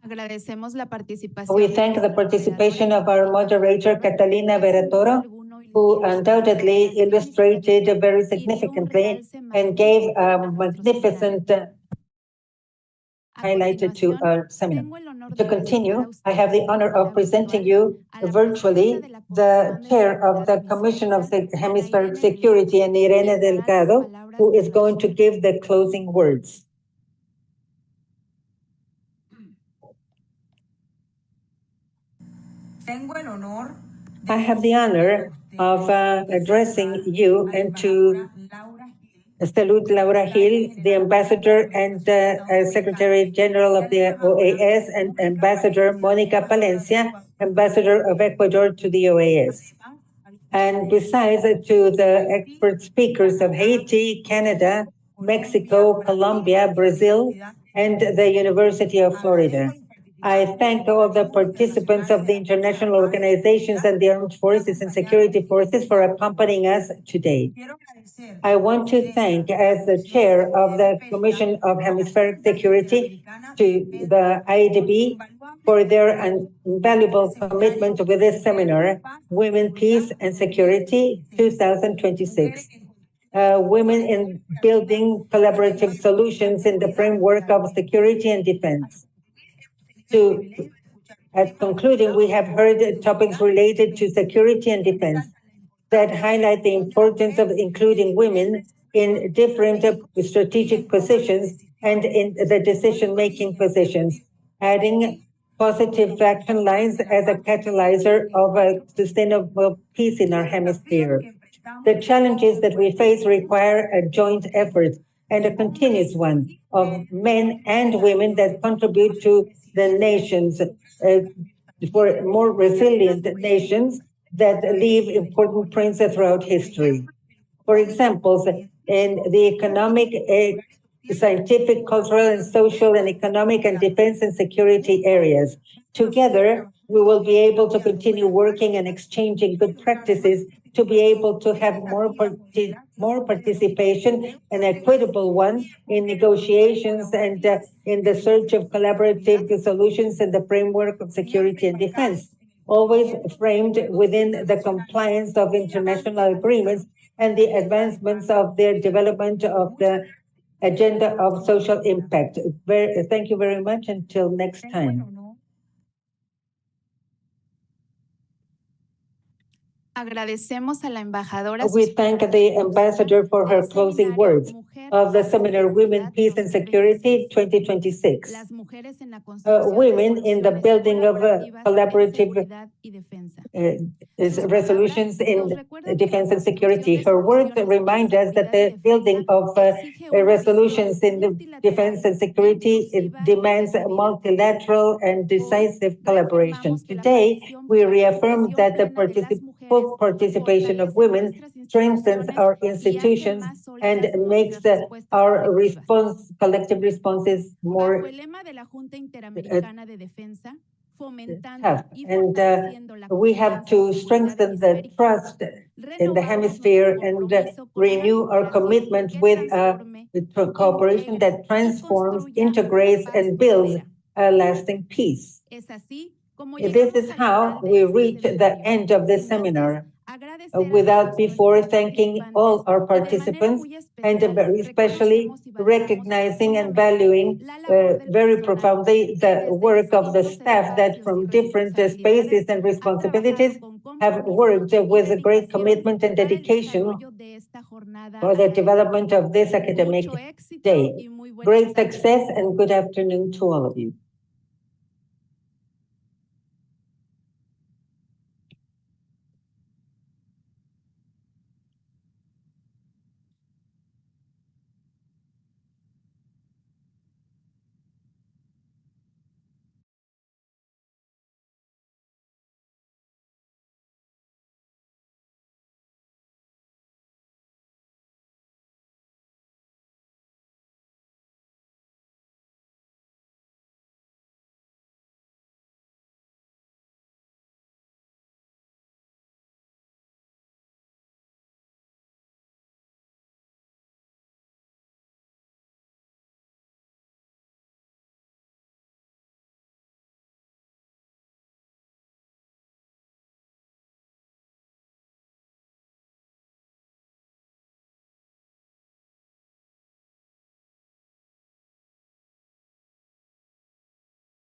We thank the participation of our moderator, Catalina Veratoro, who undoubtedly illustrated very significantly and gave a magnificent highlighted to our seminar. To continue, I have the honor of presenting you virtually the chair of the Commission of Hemispheric Security, and Irene Delgado, who is going to give the closing words. I have the honor of addressing you and to salute Laura Gil, the ambassador and Secretary General of the OAS, and Ambassador Monica Palencia, ambassador of Ecuador to the OAS. And besides, to the expert speakers of Haiti, Canada, Mexico, Colombia, Brazil, and the University of Florida. I thank all the participants of the international organizations and the armed forces and security forces for accompanying us today. I want to thank, as the chair of the Commission of Hemispheric Security, to the IADB for their invaluable commitment with this seminar, Women, Peace, and Security 2026. Women in Building Collaborative Solutions in the Framework of Security and Defense. At concluding, we have heard topics related to security and defense that highlight the importance of including women in different strategic positions and in the decision-making positions, adding positive action lines as a catalyzer of a sustainable peace in our hemisphere. The challenges that we face require a joint effort and a continuous one of men and women that contribute to the nations, for more resilient nations that leave important prints throughout history. For example, in the economic, scientific, cultural, and social, and economic, and defense and security areas. Together, we will be able to continue working and exchanging good practices to be able to have more participation, an equitable one, in negotiations and in the search of collaborative solutions in the framework of security and defense, always framed within the compliance of international agreements and the advancements of their development of the agenda of social impact. Thank you very much. Until next time. Agradecemos a la embajadora. We thank the ambassador for her closing words of the seminar Women, Peace and Security 2026. Women in the building of collaborative resolutions in defense and security. Her words remind us that the building of resolutions in the defense and security demands multilateral and decisive collaboration. Today, we reaffirm that the full participation of women strengthens our institutions and makes our collective responses more tough. And we have to strengthen the trust in the hemisphere and renew our commitment with cooperation that transforms, integrates, and builds a lasting peace. This is how we reach the end of this seminar. Without before thanking all our participants and very especially recognizing and valuing very profoundly the work of the staff that from different spaces and responsibilities have worked with a great commitment and dedication for the development of this academic day. Great success and good afternoon to all of you.